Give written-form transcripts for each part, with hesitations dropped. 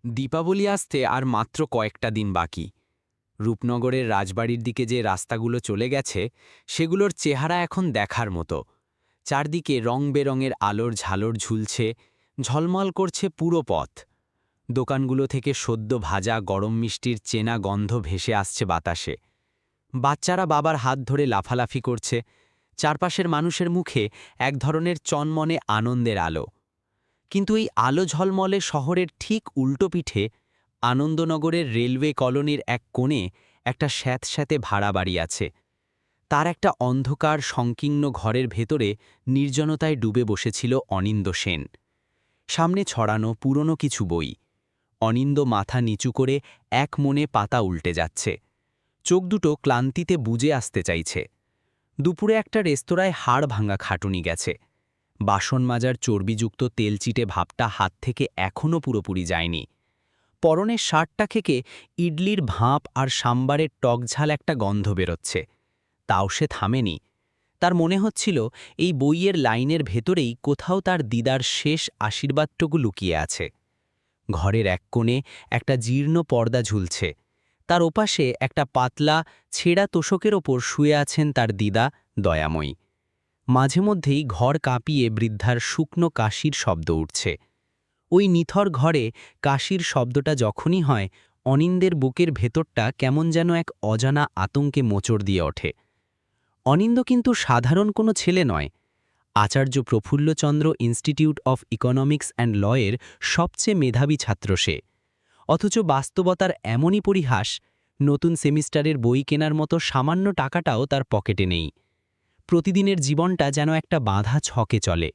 দীপাবলি আসতে আর মাত্র কয়েকটা দিন বাকি। রূপনগরের রাজবাড়ির দিকে যে রাস্তাগুলো চলে গেছে সেগুলোর চেহারা এখন দেখার মতো। চারদিকে রংবেরঙের আলোর ঝালর ঝুলছে, ঝলমল করছে পুরো পথ। দোকানগুলো থেকে সদ্য ভাজা গরম মিষ্টির চেনা গন্ধ ভেসে আসছে বাতাসে। বাচ্চারা বাবার হাত ধরে লাফালাফি করছে। চারপাশের মানুষের মুখে এক ধরনের চনমনে আনন্দের আলো। কিন্তু এই আলো ঝলমলে শহরের ঠিক উল্টো পিঠে আনন্দনগরের রেলওয়ে কলোনির এক কোণে একটা স্যাঁতস্যাঁতে ভাড়া বাড়ি আছে। তার একটা অন্ধকার সংকীর্ণ ঘরের ভেতরে নির্জনতায় ডুবে বসেছিল অনিন্দ সেন। সামনে ছড়ানো পুরনো কিছু বই। অনিন্দ মাথা নিচু করে এক মনে পাতা উল্টে যাচ্ছে। চোখ দুটো ক্লান্তিতে বুজে আসতে চাইছে। দুপুরে একটা রেস্তোরাঁয় হাড় ভাঙা খাটুনি গেছে। বাসন মাজার চর্বিযুক্ত তেলচিটে ভাবটা হাত থেকে এখনও পুরোপুরি যায়নি। পরনের শার্টটা থেকে ইডলির ভাঁপ আর সাম্বারের টকঝাল একটা গন্ধ বেরোচ্ছে। তাও সে থামেনি। তার মনে হচ্ছিল এই বইয়ের লাইনের ভেতরেই কোথাও তার দিদার শেষ আশীর্বাদটুকু লুকিয়ে আছে। ঘরের এক কোণে একটা জীর্ণ পর্দা ঝুলছে। তার ওপাশে একটা পাতলা ছেঁড়া তোশকের ওপর শুয়ে আছেন তার দিদা দয়াময়ী। মাঝে মধ্যেই ঘর কাঁপিয়ে বৃদ্ধার শুকনো কাশির শব্দ উঠছে। ওই নিথর ঘরে কাশির শব্দটা যখনই হয়, অনিন্দের বুকের ভেতরটা কেমন যেন এক অজানা আতঙ্কে মোচড় দিয়ে ওঠে। অনিন্দ কিন্তু সাধারণ কোনো ছেলে নয়। Acharya Prafullachandra institute of economics and লয়ের সবচেয়ে মেধাবী ছাত্র সে। অথচ বাস্তবতার এমনই পরিহাস, নতুন সেমিস্টারের বই কেনার মতো সামান্য টাকাটাও তার পকেটে নেই। প্রতিদিনের জীবনটা যেন একটা বাঁধা ছকে চলে।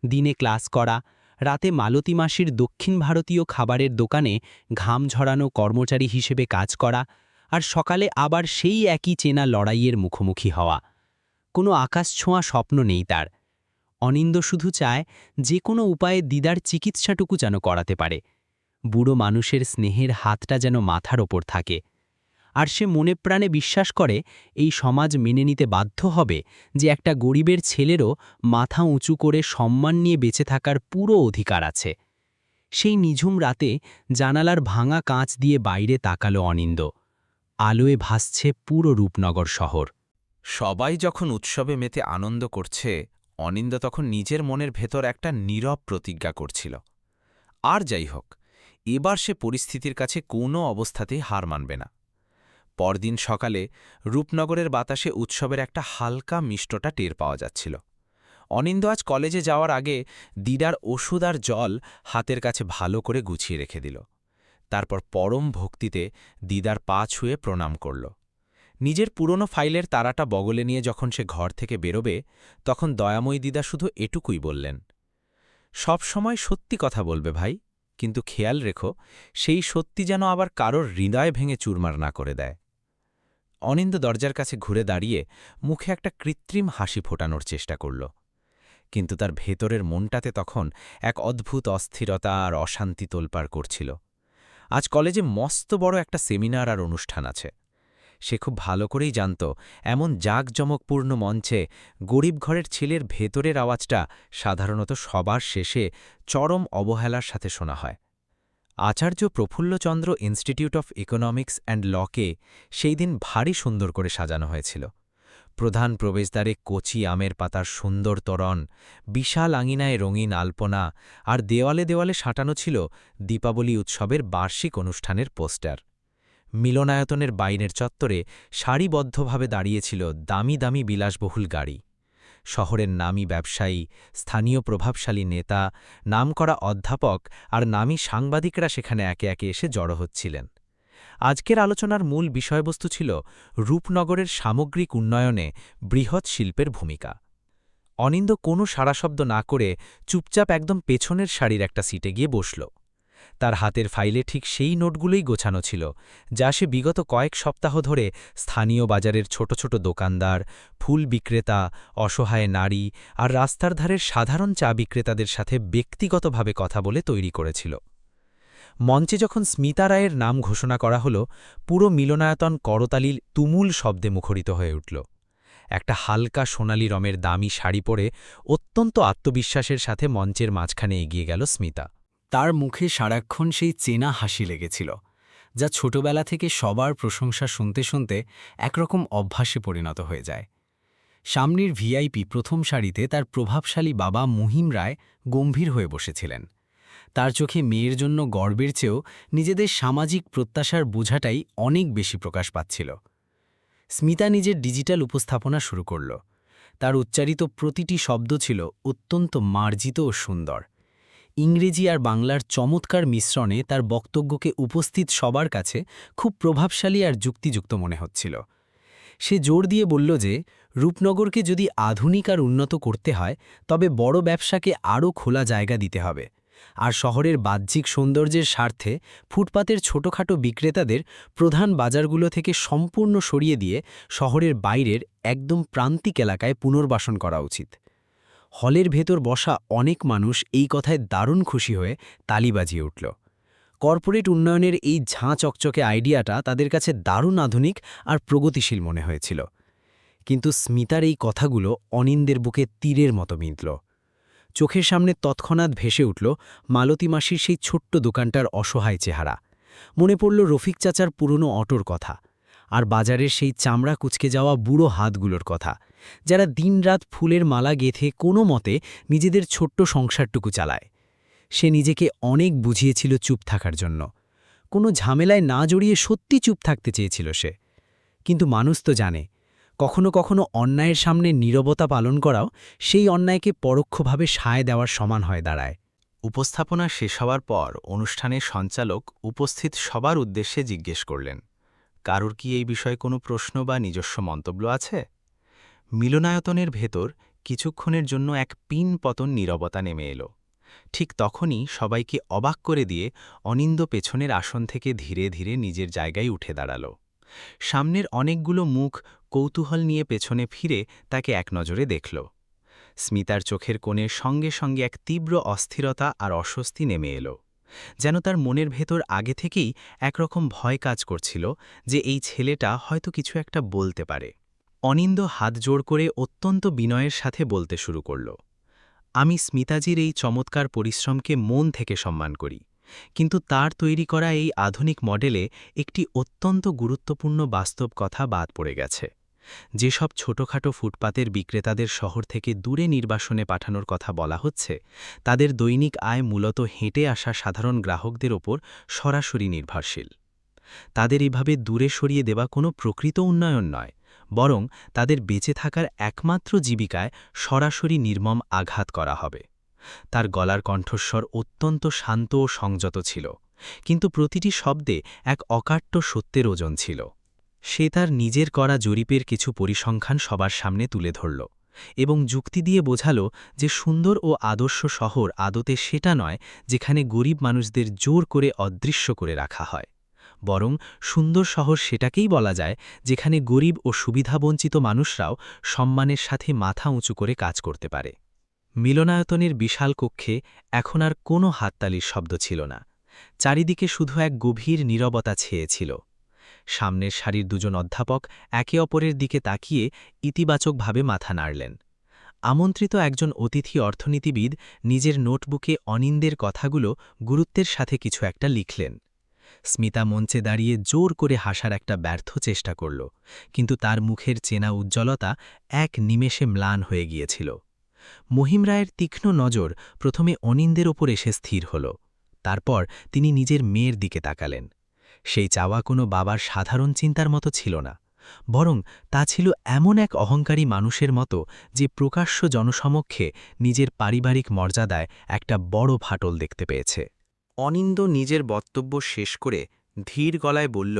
দিনে ক্লাস করা, রাতে মালতী মাসির দক্ষিণ ভারতীয় খাবারের দোকানে ঘাম ঝরানো কর্মচারী হিসেবে কাজ করা, আর সকালে আবার সেই একই চেনা লড়াইয়ের মুখোমুখি হওয়া। কোনো আকাশছোঁয়া স্বপ্ন নেই তার। অনিন্দ শুধু চায় যে কোনো উপায়ে দিদার চিকিৎসাটুকু যেন করাতে পারে। বুড়ো মানুষের স্নেহের হাতটা যেন মাথার ওপর থাকে। আর সে মনে প্রাণে বিশ্বাস করে এই সমাজ মেনে নিতে বাধ্য হবে যে একটা গরিবের ছেলেরও মাথা উঁচু করে সম্মান নিয়ে বেঁচে থাকার পুরো অধিকার আছে। সেই নিঝুম রাতে জানালার ভাঙা কাঁচ দিয়ে বাইরে তাকালো অনিন্দ। আলোয় ভাসছে পুরো রূপনগর শহর। সবাই যখন উৎসবে মেতে আনন্দ করছে, অনিন্দ তখন নিজের মনের ভেতর একটা নীরব প্রতিজ্ঞা করছিল। আর যাই হোক, এবার সে পরিস্থিতির কাছে কোনো অবস্থাতেই হার মানবে না। পরদিন সকালে রূপনগরের বাতাসে উৎসবের একটা হালকা মিষ্টতা টের পাওয়া যাচ্ছিল। অনিন্দ আজ কলেজে যাওয়ার আগে দিদার ওষুধ আর জল হাতের কাছে ভালো করে গুছিয়ে রেখে দিল। তারপর পরম ভক্তিতে দিদার পা ছুঁয়ে প্রণাম করল। নিজের পুরনো ফাইলের তারাটা বগলে নিয়ে যখন সে ঘর থেকে বেরোবে, তখন দয়াময়ী দিদা শুধু এটুকুই বললেন, সব সময় সত্যি কথা বলবে ভাই, কিন্তু খেয়াল রেখো সেই সত্যি যেন আবার কারোর হৃদয় ভেঙে চুরমার না করে দেয়। অনিন্দ দরজার কাছে ঘুরে দাঁড়িয়ে মুখে একটা কৃত্রিম হাসি ফোটানোর চেষ্টা করল, কিন্তু তার ভেতরের মনটাতে তখন এক অদ্ভুত অস্থিরতা আর অশান্তি তোলপাড় করছিল। আজ কলেজে মস্ত বড় একটা সেমিনার আর অনুষ্ঠান আছে। সে খুব ভালো করেই জানত এমন জাঁকজমকপূর্ণ মঞ্চে গরিব ঘরের ছেলের ভেতরের আওয়াজটা সাধারণত সবার শেষে চরম অবহেলার সাথে শোনা হয়। Acharya Prafullachandra institute of economics and লকে সেই দিন ভারী সুন্দর করে সাজানো হয়েছিল। প্রধান প্রবেশদ্বারে কচি আমের পাতার সুন্দর তোরণ, বিশাল আঙিনায় রঙিন আলপনা, আর দেওয়ালে দেওয়ালে সাঁটানো ছিল দীপাবলি উৎসবের বার্ষিক অনুষ্ঠানের পোস্টার। মিলনায়তনের বাইরের চত্বরে সারিবদ্ধভাবে দাঁড়িয়েছিল দামি দামি বিলাসবহুল গাড়ি। শহরের নামী ব্যবসায়ী, স্থানীয় প্রভাবশালী নেতা, নামকরা অধ্যাপক আর নামী সাংবাদিকরা সেখানে একে একে এসে জড়ো হচ্ছিলেন। আজকের আলোচনার মূল বিষয়বস্তু ছিল রূপনগরের সামগ্রিক উন্নয়নে বৃহৎ শিল্পের ভূমিকা। অনিন্দ কোনো সাড়াশব্দ না করে চুপচাপ একদম পেছনের সারির একটা সিটে গিয়ে বসল। তার হাতের ফাইলে ঠিক সেই নোটগুলোই গোছানো ছিল যা সে বিগত কয়েক সপ্তাহ ধরে স্থানীয় বাজারের ছোট ছোট দোকানদার, ফুল বিক্রেতা, অসহায় নারী আর রাস্তার ধারের সাধারণ চা বিক্রেতাদের সাথে ব্যক্তিগতভাবে কথা বলে তৈরি করেছিল। মঞ্চে যখন স্মিতা রায়ের নাম ঘোষণা করা হল, পুরো মিলনায়তন করতালির তুমুল শব্দে মুখরিত হয়ে উঠল। একটা হালকা সোনালি রঙের দামি শাড়ি পরে অত্যন্ত আত্মবিশ্বাসের সাথে মঞ্চের মাঝখানে এগিয়ে গেল স্মিতা। তার মুখে সারাক্ষণ সেই চেনা হাসি লেগেছিল, যা ছোটবেলা থেকে সবার প্রশংসা শুনতে শুনতে একরকম অভ্যাসে পরিণত হয়ে যায়। সামনের ভিআইপি প্রথম সারিতে তার প্রভাবশালী বাবা মহিম রায় গম্ভীর হয়ে বসেছিলেন। তার চোখে মেয়ের জন্য গর্বের চেয়েও নিজেদের সামাজিক প্রত্যাশার বোঝাটাই অনেক বেশি প্রকাশ পাচ্ছিল। স্মিতা নিজের ডিজিটাল উপস্থাপনা শুরু করল। তার উচ্চারিত প্রতিটি শব্দ ছিল অত্যন্ত মার্জিত ও সুন্দর। ইংরেজি আর বাংলার চমৎকার মিশ্রণে তার বক্তব্যকে উপস্থিত সবার কাছে খুব প্রভাবশালী আর যুক্তিযুক্ত মনে হচ্ছিল। সে জোর দিয়ে বলল যে রূপনগরকে যদি আধুনিক আর উন্নত করতে হয়, তবে বড় ব্যবসাকে আরও খোলা জায়গা দিতে হবে, আর শহরের বাহ্যিক সৌন্দর্যের স্বার্থে ফুটপাতের ছোটখাটো বিক্রেতাদের প্রধান বাজারগুলো থেকে সম্পূর্ণ সরিয়ে দিয়ে শহরের বাইরের একদম প্রান্তিক এলাকায় পুনর্বাসন করা উচিত। হলের ভেতর বসা অনেক মানুষ এই কথায় দারুণ খুশি হয়ে তালি বাজিয়ে উঠল। কর্পোরেট উন্নয়নের এই ঝাঁ চকচকে আইডিয়াটা তাদের কাছে দারুণ আধুনিক আর প্রগতিশীল মনে হয়েছিল। কিন্তু স্মিতার এই কথাগুলো অনিন্দের বুকে তীরের মতো বিঁধল। চোখের সামনে তৎক্ষণাৎ ভেসে উঠল মালতী মাসির সেই ছোট্ট দোকানটার অসহায় চেহারা। মনে পড়ল রফিক চাচার পুরনো অটোর কথা, আর বাজারের সেই চামড়া কুচকে যাওয়া বুড়ো হাতগুলোর কথা, যারা দিনরাত ফুলের মালা গেঁথে কোনো মতে নিজেদের ছোট্ট সংসারটুকু চালায়। সে নিজেকে অনেক বুঝিয়েছিল চুপ থাকার জন্য, কোনো ঝামেলায় না জড়িয়ে সত্যি চুপ থাকতে চেয়েছিল সে। কিন্তু মানুষ তো জানে, কখনো কখনো অন্যায়ের সামনে নীরবতা পালন করাও সেই অন্যায়কে পরোক্ষভাবে সায় দেওয়ার সমান হয়ে দাঁড়ায়। উপস্থাপনা শেষ হওয়ার পর অনুষ্ঠানের সঞ্চালক উপস্থিত সবার উদ্দেশ্যে জিজ্ঞেস করলেন, কারোর কি এই বিষয়ে কোনো প্রশ্ন বা নিজস্ব মন্তব্য আছে? মিলনায়তনের ভেতর কিছুক্ষণের জন্য এক পিন পতন নীরবতা নেমে এলো। ঠিক তখনই সবাইকে অবাক করে দিয়ে অনিন্দ পেছনের আসন থেকে ধীরে ধীরে নিজের জায়গায় উঠে দাঁড়াল। সামনের অনেকগুলো মুখ কৌতূহল নিয়ে পেছনে ফিরে তাকে এক নজরে দেখল। স্মিতার চোখের কোণে সঙ্গে সঙ্গে এক তীব্র অস্থিরতা আর অস্বস্তি নেমে এলো, যেন তার মনের ভেতর আগে থেকেই একরকম ভয় কাজ করছিল যে এই ছেলেটা হয়তো কিছু একটা বলতে পারে। অনিন্দ হাত জোড় করে অত্যন্ত বিনয়ের সাথে বলতে শুরু করল, আমি স্মিতাজির এই চমৎকার পরিশ্রমকে মন থেকে সম্মান করি, কিন্তু তার তৈরি করা এই আধুনিক মডেলে একটি অত্যন্ত গুরুত্বপূর্ণ বাস্তব কথা বাদ পড়ে গেছে। যেসব ছোটখাটো ফুটপাতের বিক্রেতাদের শহর থেকে দূরে নির্বাসনে পাঠানোর কথা বলা হচ্ছে, তাদের দৈনিক আয় মূলত হেঁটে আসা সাধারণ গ্রাহকদের ওপর সরাসরি নির্ভরশীল। তাদের এভাবে দূরে সরিয়ে দেওয়া কোনো প্রকৃত উন্নয়ন নয়, বরং তাদের বেঁচে থাকার একমাত্র জীবিকায় সরাসরি নির্মম আঘাত করা হবে। তার গলার কণ্ঠস্বর অত্যন্ত শান্ত ও সংযত ছিল, কিন্তু প্রতিটি শব্দে এক অকাট্য সত্যের ওজন ছিল। সে তার নিজের করা জরিপের কিছু পরিসংখ্যান সবার সামনে তুলে ধরল এবং যুক্তি দিয়ে বোঝাল যে সুন্দর ও আদর্শ শহর আদতে সেটা নয় যেখানে গরিব মানুষদের জোর করে অদৃশ্য করে রাখা হয়, বরং সুন্দর শহর সেটাকেই বলা যায় যেখানে গরিব ও সুবিধাবঞ্চিত মানুষরাও সম্মানের সাথে মাথা উঁচু করে কাজ করতে পারে। মিলনায়তনের বিশাল কক্ষে এখন আর কোনো হাততালির শব্দ ছিল না। চারিদিকে শুধু এক গভীর নীরবতা ছেয়েছিল। সামনের সারির দুজন অধ্যাপক একে অপরের দিকে তাকিয়ে ইতিবাচকভাবে মাথা নাড়লেন। আমন্ত্রিত একজন অতিথি অর্থনীতিবিদ নিজের নোটবুকে অনিন্দের কথাগুলো গুরুত্বের সাথে কিছু একটা লিখলেন। স্মিতা মঞ্চে দাঁড়িয়ে জোর করে হাসার একটা ব্যর্থ চেষ্টা করল, কিন্তু তার মুখের চেনা উজ্জ্বলতা এক নিমেষে ম্লান হয়ে গিয়েছিল। মহিম রায়ের তীক্ষ্ণ নজর প্রথমে অনিন্দের ওপর এসে স্থির হল, তারপর তিনি নিজের মেয়ের দিকে তাকালেন। সেই চাওয়া কোনো বাবার সাধারণ চিন্তার মতো ছিল না, বরং তা ছিল এমন এক অহংকারী মানুষের মতো যে প্রকাশ্য জনসমক্ষে নিজের পারিবারিক মর্যাদায় একটা বড় ফাটল দেখতে পেয়েছে। অনিন্দ নিজের বক্তব্য শেষ করে ধীর গলায় বলল,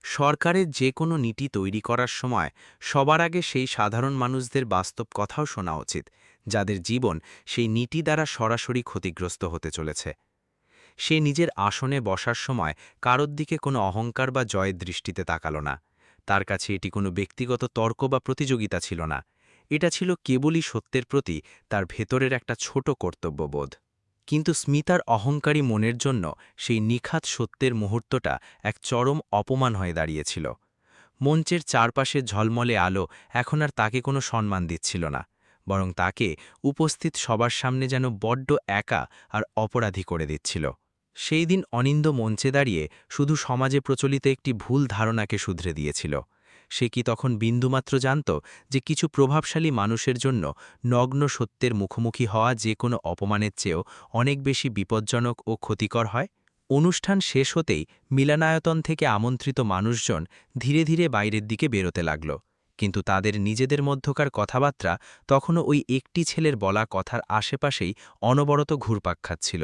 সরকারের যে কোনো নীতি তৈরি করার সময় সবার আগে সেই সাধারণ মানুষদের বাস্তব কথাও শোনা উচিত, যাদের জীবন সেই নীতি দ্বারা সরাসরি ক্ষতিগ্রস্ত হতে চলেছে। সে নিজের আসনে বসার সময় কারোর দিকে কোনো অহংকার বা জয়ের দৃষ্টিতে তাকাল না। তার কাছে এটি কোনো ব্যক্তিগত তর্ক বা প্রতিযোগিতা ছিল না, এটা ছিল কেবলই সত্যের প্রতি তার ভেতরের একটা ছোট কর্তব্যবোধ। কিন্তু স্মিতার অহংকারী মনের জন্য সেই নিখাত সত্যের মুহূর্তটা এক চরম অপমান হয়ে দাঁড়িয়েছিল। মঞ্চের চারপাশে ঝলমলে আলো এখন আর তাকে কোনো সম্মান দিচ্ছিল না, বরং তাকে উপস্থিত সবার সামনে যেন বড্ড একা আর অপরাধী করে দিচ্ছিল। সেই দিন অনিন্দ মঞ্চে দাঁড়িয়ে শুধু সমাজে প্রচলিত একটি ভুল ধারণাকে শুধরে দিয়েছিল। সে কি তখন বিন্দুমাত্র জানত যে কিছু প্রভাবশালী মানুষের জন্য নগ্ন সত্যের মুখোমুখি হওয়া যে কোনো অপমানের চেয়েও অনেক বেশি বিপজ্জনক ও ক্ষতিকর হয়? অনুষ্ঠান শেষ হতেই মিলনায়তন থেকে আমন্ত্রিত মানুষজন ধীরে ধীরে বাইরের দিকে বেরোতে লাগল, কিন্তু তাদের নিজেদের মধ্যকার কথাবার্তা তখনও ওই একটি ছেলের বলা কথার আশেপাশেই অনবরত ঘুরপাক খাচ্ছিল।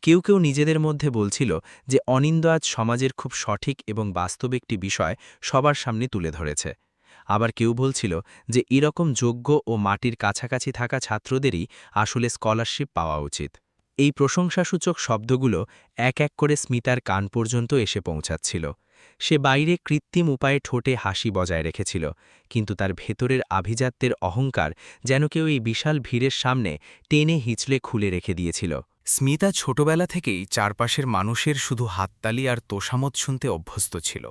কেউ কেউ নিজেদের মধ্যে বলছিল যে অনিন্দ আজ সমাজের খুব সঠিক এবং বাস্তব একটি বিষয় সবার সামনে তুলে ধরেছে। আবার কেউ বলছিল যে এরকম যোগ্য ও মাটির কাছাকাছি থাকা ছাত্রদেরই আসলে স্কলারশিপ পাওয়া উচিত। এই প্রশংসাসূচক শব্দগুলো এক এক করে স্মিতার কান পর্যন্ত এসে পৌঁছাচ্ছিল। সে বাইরে কৃত্রিম উপায়ে ঠোঁটে হাসি বজায় রেখেছিল, কিন্তু তার ভেতরের আভিজাত্যের অহংকার যেন কেউ এই বিশাল ভিড়ের সামনে টেনে হিঁচড়ে খুলে রেখে দিয়েছিল। স্মিতা ছোটবেলা থেকেই চারপাশের মানুষের শুধু হাততালি আর তোষামত শুনতে অভ্যস্ত ছিল।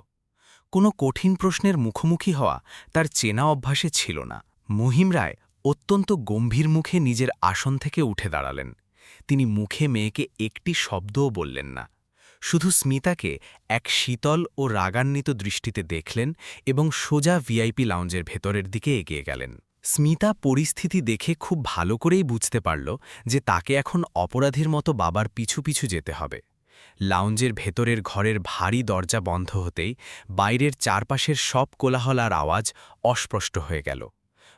কোনো কঠিন প্রশ্নের মুখোমুখি হওয়া তার চেনা অভ্যাসে ছিল না। মহিম রায় অত্যন্ত গম্ভীর মুখে নিজের আসন থেকে উঠে দাঁড়ালেন। তিনি মুখে মেয়েকে একটি শব্দও বললেন না, শুধু স্মিতাকে এক শীতল ও রাগান্বিত দৃষ্টিতে দেখলেন এবং সোজা ভিআইপি লাউঞ্জের ভেতরের দিকে এগিয়ে গেলেন। স্মিতা পরিস্থিতি দেখে খুব ভালো করেই বুঝতে পারল যে তাকে এখন অপরাধীর মতো বাবার পিছু পিছু যেতে হবে। লাউঞ্জের ভেতরের ঘরের ভারী দরজা বন্ধ হতেই বাইরের চারপাশের সব কোলাহল আর আওয়াজ অস্পষ্ট হয়ে গেল।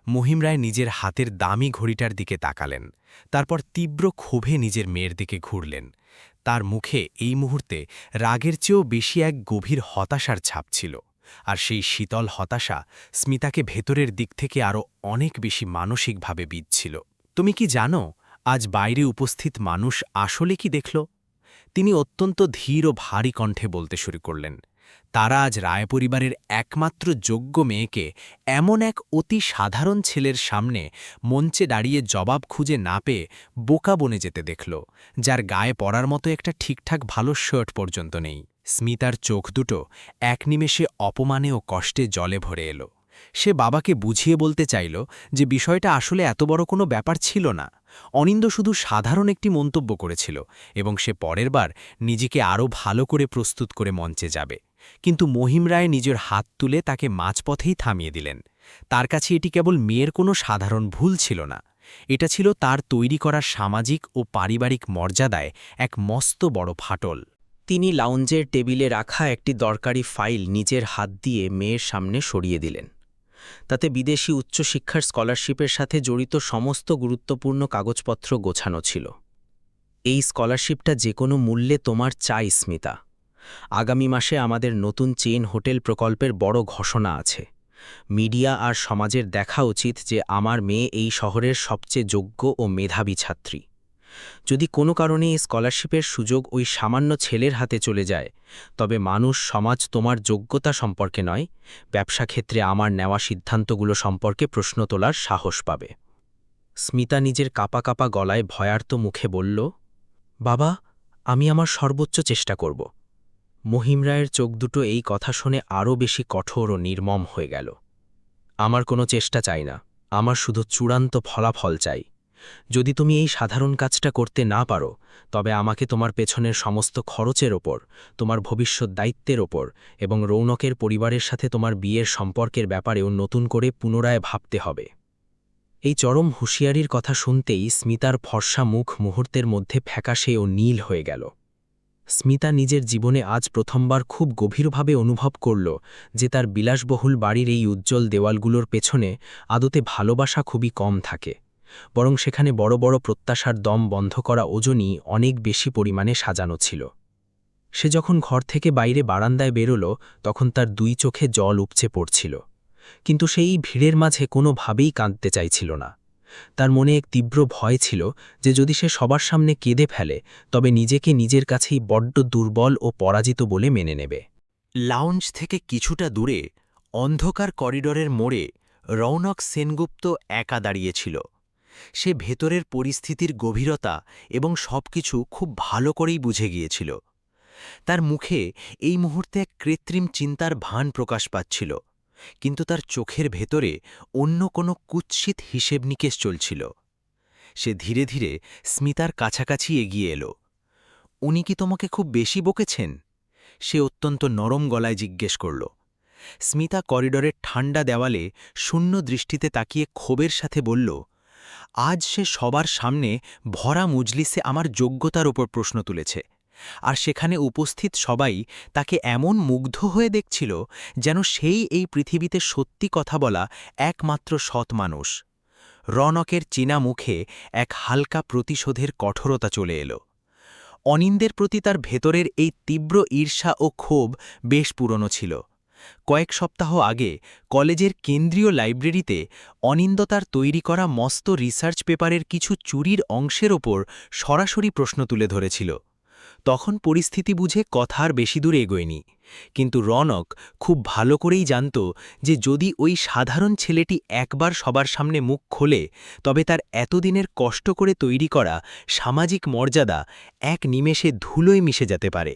মহিম রায় নিজের হাতের দামি ঘড়িটার দিকে তাকালেন, তারপর তীব্র ক্ষোভে নিজের মেয়ের দিকে ঘুরলেন। তার মুখে এই মুহূর্তে রাগের চেয়েও বেশি এক গভীর হতাশার ছাপ ছিল, আর সেই শীতল হতাশা স্মিতাকে ভেতরের দিক থেকে আরও অনেক বেশি মানসিকভাবে বিঁধছিল। তুমি কি জানো আজ বাইরে উপস্থিত মানুষ আসলে কি দেখল? তিনি অত্যন্ত ধীর ও ভারী কণ্ঠে বলতে শুরু করলেন, তারা আজ রায় পরিবারের একমাত্র যোগ্য মেয়েকে এমন এক অতি সাধারণ ছেলের সামনে মঞ্চে দাঁড়িয়ে জবাব খুঁজে না পেয়ে বোকা বনে যেতে দেখল, যার গায়ে পরার মতো একটা ঠিকঠাক ভালো শার্ট পর্যন্ত নেই। স্মিতার চোখ দুটো এক নিমেষে অপমানে ও কষ্টে জলে ভরে এলো। সে বাবাকে বুঝিয়ে বলতে চাইল যে বিষয়টা আসলে এত বড় কোনো ব্যাপার ছিল না। অনিন্দ শুধু সাধারণ একটি মন্তব্য করেছিল এবং সে পরের বার নিজেকে আরও ভালো করে প্রস্তুত করে মঞ্চে যাবে। কিন্তু মহিম রায় নিজের হাত তুলে তাকে মাঝপথেই থামিয়ে দিলেন। তার কাছে এটি কেবল মেয়ের কোনো সাধারণ ভুল ছিল না, এটা ছিল তার তৈরি করা সামাজিক ও পারিবারিক মর্যাদায় এক মস্ত বড় ফাটল। তিনি লাউঞ্জের টেবিলে রাখা একটি দরকারি ফাইল নিজের হাত দিয়ে মেয়ের সামনে সরিয়ে দিলেন। তাতে বিদেশি উচ্চশিক্ষার স্কলারশিপের সাথে জড়িত সমস্ত গুরুত্বপূর্ণ কাগজপত্র গোছানো ছিল। এই স্কলারশিপটা যে কোনো মূল্যে তোমার চাই স্মিতা। আগামী মাসে আমাদের নতুন চেইন হোটেল প্রকল্পের বড় ঘোষণা আছে। মিডিয়া আর সমাজের দেখা উচিত যে আমার মেয়ে এই শহরের সবচেয়ে যোগ্য ও মেধাবী ছাত্রী। যদি কোনো কারণে এই স্কলারশিপের সুযোগ ওই সামান্য ছেলের হাতে চলে যায়, তবে মানুষ সমাজ তোমার যোগ্যতা সম্পর্কে নয়, ব্যবসা ক্ষেত্রে আমার নেওয়া সিদ্ধান্তগুলো সম্পর্কে প্রশ্ন তোলার সাহস পাবে। স্মিতা নিজের কাঁপা কাঁপা গলায় ভয়ার্ত মুখে বলল, বাবা, আমি আমার সর্বোচ্চ চেষ্টা করব। মহিম রায়ের চোখ দুটো এই কথা শুনে আরও বেশি কঠোর ও নির্মম হয়ে গেল। আমার কোনো চেষ্টা চাই না, আমার শুধু চূড়ান্ত ফলাফল চাই। যদি তুমি এই সাধারণ কাজটা করতে না পারো, তবে আমাকে তোমার পেছনের সমস্ত খরচের ওপর, তোমার ভবিষ্যৎ দায়িত্বের ওপর এবং রৌনকের পরিবারের সাথে তোমার বিয়ের সম্পর্কের ব্যাপারেও নতুন করে পুনরায় ভাবতে হবে। এই চরম হুঁশিয়ারির কথা শুনতেই স্মিতার ফর্সা মুখ মুহূর্তের মধ্যে ফ্যাকাশে ও নীল হয়ে গেল। স্মিতা নিজের জীবনে আজ প্রথমবার খুব গভীরভাবে অনুভব করল যে তার বিলাসবহুল বাড়ির এই উজ্জ্বল দেওয়ালগুলোর পেছনে আদতে ভালোবাসা খুবই কম থাকে, বরং সেখানে বড় বড় প্রত্যাশার দম বন্ধ করা ওজনই অনেক বেশি পরিমাণে সাজানো ছিল। সে যখন ঘর থেকে বাইরে বারান্দায় বেরোল, তখন তার দুই চোখে জল উপচে পড়ছিল, কিন্তু সেই ভিড়ের মাঝে কোনোভাবেই কাঁদতে চাইছিল না। তার মনে এক তীব্র ভয় ছিল যে যদি সে সবার সামনে কেঁদে ফেলে, তবে নিজেকে নিজের কাছেই বড্ড দুর্বল ও পরাজিত বলে মেনে নেবে। লাউঞ্জ থেকে কিছুটা দূরে অন্ধকার করিডরের মোড়ে রৌনক সেনগুপ্ত একা দাঁড়িয়েছিল। সে ভেতরের পরিস্থিতির গভীরতা এবং সবকিছু খুব ভালো করেই বুঝে গিয়েছিল। তার মুখে এই মুহূর্তে এক কৃত্রিম চিন্তার ভান প্রকাশ পাচ্ছিল, কিন্তু তার চোখের ভেতরে অন্য কোনো কুৎসিত হিসেব নিকেশ চলছিল। সে ধীরে ধীরে স্মিতার কাছাকাছি এগিয়ে এলো। উনি কি তোমাকে খুব বেশি বকেছেন? সে অত্যন্ত নরম গলায় জিজ্ঞেস করল। স্মিতা করিডরের ঠান্ডা দেওয়ালে শূন্য দৃষ্টিতে তাকিয়ে ক্ষোভের সাথে বলল, আজ সে সবার সামনে ভরা মজলিসে আমার যোগ্যতার ওপর প্রশ্ন তুলেছে, আর সেখানে উপস্থিত সবাই তাকে এমন মুগ্ধ হয়ে দেখছিল যেন সেই এই পৃথিবীতে সত্যি কথা বলা একমাত্র সৎ মানুষ। রনকের চীনা মুখে এক হালকা প্রতিশোধের কঠোরতা চলে এলো। অনিন্দের প্রতি তার ভেতরের এই তীব্র ঈর্ষা ও ক্ষোভ বেশ পুরনো ছিল। কয়েক সপ্তাহ আগে কলেজের কেন্দ্রীয় লাইব্রেরিতে অনিন্দ তার তৈরি করা মস্ত রিসার্চ পেপারের কিছু চুরির অংশের ওপর সরাসরি প্রশ্ন তুলে ধরেছিল। তখন পরিস্থিতি বুঝে কথা আর বেশি দূর এগোয়নি, কিন্তু রনক খুব ভালো করেই জানত যে যদি ওই সাধারণ ছেলেটি একবার সবার সামনে মুখ খোলে, তবে তার এতদিনের কষ্ট করে তৈরি করা সামাজিক মর্যাদা এক নিমেষে ধুলোয় মিশে যেতে পারে।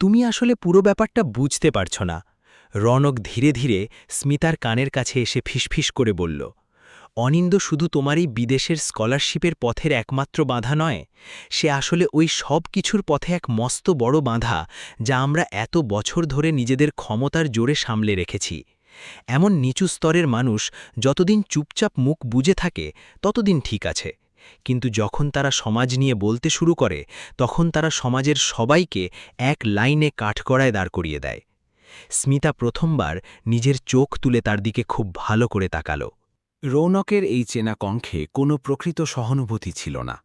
তুমি আসলে পুরো ব্যাপারটা বুঝতে পারছ না, রনক ধীরে ধীরে স্মিতার কানের কাছে এসে ফিসফিস করে বলল। অনিন্দ শুধু তোমারই বিদেশের স্কলারশিপের পথের একমাত্র বাধা নয়, সে আসলে ওই সব কিছুর পথে এক মস্ত বড় বাধা, যা আমরা এত বছর ধরে নিজেদের ক্ষমতার জোরে সামলে রেখেছি। এমন নিচু স্তরের মানুষ যতদিন চুপচাপ মুখ বুজে থাকে ততদিন ঠিক আছে, কিন্তু যখন তারা সমাজ নিয়ে বলতে শুরু করে, তখন তারা সমাজের সবাইকে এক লাইনে কাঠগড়ায় দাঁড় করিয়ে দেয়। স্মিতা প্রথমবার নিজের চোখ তুলে তার দিকে খুব ভালো করে তাকালো। রৌনকের এই চেনা কণ্ঠে কোনো প্রকৃত সহানুভূতি ছিল না,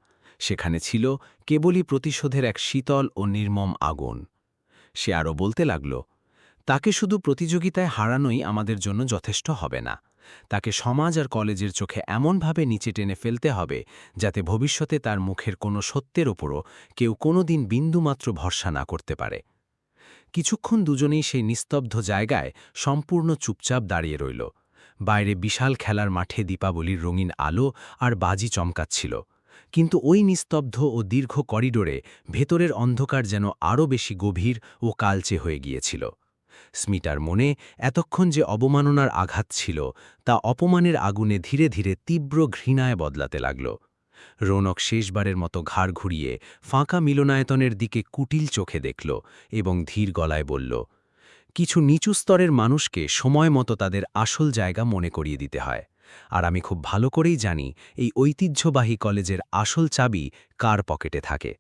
সেখানে ছিল কেবলই প্রতিশোধের এক শীতল ও নির্মম আগুন। সে আরও বলতে লাগল, তাকে শুধু প্রতিযোগিতায় হারানোই আমাদের জন্য যথেষ্ট হবে না, তাকে সমাজ আর কলেজের চোখে এমনভাবে নিচে টেনে ফেলতে হবে যাতে ভবিষ্যতে তার মুখের কোনো সত্যের ওপরও কেউ কোনোদিন বিন্দুমাত্র ভরসা না করতে পারে। কিছুক্ষণ দুজনেই সেই নিস্তব্ধ জায়গায় সম্পূর্ণ চুপচাপ দাঁড়িয়ে রইল। বাইরে বিশাল খেলার মাঠে দীপাবলির রঙিন আলো আর বাজি চমকাচ্ছিল, কিন্তু ওই নিস্তব্ধ ও দীর্ঘ করিডোরে ভেতরের অন্ধকার যেন আরও বেশি গভীর ও কালচে হয়ে গিয়েছিল। স্মিতার মনে এতক্ষণ যে অবমাননার আঘাত ছিল, তা অপমানের আগুনে ধীরে ধীরে তীব্র ঘৃণায় বদলাতে লাগল। রৌনক শেষবারের মতো ঘাড় ঘুরিয়ে ফাঁকা মিলনায়তনের দিকে কুটিল চোখে দেখল এবং ধীর গলায় বলল, কিছু নিচু স্তরের মানুষকে সময় মতো তাদের আসল জায়গা মনে করিয়ে দিতে হয়, আর আমি খুব ভালো করেই জানি এই ঐতিহ্যবাহী কলেজের আসল চাবি কার পকেটে থাকে।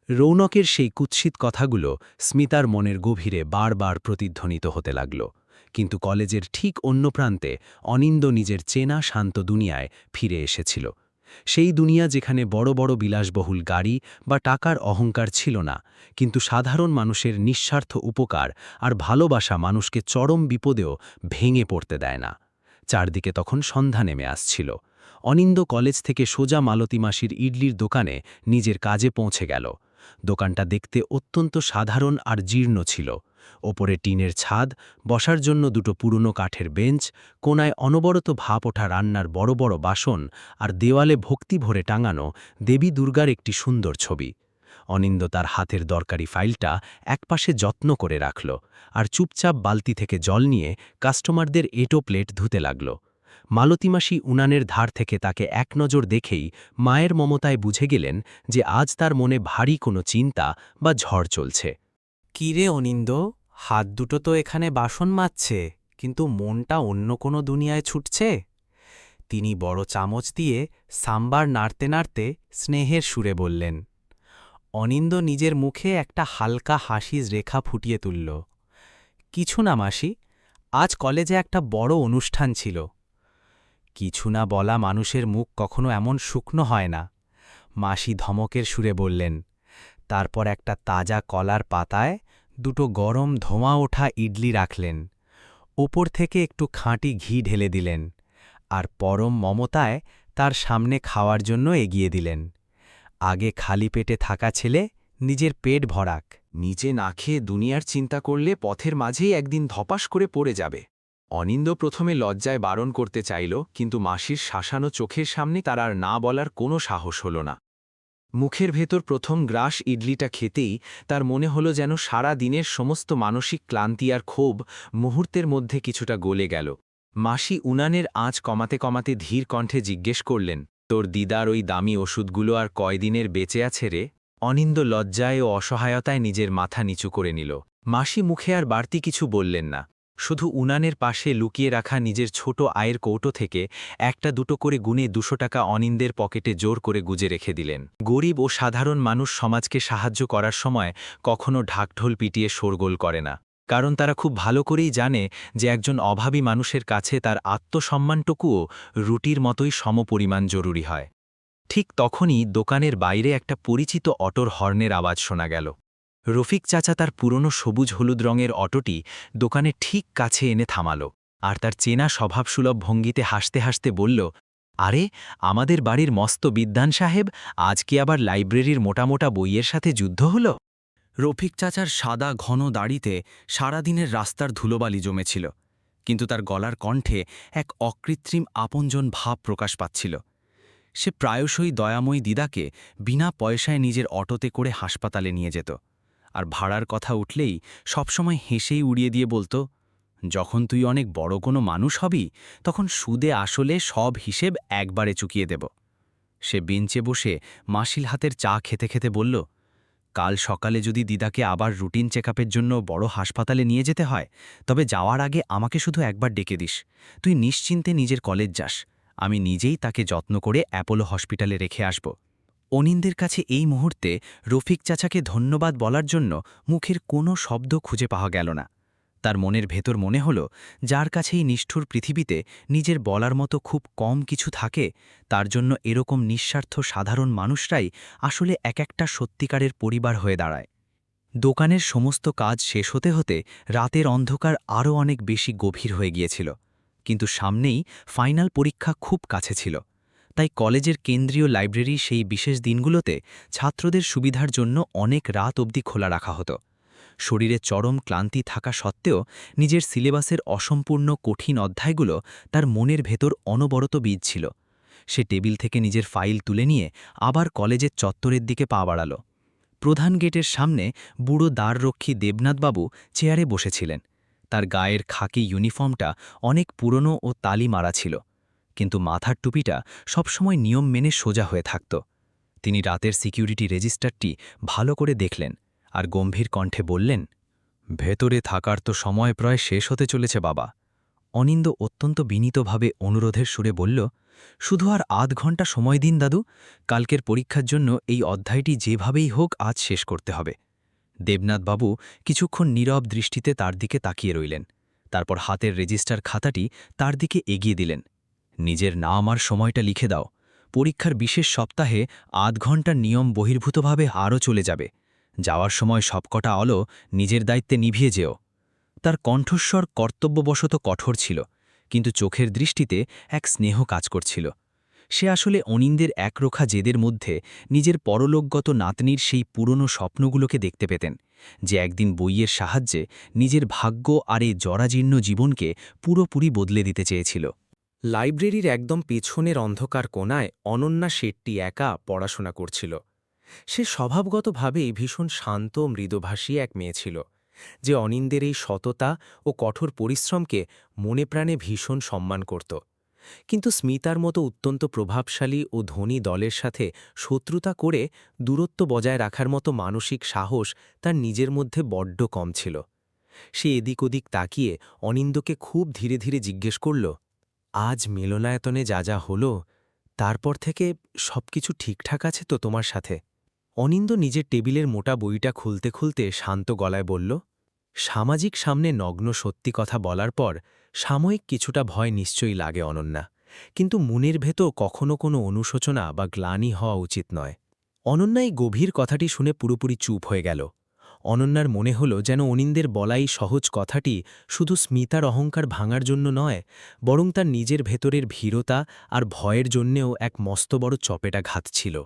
রৌনকের সেই কুৎসিত কথাগুলো স্মিতার মনের গভীরে বারবার প্রতিধ্বনিত হতে লাগল, কিন্তু কলেজের ঠিক অন্য প্রান্তে অনিন্দ নিজের চেনা শান্ত দুনিয়ায় ফিরে এসেছিল। সেই দুনিয়া যেখানে বড় বড় বিলাসবহুল গাড়ি বা টাকার অহংকার ছিল না, কিন্তু সাধারণ মানুষের নিঃস্বার্থ উপকার আর ভালোবাসা মানুষকে চরম বিপদেও ভেঙে পড়তে দেয় না। চারদিকে তখন সন্ধ্যা নেমে আসছিল। অনিন্দ কলেজ থেকে সোজা মালতী মাসির ইডলির দোকানে নিজের কাজে পৌঁছে গেল। দোকানটা দেখতে অত্যন্ত সাধারণ আর জীর্ণ ছিল। ওপরে টিনের ছাদ, বসার জন্য দুটো পুরনো কাঠের বেঞ্চ, কোনায় অনবরত ভাপ ওঠা রান্নার বড় বড় বাসন, আর দেওয়ালে ভক্তি ভরে টাঙানো দেবী দুর্গার একটি সুন্দর ছবি। অনিন্দ তার হাতের দরকারি ফাইলটা একপাশে যত্ন করে রাখল, আর চুপচাপ বালতি থেকে জল নিয়ে কাস্টমারদের এঁটো প্লেট ধুতে লাগল। মালতীমাসি উনানের ধার থেকে তাকে এক নজর দেখেই মায়ের মমতায় বুঝে গেলেন যে আজ তার মনে ভারী কোনো চিন্তা বা ঝড় চলছে। কিরে অনিন্দ, হাত দুটো তো এখানে বাসন মাজছে, কিন্তু মনটা অন্য কোনো দুনিয়ায় ছুটছে। তিনি বড় চামচ দিয়ে সাম্বার নাড়তে নাড়তে স্নেহের সুরে বললেন। অনিন্দ নিজের মুখে একটা হালকা হাসির রেখা ফুটিয়ে তুলল। কিছু না মাসি, আজ কলেজে একটা বড় অনুষ্ঠান ছিল। কিছু না বলা মানুষের মুখ কখনো এমন শুকনো হয় না, মাসি ধমকের সুরে বললেন। তারপর একটা তাজা কলার পাতায় দুটো গরম ধোঁয়া ওঠা ইডলি রাখলেন, ওপর থেকে একটু খাঁটি ঘি ঢেলে দিলেন, আর পরম মমতায় তার সামনে খাওয়ার জন্য এগিয়ে দিলেন। আগে খালি পেটে থাকা ছেলে নিজের পেট ভরাক। নিচে না খেয়ে দুনিয়ার চিন্তা করলে পথের মাঝেই একদিন ধপাস করে পড়ে যাবে। অনিন্দ প্রথমে লজ্জায় বারণ করতে চাইল, কিন্তু মাসির শাসানো চোখের সামনে তার আর না বলার কোনো সাহস হল না। মুখের ভেতর প্রথম গ্রাস ইডলিটা খেতেই তার মনে হলো যেন সারা দিনের সমস্ত মানসিক ক্লান্তি আর ক্ষোভ মুহূর্তের মধ্যে কিছুটা গলে গেল। মাসি উনানের আঁচ কমাতে কমাতে ধীর কণ্ঠে জিজ্ঞেস করলেন, তোর দিদার ওই দামি ওষুধগুলো আর কয়দিনের বেঁচে আছে রে? অনিন্দ লজ্জায় ও অসহায়তায় নিজের মাথা নিচু করে নিল। মাসি মুখে আর বাড়তি কিছু বললেন না, শুধু উনানের পাশে লুকিয়ে রাখা নিজের ছোট আয়ের কৌটো থেকে একটা দুটো করে গুনে 200 টাকা অনিন্দের পকেটে জোর করে গুজে রেখে দিলেন। গরিব ও সাধারণ মানুষ সমাজকে সাহায্য করার সময় কখনো ঢাকঢোল পিটিয়ে শোরগোল করে না, কারণ তারা খুব ভালো করেই জানে যে একজন অভাবী মানুষের কাছে তার আত্মসম্মানটুকুও রুটির মতোই সমপরিমাণ জরুরি হয়। ঠিক তখনই দোকানের বাইরে একটা পরিচিত অটোর হর্নের আওয়াজ শোনা গেল। রফিক চাচা তার পুরনো সবুজ হলুদ রঙের অটোটি দোকানে ঠিক কাছে এনে থামাল, আর তার চেনা স্বভাবসুলভ ভঙ্গিতে হাসতে হাসতে বলল, আরে আমাদের বাড়ির মস্ত বিদ্বান সাহেব, আজ কি আবার লাইব্রেরির মোটা মোটা বইয়ের সাথে যুদ্ধ হল? রফিক চাচার সাদা ঘন দাড়িতে সারাদিনের রাস্তার ধুলোবালি জমেছিল, কিন্তু তার গলার কণ্ঠে এক অকৃত্রিম আপনজন ভাব প্রকাশ পাচ্ছিল। সে প্রায়শই দয়াময়ী দিদাকে বিনা পয়সায় নিজের অটোতে করে হাসপাতালে নিয়ে যেত, আর ভাড়ার কথা উঠলেই সবসময় হেসেই উড়িয়ে দিয়ে বলতো, যখন তুই অনেক বড় কোনো মানুষ হবি তখন সুদে আসলে সব হিসেব একবারে চুকিয়ে দেব। সে বেঞ্চে বসে মাসিল হাতের চা খেতে খেতে বলল, কাল সকালে যদি দিদাকে আবার রুটিন চেকআপের জন্য বড় হাসপাতালে নিয়ে যেতে হয়, তবে যাওয়ার আগে আমাকে শুধু একবার ডেকে দিস। তুই নিশ্চিন্তে নিজের কলেজ যাস, আমি নিজেই তাকে যত্ন করে অ্যাপোলো হসপিটালে রেখে আসব। অনিন্দের কাছে এই মুহূর্তে রফিক চাচাকে ধন্যবাদ বলার জন্য মুখের কোনো শব্দ খুঁজে পাওয়া গেল না। তার মনের ভেতর মনে হল, যার কাছেই নিষ্ঠুর পৃথিবীতে নিজের বলার মতো খুব কম কিছু থাকে, তার জন্য এরকম নিঃস্বার্থ সাধারণ মানুষরাই আসলে এক একটা সত্যিকারের পরিবার হয়ে দাঁড়ায়। দোকানের সমস্ত কাজ শেষ হতে হতে রাতের অন্ধকার আরও অনেক বেশি গভীর হয়ে গিয়েছিল, কিন্তু সামনেই ফাইনাল পরীক্ষা খুব কাছে ছিল। তাই কলেজের কেন্দ্রীয় লাইব্রেরি সেই বিশেষ দিনগুলোতে ছাত্রদের সুবিধার জন্য অনেক রাত অবধি খোলা রাখা হতো। শরীরে চরম ক্লান্তি থাকা সত্ত্বেও নিজের সিলেবাসের অসম্পূর্ণ কঠিন অধ্যায়গুলো তার মনের ভেতর অনবরত বীজছিল। সে টেবিল থেকে নিজের ফাইল তুলে নিয়ে আবার কলেজের চত্বরের দিকে পা বাড়াল। প্রধান গেটের সামনে বুড়ো দ্বাররক্ষী দেবনাথবাবু চেয়ারে বসেছিলেন। তার গায়ের খাকি ইউনিফর্মটা অনেক পুরনো ও তালি মারা ছিল, কিন্তু মাথার টুপিটা সবসময় নিয়ম মেনে সোজা হয়ে থাকত। তিনি রাতের সিকিউরিটি রেজিস্টারটি ভালো করে দেখলেন আর গম্ভীর কণ্ঠে বললেন, ভেতরে থাকার তো সময় প্রায় শেষ হতে চলেছে বাবা। অনিন্দ অত্যন্ত বিনীতভাবে অনুরোধের সুরে বলল, শুধু আর আধ ঘন্টা সময় দিন দাদু, কালকের পরীক্ষার জন্য এই অধ্যায়টি যেভাবেই হোক আজ শেষ করতে হবে। দেবনাথবাবু কিছুক্ষণ নীরব দৃষ্টিতে তার দিকে তাকিয়ে রইলেন, তারপর হাতের রেজিস্টার খাতাটি তার দিকে এগিয়ে দিলেন। নিজের নাম আর সময়টা লিখে দাও, পরীক্ষার বিশেষ সপ্তাহে আধ ঘন্টার নিয়ম বহির্ভূতভাবে আরও চলে যাবে। যাওয়ার সময় সবকটা আলো নিজের দায়িত্বে নিভিয়ে যেও। তার কণ্ঠস্বর কর্তব্যবশত কঠোর ছিল, কিন্তু চোখের দৃষ্টিতে এক স্নেহ কাজ করছিল। সে আসলে অনিন্দের একরোখা জেদের মধ্যে নিজের পরলোকগত নাতনির সেই পুরনো স্বপ্নগুলোকে দেখতে পেতেন, যে একদিন বইয়ের সাহায্যে নিজের ভাগ্য আর এই জরাজীর্ণ জীবনকে পুরোপুরি বদলে দিতে চেয়েছিল। লাইব্রেরির একদম পেছনের অন্ধকার কোণায় অনন্যা শেট্টি একা পড়াশোনা করছিল। সে স্বভাবগতভাবেই ভীষণ শান্ত মৃদুভাষী এক মেয়ে ছিল, যে অনিন্দের এই সততা ও কঠোর পরিশ্রমকে মনে প্রাণে ভীষণ সম্মান করত। কিন্তু স্মিতার মতো অত্যন্ত প্রভাবশালী ও ধনী দলের সাথে শত্রুতা করে দূরত্ব বজায় রাখার মতো মানসিক সাহস তার নিজের মধ্যে বড্ড কম ছিল। সে এদিক ওদিক তাকিয়ে অনিন্দকে খুব ধীরে ধীরে জিজ্ঞেস করল, আজ মিলনায়তনে যা যা হলো, তারপর থেকে সবকিছু ঠিকঠাক আছে তো তোমার সাথে? অনিন্দ নিজের টেবিলের মোটা বইটা খুলতে খুলতে শান্ত গলায় বলল, সামাজিক সামনে নগ্ন সত্যি কথা বলার পর সাময়িক কিছুটা ভয় নিশ্চয়ই লাগে অনন্যা, কিন্তু মনের ভেতর কখনো কোনো অনুশোচনা বা গ্লানি হওয়া উচিত নয়। অনন্যা এই গভীর কথাটি শুনে পুরোপুরি চুপ হয়ে গেল। অনন্যার মনে হল যেন অনিন্দের বলাই সহজ কথাটি শুধু স্মিতার অহংকার ভাঙার জন্য নয়, বরং তার নিজের ভেতরের ভীরতা আর ভয়ের জন্যেও এক মস্ত বড় চপেটাঘাত ছিল।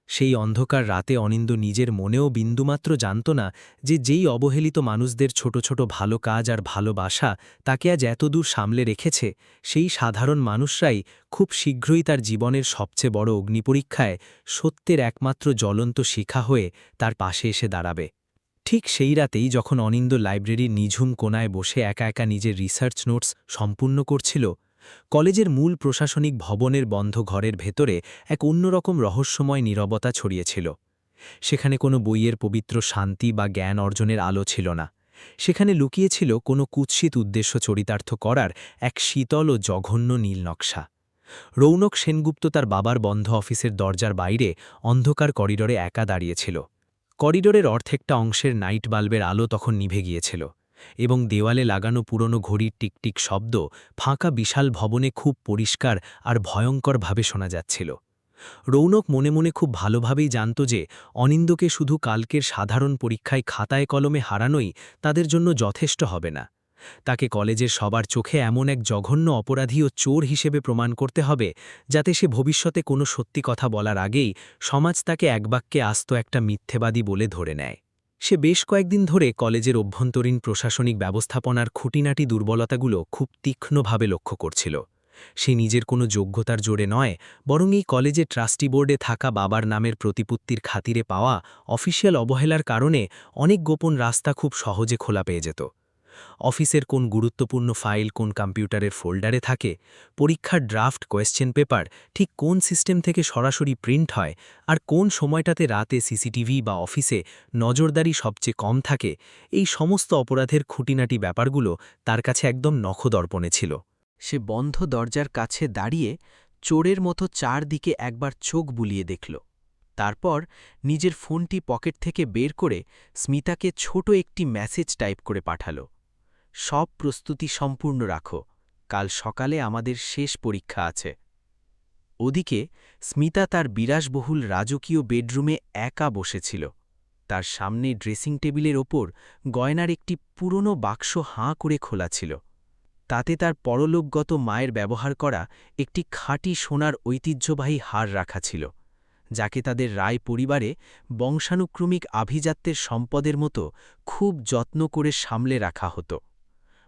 সেই অন্ধকার রাতে অনিন্দ নিজের মনেও বিন্দুমাত্র জানত না যে যেই অবহেলিত মানুষদের ছোট ছোট ভালো কাজ আর ভালোবাসা তাকে আজ এতদূর সামলে রেখেছে, সেই সাধারণ মানুষরাই খুব শীঘ্রই তার জীবনের সবচেয়ে বড় অগ্নিপরীক্ষায় সত্যের একমাত্র জ্বলন্ত শিখা হয়ে তার পাশে এসে দাঁড়াবে। ঠিক সেই রাতেই যখন অনিন্দ লাইব্রেরির নিঝুম কোণায় বসে একা একা নিজের রিসার্চ নোটস সম্পূর্ণ করছিল, কলেজের মূল প্রশাসনিক ভবনের বন্ধ ঘরের ভেতরে এক অন্যরকম রহস্যময় নীরবতা ছড়িয়েছিল। সেখানে কোনো বইয়ের পবিত্র শান্তি বা জ্ঞান অর্জনের আলো ছিল না। সেখানে লুকিয়েছিল কোনো কুৎসিত উদ্দেশ্য চরিতার্থ করার এক শীতল ও জঘন্য নীল নকশা। রৌনক সেনগুপ্ত তার বাবার বন্ধ অফিসের দরজার বাইরে অন্ধকার করিডোরে একা দাঁড়িয়েছিল। করিডোরের অর্ধেকটা অংশের নাইট বাল্বের আলো তখন নিভে গিয়েছিল, এবং দেওয়ালে লাগানো পুরনো ঘড়ির টিকটিক শব্দ ফাঁকা বিশাল ভবনে খুব পরিষ্কার আর ভয়ঙ্করভাবে শোনা যাচ্ছিল। রৌনক মনে মনে খুব ভালোভাবেই জানত যে অনিন্দকে শুধু কালকের সাধারণ পরীক্ষায় খাতায় কলমে হারানোই তাদের জন্য যথেষ্ট হবে না। তাকে কলেজের সবার চোখে এমন এক জঘন্য অপরাধী ও চোর হিসেবে প্রমাণ করতে হবে যাতে সে ভবিষ্যতে কোনো সত্যি কথা বলার আগেই সমাজ তাকে এক বাক্যে আস্ত একটা মিথ্যেবাদী বলে ধরে নেয়। সে বেশ কয়েকদিন ধরে কলেজের অভ্যন্তরীণ প্রশাসনিক ব্যবস্থাপনার খুঁটিনাটি দুর্বলতাগুলো খুব তীক্ষ্ণভাবে লক্ষ্য করছিল। সে নিজের কোনো যোগ্যতার জোরে নয়, বরং এই কলেজে ট্রাস্টি বোর্ডে থাকা বাবার নামের প্রতিপত্তির খাতিরে পাওয়া অফিসিয়াল অবহেলার কারণে অনেক গোপন রাস্তা খুব সহজে খোলা পেয়ে যেত। অফিসের কোন গুরুত্বপূর্ণ ফাইল কোন কম্পিউটারের ফোল্ডারে থাকে, পরীক্ষার ড্রাফট কোয়েশ্চেন পেপার ঠিক কোন সিস্টেম থেকে সরাসরি প্রিন্ট হয়, আর কোন সময়টাতে রাতে সিসিটিভি বা অফিসে নজরদারি সবচেয়ে কম থাকে, এই সমস্ত অপরাধের খুঁটিনাটি ব্যাপারগুলো তার কাছে একদম নখদর্পণে ছিল। সে বন্ধ দরজার কাছে দাঁড়িয়ে চোরের মতো চারদিকে একবার চোখ বুলিয়ে দেখল। তারপর নিজের ফোনটি পকেট থেকে বের করে স্মিতাকে ছোট একটি মেসেজ টাইপ করে পাঠাল। সব প্রস্তুতি সম্পূর্ণ রাখো, কাল সকালে আমাদের শেষ পরীক্ষা আছে। ওদিকে স্মিতা তার বিলাসবহুল রাজকীয় বেডরুমে একা বসেছিল। তার সামনে ড্রেসিং টেবিলের ওপর গয়নার একটি পুরনো বাক্স হাঁ করে খোলা ছিল। তাতে তার পরলোকগত মায়ের ব্যবহার করা একটি খাঁটি সোনার ঐতিহ্যবাহী হার রাখা ছিল, যাকে তাদের রায় পরিবারে বংশানুক্রমিক আভিজাত্যের সম্পদের মতো খুব যত্ন করে সামলে রাখা হতো।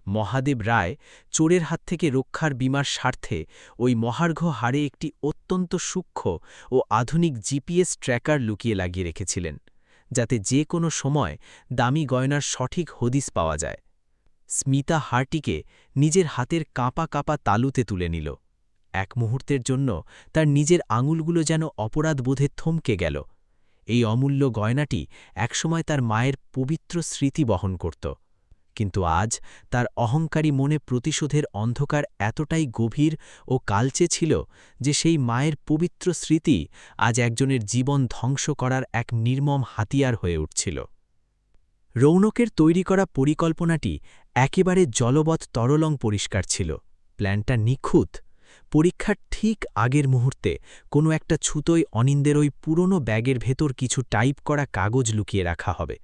মহাদেব রায় চোরের হাত থেকে রক্ষার বীমার স্বার্থে ওই মহার্ঘ হারে একটি অত্যন্ত সূক্ষ্ম ও আধুনিক জিপিএস ট্র্যাকার লুকিয়ে লাগিয়ে রেখেছিলেন, যাতে যে কোনো সময় দামি গয়নার সঠিক হদিস পাওয়া যায়। স্মিতা হারটিকে নিজের হাতের কাঁপা কাঁপা তালুতে তুলে নিল। এক মুহূর্তের জন্য তার নিজের আঙুলগুলো যেন অপরাধবোধে থমকে গেল। এই অমূল্য গয়নাটি একসময় তার মায়ের পবিত্র স্মৃতি বহন করত, কিন্তু আজ তার অহংকারী মনে প্রতিশোধের অন্ধকার এতটাই গভীর ও কালচে ছিল যে সেই মায়ের পবিত্র স্মৃতি আজ একজনের জীবন ধ্বংস করার এক নির্মম হাতিয়ার হয়ে উঠছিল। রৌনকের তৈরি করা পরিকল্পনাটি একেবারে জলবৎ তরলং পরিষ্কার ছিল। প্ল্যানটা নিখুঁত। পরীক্ষার ঠিক আগের মুহূর্তে কোনো একটা ছুতোয় অনিন্দের ওই পুরনো ব্যাগের ভেতর কিছু টাইপ করা কাগজ লুকিয়ে রাখা হবে,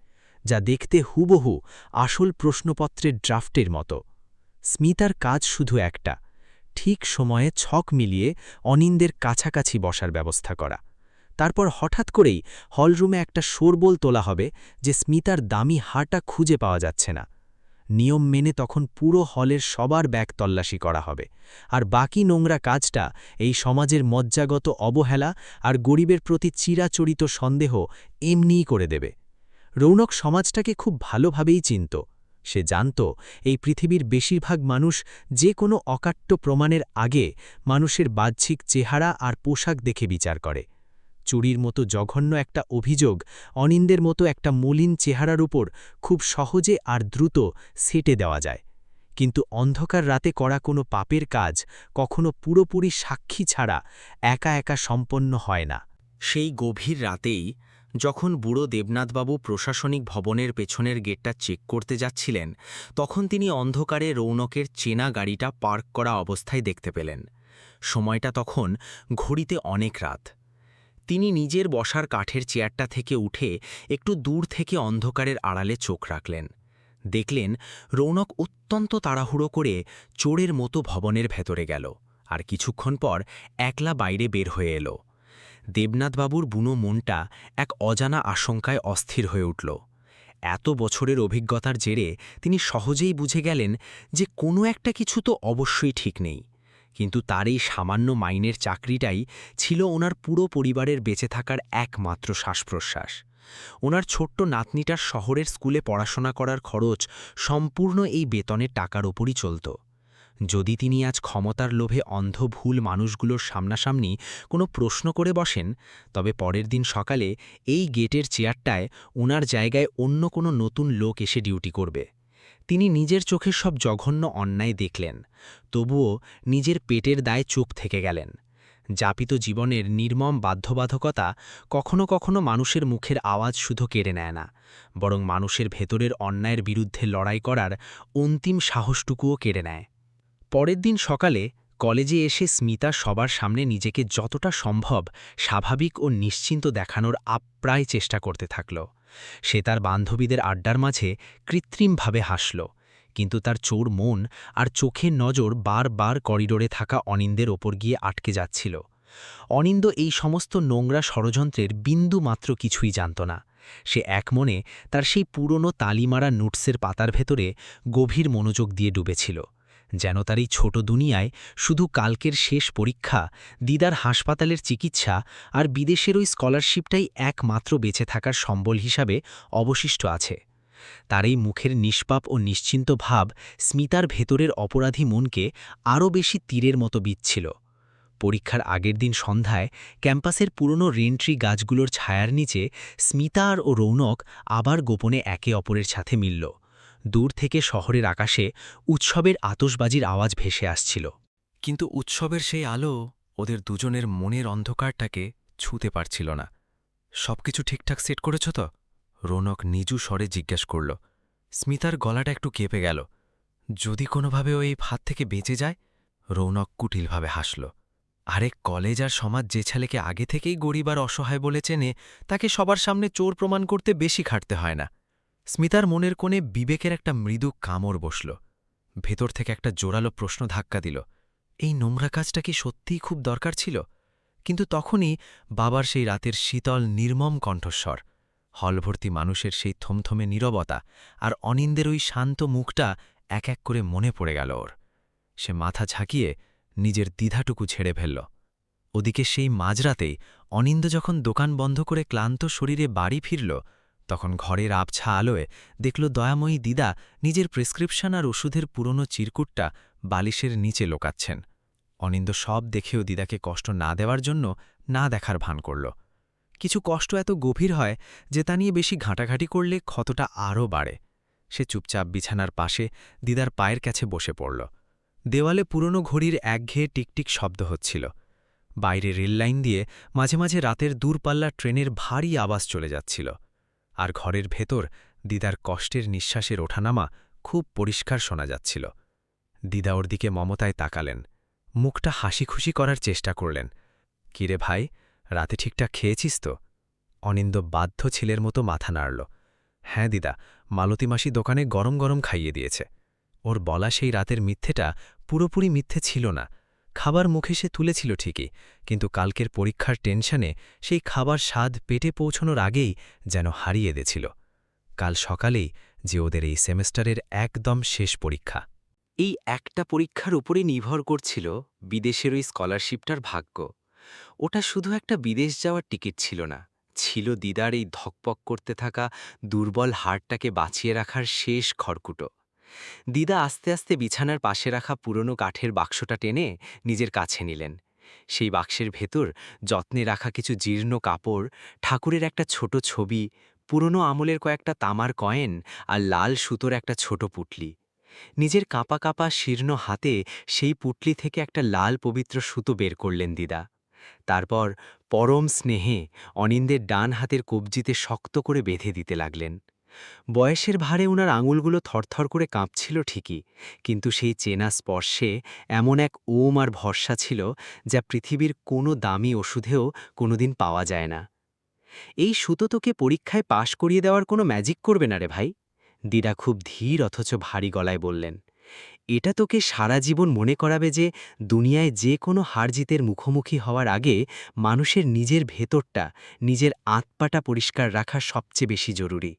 যা দেখতে হুবহু আসল প্রশ্নপত্রের ড্রাফটের মতো। স্মিতার কাজ শুধু একটা, ঠিক সময়ে ছক মিলিয়ে অনিন্দের কাছাকাছি বসার ব্যবস্থা করা। তারপর হঠাৎ করেই হলরুমে একটা শোরগোল তোলা হবে যে স্মিতার দামি হারটা খুঁজে পাওয়া যাচ্ছে না। নিয়ম মেনে তখন পুরো হলের সবার ব্যাগ তল্লাশি করা হবে, আর বাকি নোংরা কাজটা এই সমাজের মজ্জাগত অবহেলা আর গরিবের প্রতি চিরাচরিত সন্দেহ এমনিই করে দেবে। রৌনক সমাজটাকে খুব ভালোভাবেই চিনত। সে জানত এই পৃথিবীর বেশিরভাগ মানুষ যে কোনো অকাট্য প্রমাণের আগে মানুষের বাহ্যিক চেহারা আর পোশাক দেখে বিচার করে। চুরির মতো জঘন্য একটা অভিযোগ অনিন্দের মতো একটা মলিন চেহারার উপর খুব সহজে আর দ্রুত সেটে দেওয়া যায়, কিন্তু অন্ধকার রাতে করা কোনো পাপের কাজ কখনো পুরোপুরি সাক্ষী ছাড়া একা একা সম্পন্ন হয় না। সেই গভীর রাতেই যখন বুড়ো দেবনাথবাবু প্রশাসনিক ভবনের পেছনের গেটটা চেক করতে যাচ্ছিলেন, তখন তিনি অন্ধকারে রৌনকের চেনা গাড়িটা পার্ক করা অবস্থায় দেখতে পেলেন। সময়টা তখন ঘড়িতে অনেক রাত। তিনি নিজের বসার কাঠের চেয়ারটা থেকে উঠে একটু দূর থেকে অন্ধকারের আড়ালে চোখ রাখলেন। দেখলেন রৌনক অত্যন্ত তাড়াহুড়ো করে চোরের মতো ভবনের ভেতরে গেল, আর কিছুক্ষণ পর একলা বাইরে বের হয়ে এলো। দেবনাথবাবুর বুনো মনটা এক অজানা আশঙ্কায় অস্থির হয়ে উঠল। এত বছরের অভিজ্ঞতার জেরে তিনি সহজেই বুঝে গেলেন যে কোনো একটা কিছু তো অবশ্যই ঠিক নেই, কিন্তু তার এই সামান্য মাইনের চাকরিটাই ছিল ওনার পুরো পরিবারের বেঁচে থাকার একমাত্র শ্বাসপ্রশ্বাস। ওনার ছোট্ট নাতনিটার শহরের স্কুলে পড়াশোনা করার খরচ সম্পূর্ণ এই বেতনের টাকার ওপরই চলত। যদি তিনি আজ ক্ষমতার লোভে অন্ধ ভুল মানুষগুলোর সামনাসামনি কোনো প্রশ্ন করে বসেন, তবে পরের দিন সকালে এই গেটের চেয়ারটায় ওনার জায়গায় অন্য কোনো নতুন লোক এসে ডিউটি করবে। তিনি নিজের চোখে সব জঘন্য অন্যায় দেখলেন, তবুও নিজের পেটের দায়ে চুপ থেকে গেলেন। যাপিত জীবনের নির্মম বাধ্যবাধকতা কখনো কখনো মানুষের মুখের আওয়াজ শুধু কেড়ে নেয় না, বরং মানুষের ভেতরের অন্যায়ের বিরুদ্ধে লড়াই করার অন্তিম সাহসটুকুও কেড়ে নেয়। পরের দিন সকালে কলেজে এসে স্মিতা সবার সামনে নিজেকে যতটা সম্ভব স্বাভাবিক ও নিশ্চিন্ত দেখানোর আপ্রায় চেষ্টা করতে থাকল। সে তার বান্ধবীদের আড্ডার মাঝে কৃত্রিমভাবে হাসল, কিন্তু তার চোর মন আর চোখের নজর বারবার করিডোরে থাকা অনিন্দের ওপর গিয়ে আটকে যাচ্ছিল। অনিন্দ এই সমস্ত নোংরা ষড়যন্ত্রের বিন্দুমাত্র কিছুই জানত না। সে একমনে তার সেই পুরনো তালিমারা নোটসের পাতার ভেতরে গভীর মনোযোগ দিয়ে ডুবেছিল, যেন তার এই ছোট দুনিয়ায় শুধু কালকের শেষ পরীক্ষা, দিদার হাসপাতালের চিকিৎসা আর বিদেশের ওই স্কলারশিপটাই একমাত্র বেঁচে থাকার সম্বল হিসাবে অবশিষ্ট আছে। তার এই মুখের নিষ্পাপ ও নিশ্চিন্ত ভাব স্মিতার ভেতরের অপরাধী মনকে আরও বেশি তীরের মতো বিচ্ছিল। পরীক্ষার আগের দিন সন্ধ্যায় ক্যাম্পাসের পুরনো রেন্ট্রি গাছগুলোর ছায়ার নিচে স্মিতা আর ও রৌনক আবার গোপনে একে অপরের সাথে মিলল। দূর থেকে শহরের আকাশে উৎসবের আতশবাজির আওয়াজ ভেসে আসছিল, কিন্তু উৎসবের সেই আলো ওদের দুজনের মনের অন্ধকারটাকে ছুঁতে পারছিল না। সবকিছু ঠিকঠাক সেট করেছ তো? রৌনক নিজু স্বরে জিজ্ঞাসা করল। স্মিতার গলাটা একটু কেঁপে গেল। যদি কোনোভাবে ওই হাত থেকে বেঁচে যায়? রৌনক কুটিলভাবে হাসল। আরে, কলেজ আর সমাজ যে ছেলেকে আগে থেকেই গরিব আর অসহায় বলে চেনে, তাকে সবার সামনে চোর প্রমাণ করতে বেশি খাটতে হয় না। স্মিতার মনের কোণে বিবেকের একটা মৃদু কামড় বসল। ভেতর থেকে একটা জোরালো প্রশ্ন ধাক্কা দিল, এই নোংরা কাজটা কি সত্যিই খুব দরকার ছিল? কিন্তু তখনই বাবার সেই রাতের শীতল নির্মম কণ্ঠস্বর, হলভর্তি মানুষের সেই থমথমে নীরবতা আর অনিন্দের ওই শান্ত মুখটা এক এক করে মনে পড়ে গেল ওর। সে মাথা ঝাঁকিয়ে নিজের দ্বিধাটুকু ছেড়ে ফেলল। ওদিকে সেই মাঝরাতেই অনিন্দ যখন দোকান বন্ধ করে ক্লান্ত শরীরে বাড়ি ফিরল, তখন ঘরের আবছা আলোয় দেখল দয়াময়ী দিদা নিজের প্রেসক্রিপশন আর ওষুধের পুরনো চিরকুটটা বালিশের নিচে লোকাচ্ছেন। অনিন্দ সব দেখেও দিদাকে কষ্ট না দেওয়ার জন্য না দেখার ভান করল। কিছু কষ্ট এত গভীর হয় যে তা নিয়ে বেশি ঘাঁটাঘাঁটি করলে ক্ষতটা আরও বাড়ে। সে চুপচাপ বিছানার পাশে দিদার পায়ের কাছে বসে পড়ল। দেওয়ালে পুরনো ঘড়ির একঘেয়ে টিকটিক শব্দ হচ্ছিল। বাইরে রেললাইন দিয়ে মাঝে মাঝে রাতের দূরপাল্লার ট্রেনের ভারী আওয়াজ চলে যাচ্ছিল। আর ঘরের ভেতর দিদার কষ্টের নিঃশ্বাসের ওঠানামা খুব পরিষ্কার শোনা যাচ্ছিল। দিদা ওর দিকে মমতায় তাকালেন, মুখটা হাসি খুশি করার চেষ্টা করলেন। কিরে ভাই, রাতে ঠিকঠাক খেয়েছিস তো? অনিন্দ বাধ্য ছেলের মতো মাথা নাড়ল। হ্যাঁ দিদা, মালতী মাসি দোকানে গরম গরম খাইয়ে দিয়েছে। ওর বলা সেই রাতের মিথ্যেটা পুরোপুরি মিথ্যে ছিল না। খাবার মুখে সে তুলেছিল ঠিকই, কিন্তু কালকের পরীক্ষার টেনশনে সেই খাবার স্বাদ পেটে পৌঁছনোর আগেই যেন হারিয়ে দিয়েছিল। কাল সকালেই যে ওদের এই সেমেস্টারের একদম শেষ পরীক্ষা। এই একটা পরীক্ষার উপরে নির্ভর করছিল বিদেশের ওই স্কলারশিপটার ভাগ্য। ওটা শুধু একটা বিদেশ যাওয়ার টিকিট ছিল না, ছিল দিদার এই ধকপক করতে থাকা দুর্বল হাড়টাকে বাঁচিয়ে রাখার শেষ খড়কুটো। দিদা আস্তে আস্তে বিছানার পাশে রাখা পুরনো কাঠের বাক্সটা টেনে নিজের কাছে নিলেন। সেই বাক্সের ভেতর যত্নে রাখা কিছু জীর্ণ কাপড়, ঠাকুরের একটা ছোট ছবি, পুরনো আমলের কয়েকটা তামার কয়েন আর লাল সুতোর একটা ছোট পুটলি। নিজের কাঁপা কাঁপা শীর্ণ হাতে সেই পুটলি থেকে একটা লাল পবিত্র সুতো বের করলেন দিদা। তারপর পরম স্নেহে অনিন্দের ডান হাতের কবজিতে শক্ত করে বেঁধে দিতে লাগলেন। বয়সের ভারে উনার আঙুলগুলো থরথর করে কাঁপছিল ঠিকই, কিন্তু সেই চেনা স্পর্শে এমন এক ওম আর ভরসা ছিল যা পৃথিবীর কোনো দামি ওষুধেও কোনোদিন পাওয়া যায় না। এই সুতো তোকে পরীক্ষায় পাশ করিয়ে দেওয়ার কোনো ম্যাজিক করবে না রে ভাই, দিদা খুব ধীর অথচ ভারী গলায় বললেন। এটা তোকে সারা জীবন মনে করাবে যে দুনিয়ায় যে কোনো হার-জিতের মুখোমুখি হওয়ার আগে মানুষের নিজের ভেতরটা, নিজের আত্মাটা পরিষ্কার রাখা সবচেয়ে বেশি জরুরি।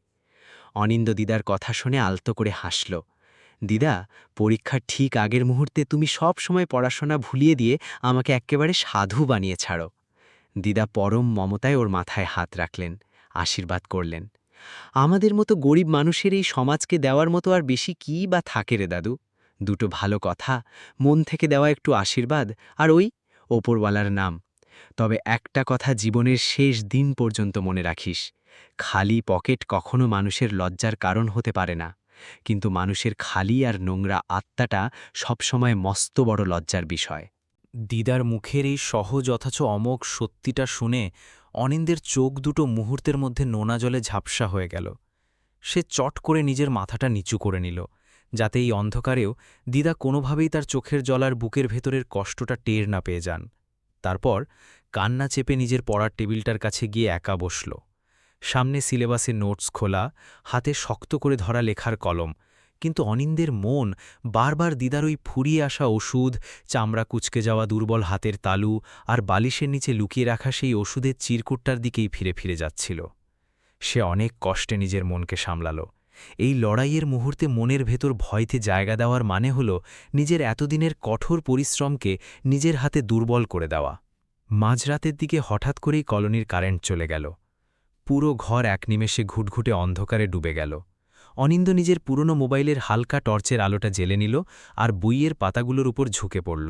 অনিন্দ দিদার কথা শুনে আলতো করে হাসল। দিদা, পরীক্ষার ঠিক আগের মুহূর্তে তুমি সব সময় পড়াশোনা ভুলিয়ে দিয়ে আমাকে এক্কেবারে সাধু বানিয়ে ছাড়ো। দিদা পরম মমতায় ওর মাথায় হাত রাখলেন, আশীর্বাদ করলেন। আমাদের মতো গরিব মানুষের এই সমাজকে দেওয়ার মতো আর বেশি কী বা থাকে রে দাদু? দুটো ভালো কথা, মন থেকে দেওয়া একটু আশীর্বাদ, আর ওই ওপরওয়ালার নাম। তবে একটা কথা জীবনের শেষ দিন পর্যন্ত মনে রাখিস, খালি পকেট কখনো মানুষের লজ্জার কারণ হতে পারে না, কিন্তু মানুষের খালি আর নোংরা আত্মাটা সবসময় মস্ত বড় লজ্জার বিষয়। দিদার মুখের এই সহজ অথচ অমোঘ সত্যিটা শুনে অনিন্দের চোখ দুটো মুহূর্তের মধ্যে নোনা জলে ঝাপসা হয়ে গেল। সে চট করে নিজের মাথাটা নিচু করে নিল, যাতে এই অন্ধকারেও দিদা কোনোভাবেই তার চোখের জল আর বুকের ভেতরের কষ্টটা টের না পেয়ে যান। তারপর কান্না চেপে নিজের পড়ার টেবিলটার কাছে গিয়ে একা বসল। সামনে সিলেবাসের নোটস খোলা, হাতে শক্ত করে ধরা লেখার কলম, কিন্তু অনিন্দের মন বারবার দিদার ওই ফুরিয়ে আসা ওষুধ, চামড়া কুচকে যাওয়া দুর্বল হাতের তালু আর বালিশের নিচে লুকিয়ে রাখা সেই ওষুধের চিরকুটটার দিকেই ফিরে ফিরে যাচ্ছিল। সে অনেক কষ্টে নিজের মনকে সামলাল। এই লড়াইয়ের মুহূর্তে মনের ভেতর ভয়তে জায়গা দেওয়ার মানে হল নিজের এতদিনের কঠোর পরিশ্রমকে নিজের হাতে দুর্বল করে দেওয়া। মাঝরাতের দিকে হঠাৎ করেই কলোনির কারেন্ট চলে গেল। পুরো ঘর এক নিমেষে ঘুটঘুটে অন্ধকারে ডুবে গেল। অনিন্দ নিজের পুরনো মোবাইলের হালকা টর্চের আলোটা জ্বেলে নিল আর বইয়ের পাতাগুলোর উপর ঝুঁকে পড়ল।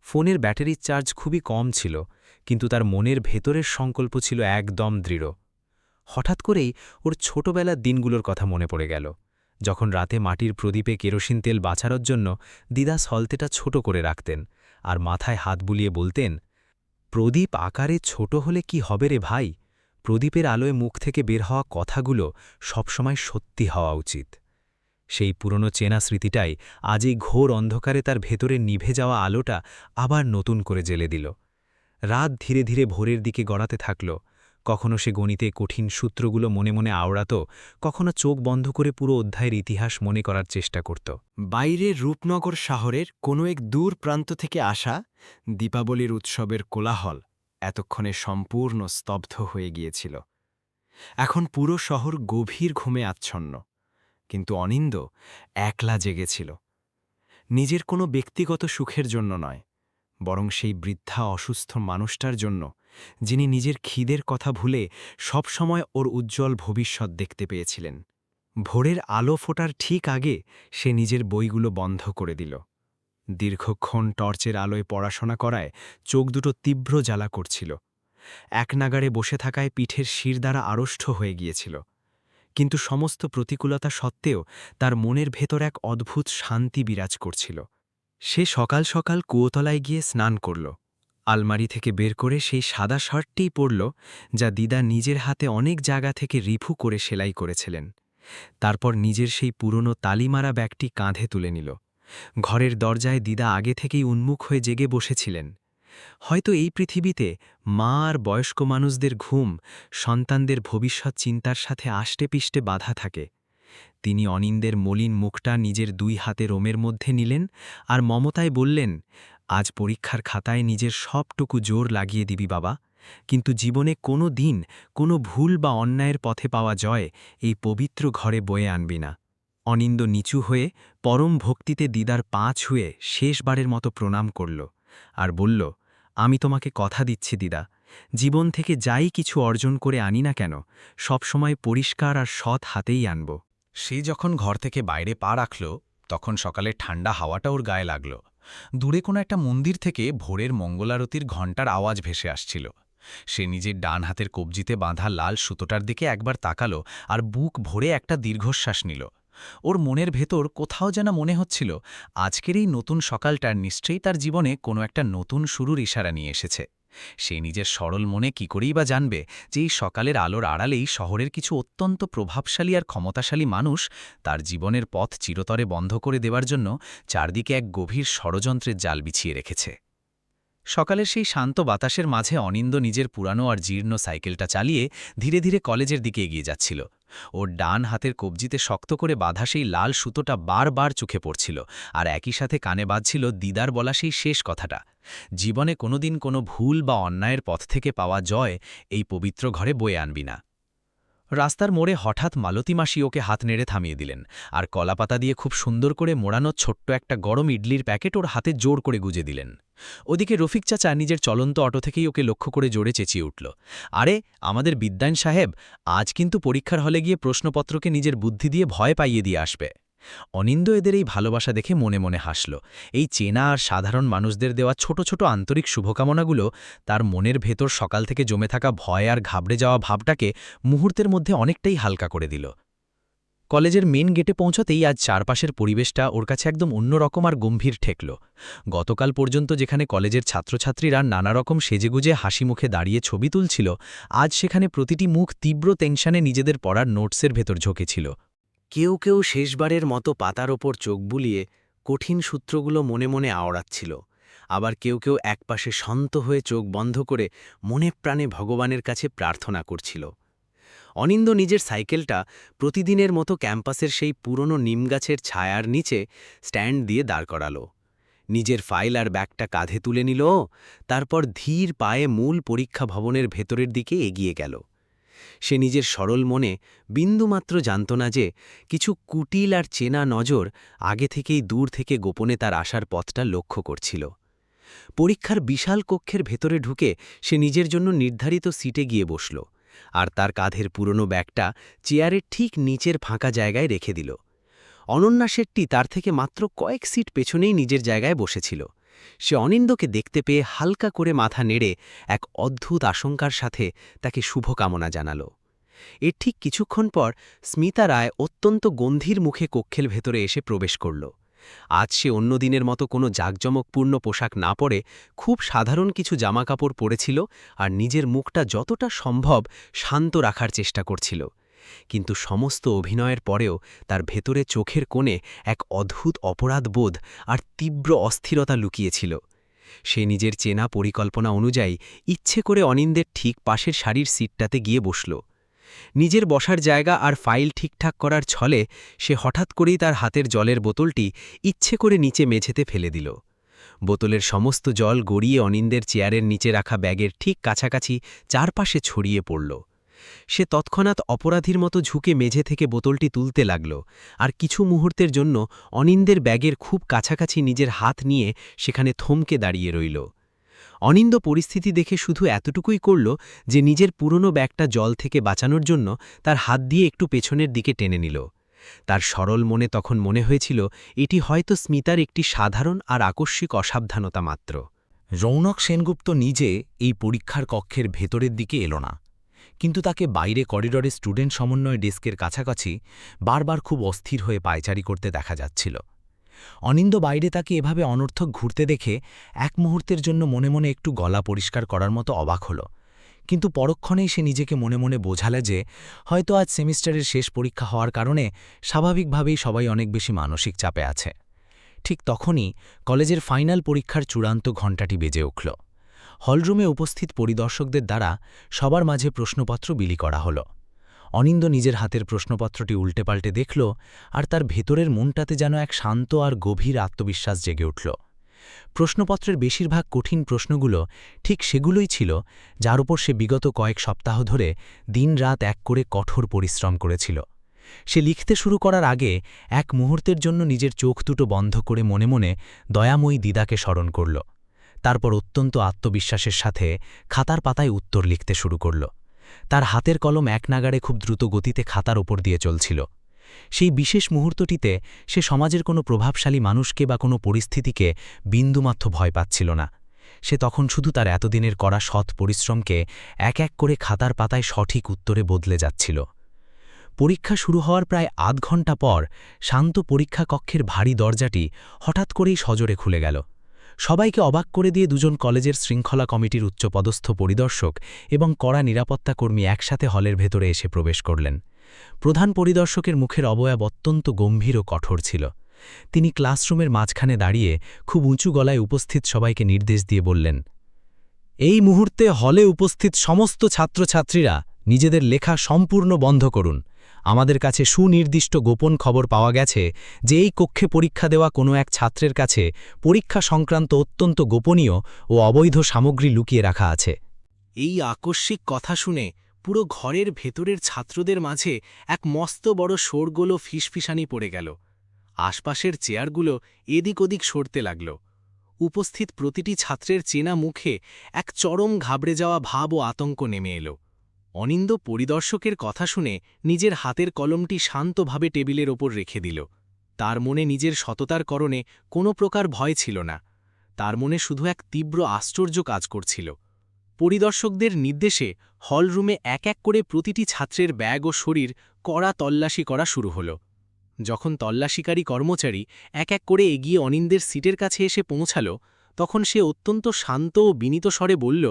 ফোনের ব্যাটারির চার্জ খুবই কম ছিল, কিন্তু তার মনের ভেতরের সংকল্প ছিল একদম দৃঢ়। হঠাৎ করেই ওর ছোটবেলার দিনগুলোর কথা মনে পড়ে গেল, যখন রাতে মাটির প্রদীপে কেরোসিন তেল বাঁচানোর জন্য দিদা সলতেটা ছোট করে রাখতেন আর মাথায় হাত বুলিয়ে বলতেন, প্রদীপ আকারে ছোট হলে কি হবে রে ভাই, প্রদীপের আলোয় মুখ থেকে বের হওয়া কথাগুলো সবসময় সত্যি হওয়া উচিত। সেই পুরনো চেনা স্মৃতিটাই আজ এই ঘোর অন্ধকারে তার ভেতরে নিভে যাওয়া আলোটা আবার নতুন করে জ্বেলে দিল। রাত ধীরে ধীরে ভোরের দিকে গড়াতে থাকল। কখনো সে গণিতে কঠিন সূত্রগুলো মনে মনে আওড়াত, কখনো চোখ বন্ধ করে পুরো অধ্যায়ের ইতিহাস মনে করার চেষ্টা করত। বাইরের রূপনগর শহরের কোনো এক দূর প্রান্ত থেকে আসা দীপাবলির উৎসবের কোলাহল এতক্ষণে সম্পূর্ণ স্তব্ধ হয়ে গিয়েছিল। এখন পুরো শহর গভীর ঘুমে আচ্ছন্ন, কিন্তু অনিন্দ একলা জেগেছিল। নিজের কোনো ব্যক্তিগত সুখের জন্য নয়, বরং সেই বৃদ্ধা অসুস্থ মানুষটার জন্য, যিনি নিজের খিদের কথা ভুলে সবসময় ওর উজ্জ্বল ভবিষ্যৎ দেখতে পেয়েছিলেন। ভোরের আলো ফোটার ঠিক আগে সে নিজের বইগুলো বন্ধ করে দিল। দীর্ঘক্ষণ টর্চের আলোয় পড়াশোনা করায় চোখ দুটো তীব্র জ্বালা করছিল। এক নাগাড়ে বসে থাকায় পিঠের শিরদাঁড়া আড়ষ্ট হয়ে গিয়েছিল। কিন্তু সমস্ত প্রতিকূলতা সত্ত্বেও তার মনের ভেতর এক অদ্ভুত শান্তি বিরাজ করছিল। সে সকাল সকাল কুয়োতলায় গিয়ে স্নান করল। আলমারি থেকে বের করে সেই সাদা শার্টটিই পরল, যা দিদা নিজের হাতে অনেক জায়গা থেকে রিফু করে সেলাই করেছিলেন। তারপর নিজের সেই পুরনো তালিমারা ব্যাগটি কাঁধে তুলে নিল। ঘরের দরজায় দিদা আগে থেকেই উন্মুখ হয়ে জেগে বসেছিলেন। হয়তো এই পৃথিবীতে মা আর বয়স্ক মানুষদের ঘুম সন্তানদের ভবিষ্যৎ চিন্তার সাথে আষ্টেপিষ্টে বাধা থাকে। তিনি অনিন্দের মলিন মুখটা নিজের দুই হাতে রোমের মধ্যে নিলেন আর মমতায় বললেন, আজ পরীক্ষার খাতায় নিজের সবটুকু জোর লাগিয়ে দিবি বাবা, কিন্তু জীবনে কোনো দিন কোনো ভুল বা অন্যায়ের পথে পাওয়া জয় এই পবিত্র ঘরে বয়ে আনবি না। অনিন্দ নিচু হয়ে পরম ভক্তিতে দিদার পা ছুঁয়ে শেষবারের মতো প্রণাম করল আর বলল, আমি তোমাকে কথা দিচ্ছি দিদা, জীবন থেকে যাই কিছু অর্জন করে আনি না কেন, সবসময় পরিষ্কার আর সৎ হাতেই আনব। সে যখন ঘর থেকে বাইরে পা রাখল, তখন সকালের ঠান্ডা হাওয়াটা ওর গায়ে লাগল। দূরে কোনো একটা মন্দির থেকে ভোরের মঙ্গলারতির ঘণ্টার আওয়াজ ভেসে আসছিল। সে নিজের ডান হাতের কবজিতে বাঁধা লাল সুতোটার দিকে একবার তাকালো আর বুক ভরে একটা দীর্ঘশ্বাস নিল। ওর মনের ভেতর কোথাও যেন মনে হচ্ছিল, আজকের এই নতুন সকালটা নিশ্চয়ই তার জীবনে কোনো একটা নতুন শুরুর ইশারা নিয়ে এসেছে। সে নিজের সরল মনে কি করেই বা জানবে যে এই সকালের আলোর আড়ালেই শহরের কিছু অত্যন্ত প্রভাবশালী আর ক্ষমতাশালী মানুষ তার জীবনের পথ চিরতরে বন্ধ করে দেওয়ার জন্য চারদিকে এক গভীর ষড়যন্ত্রের জাল বিছিয়ে রেখেছে। সকালের সেই শান্ত বাতাসের মাঝে অনিন্দ নিজের পুরানো আর জীর্ণ সাইকেলটা চালিয়ে ধীরে ধীরে কলেজের দিকে এগিয়ে যাচ্ছিল। ওর ডান হাতের কবজিতে শক্ত করে বাঁধা সেই লাল সুতোটা বারবার চোখে পড়ছিল, আর একই সাথে কানে বাজছিল দিদার বলা সেই শেষ কথাটা, জীবনে কোনোদিন কোনো ভুল বা অন্যায়ের পথ থেকে পাওয়া জয় এই পবিত্র ঘরে বয়ে আনবি না। রাস্তার মোড়ে হঠাৎ মালতী মাসি ওকে হাত নেড়ে থামিয়ে দিলেন, আর কলাপাতা দিয়ে খুব সুন্দর করে মোড়ানো ছোট্ট একটা গরম ইডলির প্যাকেট ওর হাতে জোর করে গুজে দিলেন। ওদিকে রফিক চাচা নিজের চলন্ত অটো থেকেই ওকে লক্ষ্য করে জোরে চেঁচিয়ে উঠল, আরে আমাদের বিদ্যায়ন সাহেব, আজ কিন্তু পরীক্ষার হলে গিয়ে প্রশ্নপত্রকে নিজের বুদ্ধি দিয়ে ভয় পাইয়ে দিয়ে আসবে। অনিন্দ এদের এই ভালোবাসা দেখে মনে মনে হাসল। এই চেনা আর সাধারণ মানুষদের দেওয়া ছোট ছোট আন্তরিক শুভকামনাগুলো তার মনের ভেতর সকাল থেকে জমে থাকা ভয় আর ঘাবড়ে যাওয়া ভাবটাকে মুহূর্তের মধ্যে অনেকটাই হালকা করে দিল। কলেজের মেন গেটে পৌঁছতেই আজ চারপাশের পরিবেশটা ওর কাছে একদম অন্যরকম আর গম্ভীর ঠেকল। গতকাল পর্যন্ত যেখানে কলেজের ছাত্রছাত্রীরা নানারকম সেজেগুজে হাসি মুখে দাঁড়িয়ে ছবি তুলছিল, আজ সেখানে প্রতিটি মুখ তীব্র টেনশনে নিজেদের পড়ার নোটসের ভেতর ঝোঁকেছিল। কেউ কেউ শেষবারের মতো পাতার ওপর চোখ বুলিয়ে কঠিন সূত্রগুলো মনে মনে আওড়াচ্ছিল, আবার কেউ কেউ একপাশে শান্ত হয়ে চোখ বন্ধ করে মনে প্রাণে ভগবানের কাছে প্রার্থনা করছিল। অনিন্দ নিজের সাইকেলটা প্রতিদিনের মতো ক্যাম্পাসের সেই পুরনো নিমগাছের ছায়ার নিচে স্ট্যান্ড দিয়ে দাঁড় করালো। নিজের ফাইল আর ব্যাগটা কাঁধে তুলে নিল, তারপর ধীর পায়ে মূল পরীক্ষা ভবনের ভেতরের দিকে এগিয়ে গেল। সে নিজের সরল মনে বিন্দুমাত্র জানত না যে কিছু কুটিল আর চেনা নজর আগে থেকেই দূর থেকে গোপনে তার আসার পথটা লক্ষ্য করছিল। পরীক্ষার বিশাল কক্ষের ভেতরে ঢুকে সে নিজের জন্য নির্ধারিত সিটে গিয়ে বসল, আর তার কাঁধের পুরনো ব্যাগটা চেয়ারের ঠিক নিচের ফাঁকা জায়গায় রেখে দিল। অনন্যা শেট্টি তার থেকে মাত্র কয়েক সিট পেছনেই নিজের জায়গায় বসেছিল। সে অনিন্দকে দেখতে পেয়ে হালকা করে মাথা নেড়ে এক অদ্ভুত আশঙ্কার সাথে তাকে শুভকামনা জানাল। এর ঠিক কিছুক্ষণ পর স্মিতা রায় অত্যন্ত গম্ভীর মুখে কক্ষের ভেতরে এসে প্রবেশ করল। আজ সে অন্য দিনের মতো কোনো জাঁকজমকপূর্ণ পোশাক না পরে খুব সাধারণ কিছু জামাকাপড় পরেছিল আর নিজের মুখটা যতটা সম্ভব শান্ত রাখার চেষ্টা করছিল। কিন্তু সমস্ত অভিনয়ের পরেও তার ভেতরে চোখের কোণে এক অদ্ভুত অপরাধবোধ আর তীব্র অস্থিরতা লুকিয়েছিল। সে নিজের চেনা পরিকল্পনা অনুযায়ী ইচ্ছে করে অনিন্দের ঠিক পাশের সারির সিটটাতে গিয়ে বসল। নিজের বসার জায়গা আর ফাইল ঠিকঠাক করার ছলে সে হঠাৎ করেই তার হাতের জলের বোতলটি ইচ্ছে করে নিচে মেঝেতে ফেলে দিল। বোতলের সমস্ত জল গড়িয়ে অনিন্দের চেয়ারের নিচে রাখা ব্যাগের ঠিক কাছাকাছি চারপাশে ছড়িয়ে পড়ল। সে তৎক্ষণাৎ অপরাধীর মতো ঝুঁকে মেঝে থেকে বোতলটি তুলতে লাগল, আর কিছু মুহূর্তের জন্য অনিন্দের ব্যাগের খুব কাছাকাছি নিজের হাত নিয়ে সেখানে থমকে দাঁড়িয়ে রইল। অনিন্দ পরিস্থিতি দেখে শুধু এতটুকুই করল যে নিজের পুরনো ব্যাগটা জল থেকে বাঁচানোর জন্য তার হাত দিয়ে একটু পেছনের দিকে টেনে নিল। তার সরল মনে তখন মনে হয়েছিল এটি হয়তো স্মিতার একটি সাধারণ আর আকস্মিক অসাবধানতা মাত্র। রৌনক সেনগুপ্ত নিজে এই পরীক্ষার কক্ষের ভেতরের দিকে এলো না, কিন্তু তাকে বাইরে করিডরে স্টুডেন্ট সমন্বয় ডেস্কের কাছাকাছি বারবার খুব অস্থির হয়ে পায়চারি করতে দেখা যাচ্ছিল। অনিন্দ বাইরে তাকে এভাবে অনর্থক ঘুরতে দেখে এক মুহূর্তের জন্য মনে মনে একটু গলা পরিষ্কার করার মতো অবাক হল, কিন্তু পরক্ষণেই সে নিজেকে মনে মনে বোঝালে যে হয়তো আজ সেমিস্টারের শেষ পরীক্ষা হওয়ার কারণে স্বাভাবিকভাবেই সবাই অনেক বেশি মানসিক চাপে আছে। ঠিক তখনই কলেজের ফাইনাল পরীক্ষার চূড়ান্ত ঘণ্টাটি বেজে উঠল। হলরুমে উপস্থিত পরিদর্শকদের দ্বারা সবার মাঝে প্রশ্নপত্র বিলি করা হল। অনিন্দ নিজের হাতের প্রশ্নপত্রটি উল্টে পাল্টে দেখল, আর তার ভেতরের মনটাতে যেন এক শান্ত আর গভীর আত্মবিশ্বাস জেগে উঠল। প্রশ্নপত্রের বেশিরভাগ কঠিন প্রশ্নগুলো ঠিক সেগুলোই ছিল যার উপর সে বিগত কয়েক সপ্তাহ ধরে দিনরাত এক করে কঠোর পরিশ্রম করেছিল। সে লিখতে শুরু করার আগে এক মুহূর্তের জন্য নিজের চোখ দুটো বন্ধ করে মনে মনে দয়াময়ী দিদাকে স্মরণ করল। তারপর অত্যন্ত আত্মবিশ্বাসের সাথে খাতার পাতায় উত্তর লিখতে শুরু করল। তার হাতের কলম এক নাগাড়ে খুব দ্রুত গতিতে খাতার ওপর দিয়ে চলছিল। সেই বিশেষ মুহূর্তটিতে সে সমাজের কোনো প্রভাবশালী মানুষকে বা কোনো পরিস্থিতিকে বিন্দুমাত্র ভয় পাচ্ছিল না। সে তখন শুধু তার এতদিনের করা সৎ পরিশ্রমকে এক এক করে খাতার পাতায় সঠিক উত্তরে বদলে যাচ্ছিল। পরীক্ষা শুরু হওয়ার প্রায় আধ ঘণ্টা পর শান্ত পরীক্ষা কক্ষের ভারী দরজাটি হঠাৎ করেই সজোরে খুলে গেল। সবাইকে অবাক করে দিয়ে দুজন কলেজের শৃঙ্খলা কমিটির উচ্চপদস্থ পরিদর্শক এবং কড়া নিরাপত্তাকর্মী একসাথে হলের ভেতরে এসে প্রবেশ করলেন। প্রধান পরিদর্শকের মুখের অবয়ব অত্যন্ত গম্ভীর ও কঠোর ছিল। তিনি ক্লাসরুমের মাঝখানে দাঁড়িয়ে খুব উঁচু গলায় উপস্থিত সবাইকে নির্দেশ দিয়ে বললেন, এই মুহূর্তে হলে উপস্থিত সমস্ত ছাত্রছাত্রীরা নিজেদের লেখা সম্পূর্ণ বন্ধ করুন আমাদের কাছে সুনির্দিষ্ট গোপন খবর পাওয়া গেছে যে এই কক্ষে পরীক্ষা দেওয়া কোনো এক ছাত্রের কাছে পরীক্ষা সংক্রান্ত অত্যন্ত গোপনীয় ও অবৈধ সামগ্রী লুকিয়ে রাখা আছে। এই আকস্মিক কথা শুনে পুরো ঘরের ভেতরের ছাত্রদের মাঝে এক মস্ত বড় শোরগোল ফিসফিসানি পড়ে গেল। আশপাশের চেয়ারগুলো এদিক ওদিক সরতে লাগল। উপস্থিত প্রতিটি ছাত্রের চেনা মুখে এক চরম ঘাবড়ে যাওয়া ভাব ও আতঙ্ক নেমে এলো। অনিন্দ পরিদর্শকের কথা শুনে নিজের হাতের কলমটি শান্তভাবে টেবিলের ওপর রেখে দিল। তার মনে নিজের সততার করণে কোনো প্রকার ভয় ছিল না। তার মনে শুধু এক তীব্র আশ্চর্য কাজ করছিল। পরিদর্শকদের নির্দেশে হলরুমে এক এক করে প্রতিটি ছাত্রের ব্যাগ ও শরীর কড়া তল্লাশি করা শুরু হল। যখন তল্লাশিকারী কর্মচারী এক এক করে এগিয়ে অনিন্দের সিটের কাছে এসে পৌঁছাল, তখন সে অত্যন্ত শান্ত ও বিনীত স্বরে বলল,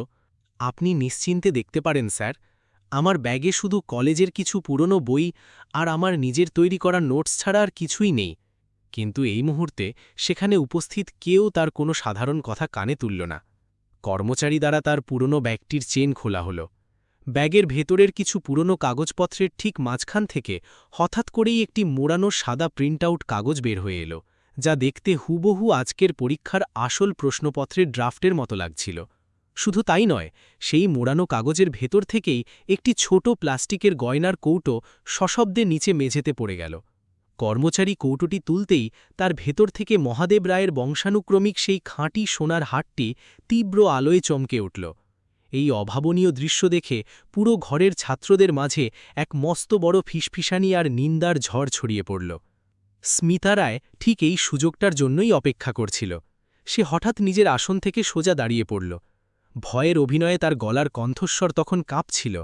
আপনি নিশ্চিন্তে দেখতে পারেন স্যার, আমার ব্যাগে শুধু কলেজের কিছু পুরনো বই আর আমার নিজের তৈরি করা নোটস ছাড়া আর কিছুই নেই। কিন্তু এই মুহূর্তে সেখানে উপস্থিত কেউ তার কোনো সাধারণ কথা কানে তুলল না। কর্মচারী দ্বারা তার পুরনো ব্যাগটির চেন খোলা হল। ব্যাগের ভেতরের কিছু পুরনো কাগজপত্রের ঠিক মাঝখান থেকে হঠাৎ করেই একটি মোড়ানো সাদা প্রিন্টআউট কাগজ বের হয়ে এলো, যা দেখতে হুবহু আজকের পরীক্ষার আসল প্রশ্নপত্রের ড্রাফটের মতো লাগছিল। শুধু তাই নয়, সেই মোড়ানো কাগজের ভেতর থেকেই একটি ছোট প্লাস্টিকের গয়নার কৌটো সশব্দে নিচে মেঝেতে পড়ে গেল। কর্মচারী কৌটোটি তুলতেই তার ভেতর থেকে মহাদেব রায়ের বংশানুক্রমিক সেই খাঁটি সোনার হাটটি তীব্র আলোয় চমকে উঠল। এই অভাবনীয় দৃশ্য দেখে পুরো ঘরের ছাত্রদের মাঝে এক মস্ত বড় ফিসফিসানি আর নিন্দার ঝড় ছড়িয়ে পড়ল। স্মিতা রায় ঠিক এই সুযোগটার জন্যই অপেক্ষা করছিল। সে হঠাৎ নিজের আসন থেকে সোজা দাঁড়িয়ে পড়ল। ভয়ের অভিনয়ে তার গলার কণ্ঠস্বর তখন কাঁপছিল,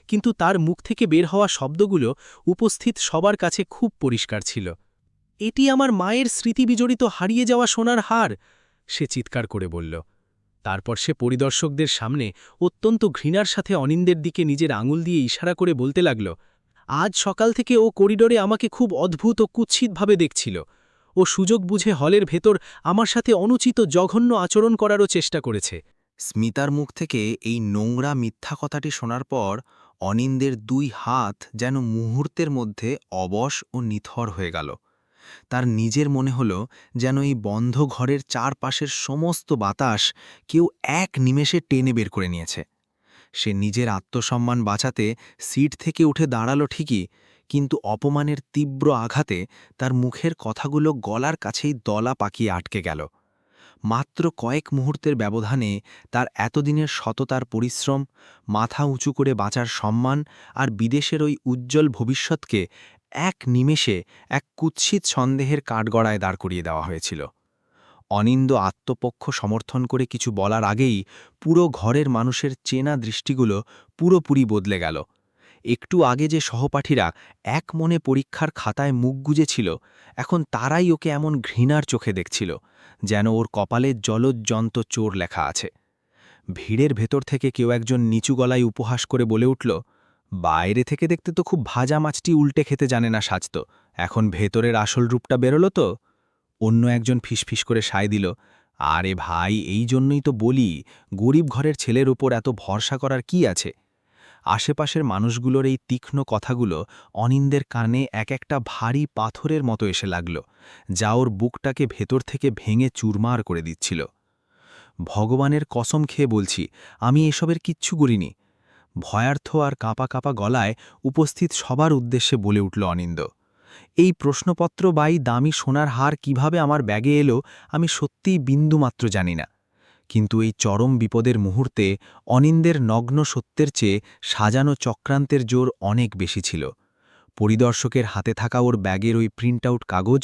কিন্তু তার মুখ থেকে বের হওয়া শব্দগুলো উপস্থিত সবার কাছে খুব পরিষ্কার ছিল। এটি আমার মায়ের স্মৃতিবিজড়িত হারিয়ে যাওয়া সোনার হার, সে চিৎকার করে বলল। তারপর সে পরিদর্শকদের সামনে অত্যন্ত ঘৃণার সাথে অনিন্দের দিকে নিজের আঙুল দিয়ে ইশারা করে বলতে লাগল, আজ সকাল থেকে ও করিডোরে আমাকে খুব অদ্ভুত ও কুৎসিতভাবে দেখছিল। ও সুযোগ বুঝে হলের ভেতর আমার সাথে অনুচিত জঘন্য আচরণ করারও চেষ্টা করেছে। স্মিতার মুখ থেকে এই নোংরা মিথ্যা কথাটি শোনার পর অনিন্দের দুই হাত যেন মুহূর্তের মধ্যে অবশ ও নিথর হয়ে গেল। তার নিজের মনে হল যেন এই বন্ধ ঘরের চারপাশের সমস্ত বাতাস কেউ এক নিমেষে টেনে বের করে নিয়েছে। সে নিজের আত্মসম্মান বাঁচাতে সিট থেকে উঠে দাঁড়ালো ঠিকই, কিন্তু অপমানের তীব্র আঘাতে তার মুখের কথাগুলো গলার কাছেই দলা পাকিয়ে আটকে গেল। মাত্র কয়েক মুহূর্তের ব্যবধানে তার এতদিনের সততার পরিশ্রম, মাথা উঁচু করে বাঁচার সম্মান আর বিদেশের ওই উজ্জ্বল ভবিষ্যৎকে এক নিমেষে এক কুৎসিত সন্দেহের কাঠগড়ায় দাঁড় করিয়ে দেওয়া হয়েছিল। অনিন্দ আত্মপক্ষ সমর্থন করে কিছু বলার আগেই পুরো ঘরের মানুষের চেনা দৃষ্টিগুলো পুরোপুরি বদলে গেল। একটু আগে যে সহপাঠীরা এক মনে পরীক্ষার খাতায় মুখ গুজেছিল, এখন তারাই ওকে এমন ঘৃণার চোখে দেখছিল, যেন ওর কপালে জলজ্জন্ত চোর লেখা আছে। ভিড়ের ভেতর থেকে কেউ একজন নিচু গলায় উপহাস করে বলে উঠল, বাইরে থেকে দেখতে তো খুব ভাজা মাছটি উল্টে খেতে জানে না সাজত, এখন ভেতরের আসল রূপটা বেরোলো তো। অন্য একজন ফিসফিস করে সায় দিল, আরে ভাই, এই জন্যই তো বলি, গরিব ঘরের ছেলের উপর এত ভরসা করার কি আছে। আশেপাশের মানুষগুলোর এই তীক্ষ্ণ কথাগুলো অনিন্দের কানে এক একটা ভারী পাথরের মতো এসে লাগল, যা ওর বুকটাকে ভেতর থেকে ভেঙে চুরমার করে দিচ্ছিল। ভগবানের কসম খেয়ে বলছি, আমি এসবের কিচ্ছু করিনি। ভয়ার্থ আর কাঁপা কাঁপা গলায় উপস্থিত সবার উদ্দেশ্যে বলে উঠল অনিন্দ। এই প্রশ্নপত্র বাই দামি সোনার হার কিভাবে আমার ব্যাগে এলো আমি সত্যিই বিন্দুমাত্র জানি না, কিন্তু এই চরম বিপদের মুহূর্তে অনিন্দের নগ্ন সত্যের চেয়ে সাজানো চক্রান্তের জোর অনেক বেশি ছিল। পরিদর্শকের হাতে থাকা ওর ব্যাগের ওই প্রিন্টআউট কাগজ,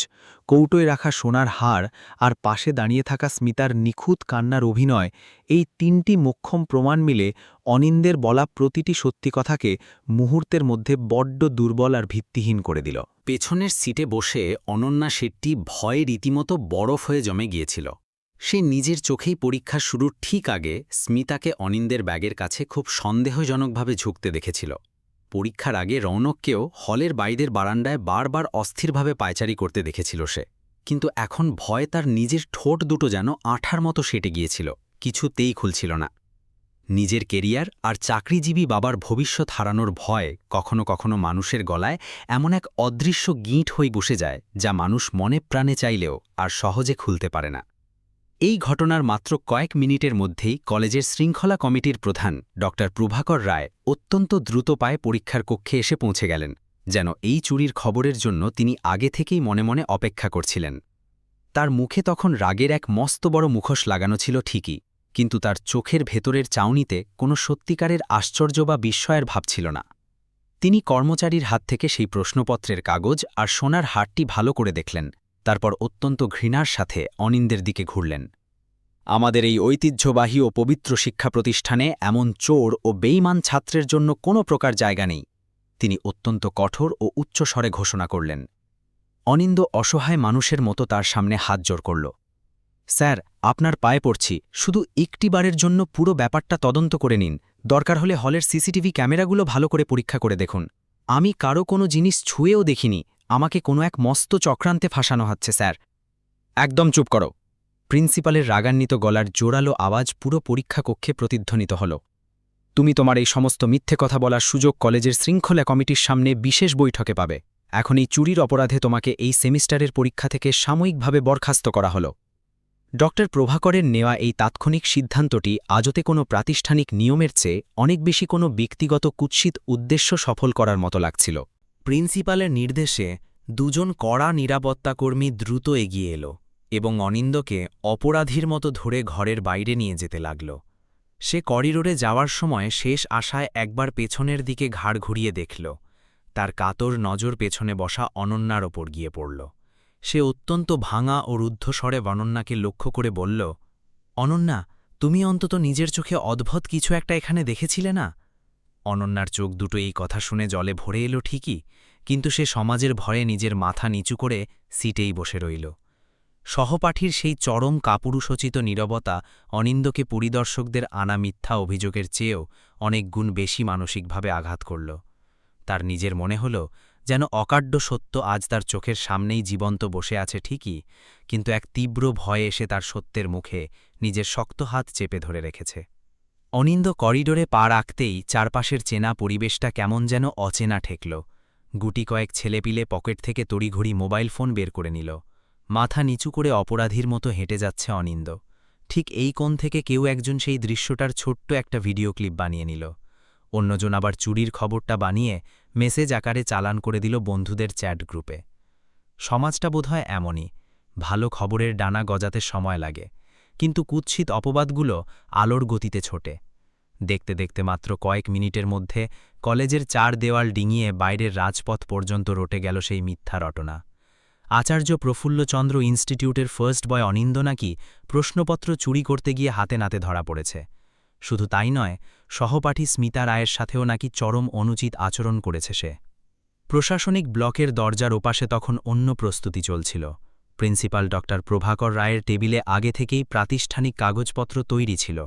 কৌটোয় রাখা সোনার হার আর পাশে দাঁড়িয়ে থাকা স্মিতার নিখুঁত কান্নার অভিনয়, এই তিনটি মোক্ষম প্রমাণ মিলে অনিন্দের বলা প্রতিটি সত্যি কথাকে মুহূর্তের মধ্যে বড্ড দুর্বল আর ভিত্তিহীন করে দিল। পেছনের সিটে বসে অনন্যা শেট্টি ভয়ে রীতিমতো বরফ হয়ে জমে গিয়েছিল। সে নিজের চোখেই পরীক্ষা শুরুর ঠিক আগে স্মিতাকে অনিন্দের ব্যাগের কাছে খুব সন্দেহজনকভাবে ঝুঁকতে দেখেছিল। পরীক্ষার আগে রৌনককেও হলের বাইরের বারান্দায় বারবার অস্থিরভাবে পায়চারি করতে দেখেছিল সে, কিন্তু এখন ভয় তার নিজের ঠোঁট দুটো যেন আঠার মতো সেটে গিয়েছিল, কিছুতেই খুলছিল না। নিজের কেরিয়ার আর চাকরিজীবী বাবার ভবিষ্যৎ হারানোর ভয় কখনো কখনো মানুষের গলায় এমন এক অদৃশ্য গিঁট হয়ে বসে যায় যা মানুষ মনে প্রাণে চাইলেও আর সহজে খুলতে পারে না। এই ঘটনার মাত্র কয়েক মিনিটের মধ্যেই কলেজের শৃঙ্খলা কমিটির প্রধান ড প্রভাকর রায় অত্যন্ত দ্রুত পায়ে পরীক্ষার কক্ষে এসে পৌঁছে গেলেন, যেন এই চুরির খবরের জন্য তিনি আগে থেকেই মনে মনে অপেক্ষা করছিলেন। তার মুখে তখন রাগের এক মস্ত বড় মুখোশ লাগানো ছিল ঠিকই, কিন্তু তার চোখের ভেতরের চাউনিতে কোনো সত্যিকারের আশ্চর্য বা বিস্ময়ের ভাব ছিল না। তিনি কর্মচারীর হাত থেকে সেই প্রশ্নপত্রের কাগজ আর সোনার হারটি ভালো করে দেখলেন, তারপর অত্যন্ত ঘৃণার সাথে অনিন্দের দিকে ঘুরলেন। আমাদের এই ঐতিহ্যবাহী ও পবিত্র শিক্ষা প্রতিষ্ঠানে এমন চোর ও বেইমান ছাত্রের জন্য কোনো প্রকার জায়গা নেই, তিনি অত্যন্ত কঠোর ও উচ্চস্বরে ঘোষণা করলেন। অনিন্দ অসহায় মানুষের মতো তার সামনে হাত জোড় করল। স্যার, আপনার পায়ে পড়ছি, শুধু একটিবারের জন্য পুরো ব্যাপারটা তদন্ত করে নিন, দরকার হলে হলের সিসিটিভি ক্যামেরাগুলো ভালো করে পরীক্ষা করে দেখুন। আমি কারো কোনো জিনিস ছুঁয়েও দেখিনি, আমাকে কোনো এক মস্ত চক্রান্তে ফাঁসানো হচ্ছে স্যার। একদম চুপ করো। প্রিন্সিপালের রাগান্বিত গলার জোরালো আওয়াজ পুরো পরীক্ষা কক্ষে প্রতিধ্বনিত হল। তুমি তোমার এই সমস্ত মিথ্যে কথা বলার সুযোগ কলেজের শৃঙ্খলা কমিটির সামনে বিশেষ বৈঠকে পাবে। এখন এই চুরির অপরাধে তোমাকে এই সেমিস্টারের পরীক্ষা থেকে সাময়িকভাবে বরখাস্ত করা হল। ড প্রভাকরের নেওয়া এই তাৎক্ষণিক সিদ্ধান্তটি আজতে কোনো প্রাতিষ্ঠানিক নিয়মের চেয়ে অনেক বেশি কোনো ব্যক্তিগত কুৎসিত উদ্দেশ্য সফল করার মতো লাগছিল। প্রিন্সিপালের নির্দেশে দুজন কড়া নিরাপত্তাকর্মী দ্রুত এগিয়ে এলো এবং অনিন্দকে অপরাধীর মতো ধরে ঘরের বাইরে নিয়ে যেতে লাগল। সে করিডোরে যাওয়ার সময় শেষ আশায় একবার পেছনের দিকে ঘাড় ঘুরিয়ে দেখল। তার কাতর নজর পেছনে বসা অনন্যার ওপর গিয়ে পড়ল। সে অত্যন্ত ভাঙা ও রুদ্ধস্বরে অনন্যাকে লক্ষ্য করে বলল, অনন্যা, তুমি অন্তত নিজের চোখে অদ্ভুত কিছু একটা এখানে দেখেছিলে না? অনন্যার চোখ দুটো এই কথা শুনে জলে ভরে এলো ঠিকই, কিন্তু সে সমাজের ভয়ে নিজের মাথা নিচু করে সিটেই বসে রইল। সহপাঠীর সেই চরম কাপুরুষোচিত নীরবতা অনিন্দকে পরিদর্শকদের আনা মিথ্যা অভিযোগের চেয়েও অনেক গুণ বেশি মানসিকভাবে আঘাত করল। তার নিজের মনে হল যেন অকাট্য সত্য আজ তার চোখের সামনেই জীবন্ত বসে আছে ঠিকই, কিন্তু এক তীব্র ভয় এসে তার সত্যের মুখে নিজের শক্ত হাত চেপে ধরে রেখেছে। অনিন্দ করিডোরে পা রাখতেই চারপাশের চেনা পরিবেশটা কেমন যেন অচেনা ঠেকল। গুটি কয়েক ছেলেপিলে পকেট থেকে তড়িঘড়ি মোবাইল ফোন বের করে নিল। মাথা নিচু করে অপরাধীর মতো হেঁটে যাচ্ছে অনিন্দ। ঠিক এই কোণ থেকে কেউ একজন সেই দৃশ্যটার ছোট্ট একটা ভিডিও ক্লিপ বানিয়ে নিল। অন্যজন আবার চুরির খবরটা বানিয়ে মেসেজ আকারে চালান করে দিল বন্ধুদের চ্যাট গ্রুপে। সমাজটা বোধহয় এমনই, ভালো খবরের ডানা গজাতে সময় লাগে, কিন্তু কুৎসিত অপবাদগুলো আলোর গতিতে ছোটে। দেখতে দেখতে মাত্র কয়েক মিনিটের মধ্যে কলেজের চার দেওয়াল ডিঙিয়ে বাইরের রাজপথ পর্যন্ত রটে গেল সেই মিথ্যা রটনা। আচার্য প্রফুল্লচন্দ্র ইনস্টিটিউটের ফার্স্ট বয় অনিন্দ নাকি প্রশ্নপত্র চুরি করতে গিয়ে হাতে নাতে ধরা পড়েছে। শুধু তাই নয়, সহপাঠী স্মিতা রায়ের সাথেও নাকি চরম অনুচিত আচরণ করেছে সে। প্রশাসনিক ব্লকের দরজার ওপাশে তখন অন্য প্রস্তুতি চলছিল। প্রিন্সিপাল ড প্রভাকর রায়ের টেবিলে আগে থেকেই প্রাতিষ্ঠানিক কাগজপত্র তৈরি ছিল।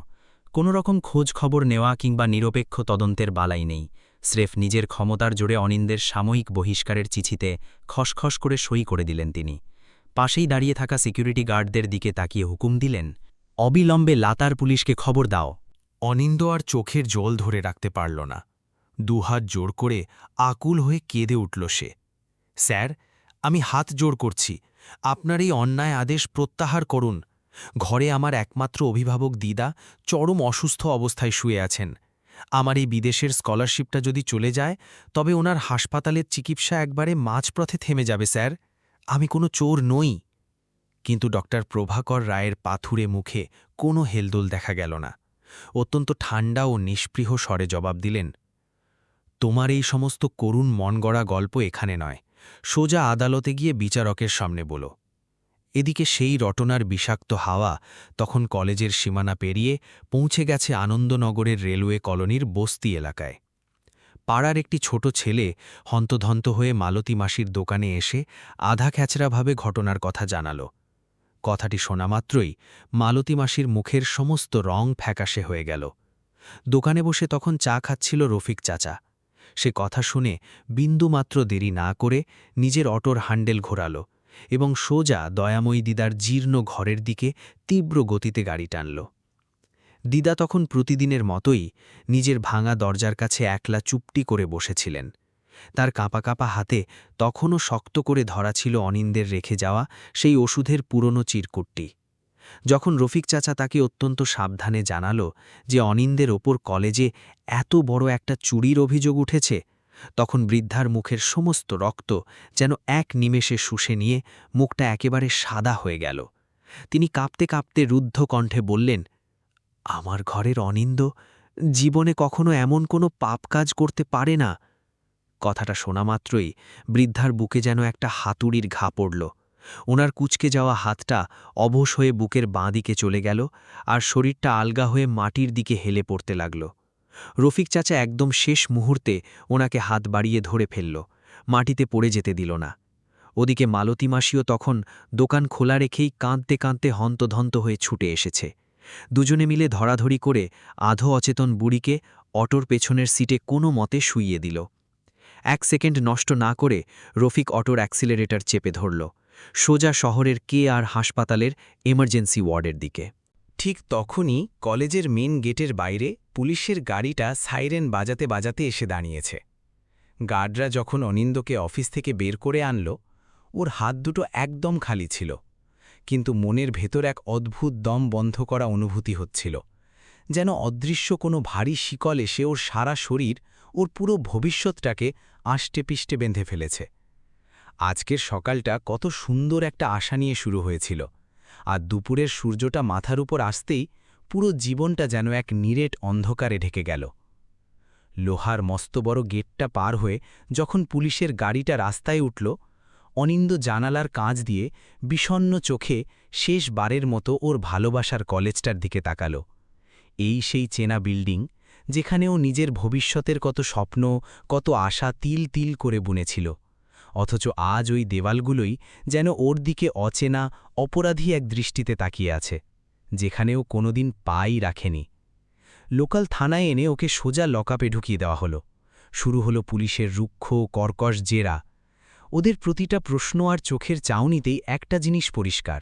কোনো রকম খোঁজ খবর নেওয়া কিংবা নিরপেক্ষ তদন্তের বালাই নেই। স্রেফ নিজের ক্ষমতার জোরে অনিন্দের সাময়িক বহিষ্কারের চিঠিতে খসখস করে সই করে দিলেন তিনি। পাশেই দাঁড়িয়ে থাকা সিকিউরিটি গার্ডদের দিকে তাকিয়ে হুকুম দিলেন, অবিলম্বে লাতার পুলিশকে খবর দাও। অনিন্দ আর চোখের জল ধরে রাখতে পারল না। দুহাত জোর করে আকুল হয়ে কেঁদে উঠল সে। স্যার, আমি হাত জোড় করছি, আপনার এই অন্যায় আদেশ প্রত্যাহার করুন। ঘরে আমার একমাত্র অভিভাবক দিদা চরম অসুস্থ অবস্থায় শুয়ে আছেন। আমার এই বিদেশের স্কলারশিপটা যদি চলে যায় তবে ওনার হাসপাতালের চিকিৎসা একবারে মাঝপথে থেমে যাবে স্যার। আমি কোনো চোর নই। কিন্তু ড প্রভাকর রায়ের পাথুরে মুখে কোনো হেলদোল দেখা গেল না। অত্যন্ত ঠান্ডা ও নিষ্পৃহ স্বরে জবাব দিলেন, তোমার এই সমস্ত করুণ মনগড়া গল্প এখানে নয়, সোজা আদালতে গিয়ে বিচারকের সামনে বলো। এদিকে সেই রটনার বিষাক্ত হাওয়া তখন কলেজের সীমানা পেরিয়ে পৌঁছে গেছে আনন্দনগরের রেলওয়ে কলোনির বস্তি এলাকায়। পাড়ার একটি ছোট ছেলে হন্তধন্ত হয়ে মালতী মাসির দোকানে এসে আধা খ্যাচড়াভাবে ঘটনার কথা জানাল। কথাটি শোনা মাত্রই মালতী মাসির মুখের সমস্ত রং ফ্যাকাশে হয়ে গেল। দোকানে বসে তখন চা খাচ্ছিল রফিক চাচা। সে কথা শুনে বিন্দুমাত্র দেরি না করে নিজের অটোর হ্যান্ডেল ঘোরাল এবং সোজা দয়াময়ী দিদার জীর্ণ ঘরের দিকে তীব্র গতিতে গাড়ি টানল। দিদা তখন প্রতিদিনের মতোই নিজের ভাঙা দরজার কাছে একলা চুপটি করে বসেছিলেন। তার কাঁপা কাঁপা হাতে তখনও শক্ত করে ধরা ছিল অনিন্দের রেখে যাওয়া সেই ওষুধের পুরনো চিরকুটটি। যখন রফিক চাচা তাকে অত্যন্ত সাবধানে জানালো যে অনিন্দের ওপর কলেজে এত বড় একটা চুরির অভিযোগ উঠেছে, তখন বৃদ্ধার মুখের সমস্ত রক্ত যেন এক নিমেষে শুষে নিয়ে মুখটা একেবারে সাদা হয়ে গেল। তিনি কাঁপতে কাঁপতে রুদ্ধ কণ্ঠে বললেন, আমার ঘরের অনিন্দ জীবনে কখনো এমন কোনো পাপ কাজ করতে পারে না। কথাটা শোনা মাত্রই বৃদ্ধার বুকে যেন একটা হাতুড়ির ঘা পড়ল। ওনার কুঁচকে যাওয়া হাতটা অবশ হয়ে বুকের বাঁ দিকে চলে গেল, আর শরীরটা আলগা হয়ে মাটির দিকে হেলে পড়তে লাগল। রফিক চাচা একদম শেষ মুহূর্তে ওনাকে হাত বাড়িয়ে ধরে ফেলল, মাটিতে পড়ে যেতে দিল না। ওদিকে মালতী মাসিও তখন দোকান খোলা রেখেই কাঁদতে কাঁদতে হন্তধন্ত হয়ে ছুটে এসেছে। দুজনে মিলে ধরাধরি করে আধো অচেতন বুড়িকে অটোর পেছনের সিটে কোনো মতে শুইয়ে দিল। 1 সেকেন্ড নষ্ট না করে রফিক অটোর অ্যাক্সিলারেটর চেপে ধরল, সোজা শহরের KR হাসপাতালের এমার্জেন্সি ওয়ার্ডের দিকে। ঠিক তখনই কলেজের মেন গেটের বাইরে পুলিশের গাড়িটা সাইরেন বাজাতে বাজাতে এসে দাঁড়িয়েছে। গার্ডরা যখন অনিন্দকে অফিস থেকে বের করে আনল, ওর হাত দুটো একদম খালি ছিল, কিন্তু মনের ভেতর এক অদ্ভুত দম বন্ধ করা অনুভূতি হচ্ছিল, যেন অদৃশ্য কোনো ভারী শিকল এসে ওর সারা শরীর, ওর পুরো ভবিষ্যৎটাকে আষ্টেপিষ্টে বেঁধে ফেলেছে। আজকের সকালটা কত সুন্দর একটা আশা নিয়ে শুরু হয়েছিল, আর দুপুরের সূর্যটা মাথার উপর আসতেই পুরো জীবনটা যেন এক নিরেট অন্ধকারে ঢেকে গেল। লোহার মস্ত বড় গেটটা পার হয়ে যখন পুলিশের গাড়িটা রাস্তায় উঠল, অনিন্দ জানালার কাঁচ দিয়ে বিষণ্ণ চোখে শেষবারের মতো ওর ভালোবাসার কলেজটার দিকে তাকাল। এই সেই চেনা বিল্ডিং, যেখানে ও নিজের ভবিষ্যতের কত স্বপ্ন, কত আশা তিল তিল করে বুনেছিল, অথচ আজ ওই দেওয়ালগুলোই যেন ওর দিকে অচেনা, অপরাধী এক দৃষ্টিতে তাকিয়ে আছে, যেখানে ও কোনোদিন পাই রাখেনি। লোকাল থানায় এনে ওকে সোজা লকআপে ঢুকিয়ে দেওয়া হলো। শুরু হলো পুলিশের রুক্ষ কর্কশ জেরা। ওদের প্রতিটা প্রশ্ন আর চোখের চাউনিতেই একটা জিনিস পরিষ্কার,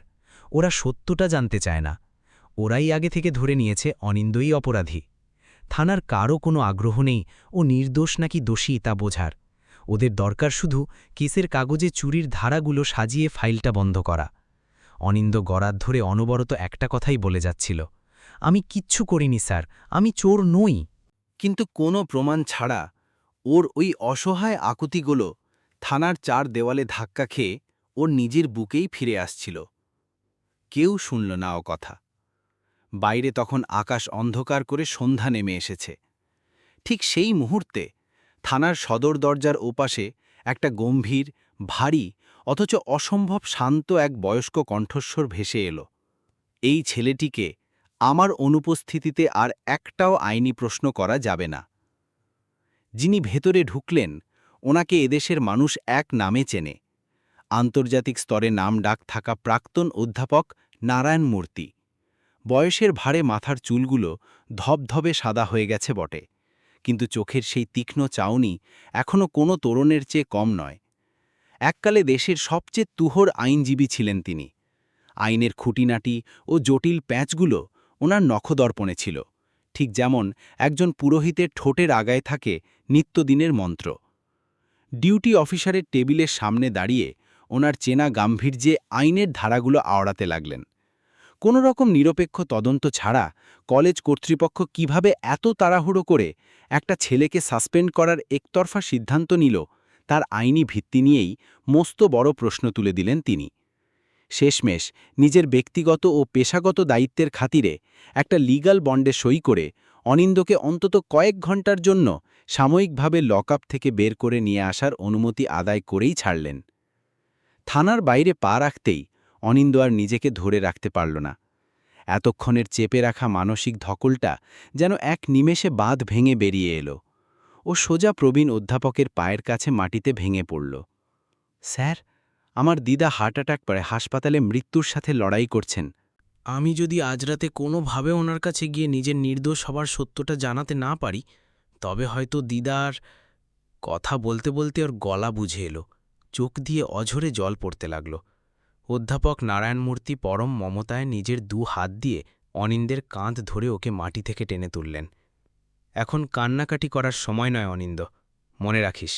ওরা সত্যটা জানতে চায় না। ওরাই আগে থেকে ধরে নিয়েছে অনিন্দই অপরাধী। থানার কারও কোনো আগ্রহ নেই ও নির্দোষ নাকি দোষী তা বোঝার। ওদের দরকার শুধু কেসের কাগজে চুরির ধারাগুলো সাজিয়ে ফাইলটা বন্ধ করা। অনিন্দ গরাদ ধরে অনবরত একটা কথাই বলে যাচ্ছিল, আমি কিচ্ছু করিনি স্যার, আমি চোর নই। কিন্তু কোনো প্রমাণ ছাড়া ওর ওই অসহায় আকুতিগুলো থানার 4 দেওয়ালে ধাক্কা খেয়ে ওর নিজের বুকেই ফিরে আসছিল। কেউ শুনল না ও কথা। বাইরে তখন আকাশ অন্ধকার করে সন্ধ্যা নেমে এসেছে। ঠিক সেই মুহূর্তে থানার সদর দরজার ওপাশে একটা গম্ভীর, ভারী অথচ অসম্ভব শান্ত এক বয়স্ক কণ্ঠস্বর ভেসে এলো, এই ছেলেটিকে আমার অনুপস্থিতিতে আর একটাও আইনি প্রশ্ন করা যাবে না। যিনি ভেতরে ঢুকলেন, ওনাকে এদেশের মানুষ এক নামে চেনে, আন্তর্জাতিক স্তরে নাম ডাক থাকা প্রাক্তন অধ্যাপক নারায়ণ মূর্তি। বয়সের ভারে মাথার চুলগুলো ধবধবে সাদা হয়ে গেছে বটে, কিন্তু চোখের সেই তীক্ষ্ণ চাউনি এখনও কোনো তরুণের চেয়ে কম নয়। এককালে দেশের সবচেয়ে তুহর আইনজীবী ছিলেন তিনি। আইনের খুঁটিনাটি ও জটিল প্যাঁচগুলো ওনার নখদর্পণে ছিল, ঠিক যেমন একজন পুরোহিতের ঠোঁটের আগায় থাকে নিত্যদিনের মন্ত্র। ডিউটি অফিসারের টেবিলের সামনে দাঁড়িয়ে ওনার চেনা গাম্ভীর্যে আইনের ধারাগুলো আওড়াতে লাগলেন। কোনো রকম নিরপেক্ষ তদন্ত ছাড়া কলেজ কর্তৃপক্ষ কিভাবে এত তাড়াহুড়ো করে একটা ছেলেকে সাসপেন্ড করার একতরফা সিদ্ধান্ত নিল, তার আইনি ভিত্তি নিয়েই মস্ত বড় প্রশ্ন তুলে দিলেন তিনি। শেষমেশ নিজের ব্যক্তিগত ও পেশাগত দায়িত্বের খাতিরে একটা লিগ্যাল বন্ডে সই করে অনিন্দকে অন্তত কয়েক ঘন্টার জন্য সাময়িকভাবে লকআপ থেকে বের করে নিয়ে আসার অনুমতি আদায় করেই ছাড়লেন। থানার বাইরে পা রাখতেই অনিন্দ আর নিজেকে ধরে রাখতে পারল না। এতক্ষণের চেপে রাখা মানসিক ধকলটা যেন এক নিমেষে বাঁধ ভেঙে বেরিয়ে এলো। ও সোজা প্রবীণ অধ্যাপকের পায়ের কাছে মাটিতে ভেঙে পড়ল। স্যার, আমার দিদা হার্ট অ্যাটাক করে হাসপাতালে মৃত্যুর সাথে লড়াই করছেন। আমি যদি আজ রাতে কোনোভাবে ওনার কাছে গিয়ে নিজের নির্দোষ হবার সত্যটা জানাতে না পারি, তবে হয়তো দিদার। কথা বলতে বলতে ওর গলা বুঝে এলো, চোখ দিয়ে অঝরে জল পড়তে লাগল। অধ্যাপক নারায়ণমূর্তি পরম মমতায় নিজের 2 হাত দিয়ে অনিন্দের কাঁধ ধরে ওকে মাটি থেকে টেনে তুললেন। এখন কান্নাকাটি করার সময় নয় অনিন্দ, মনে রাখিস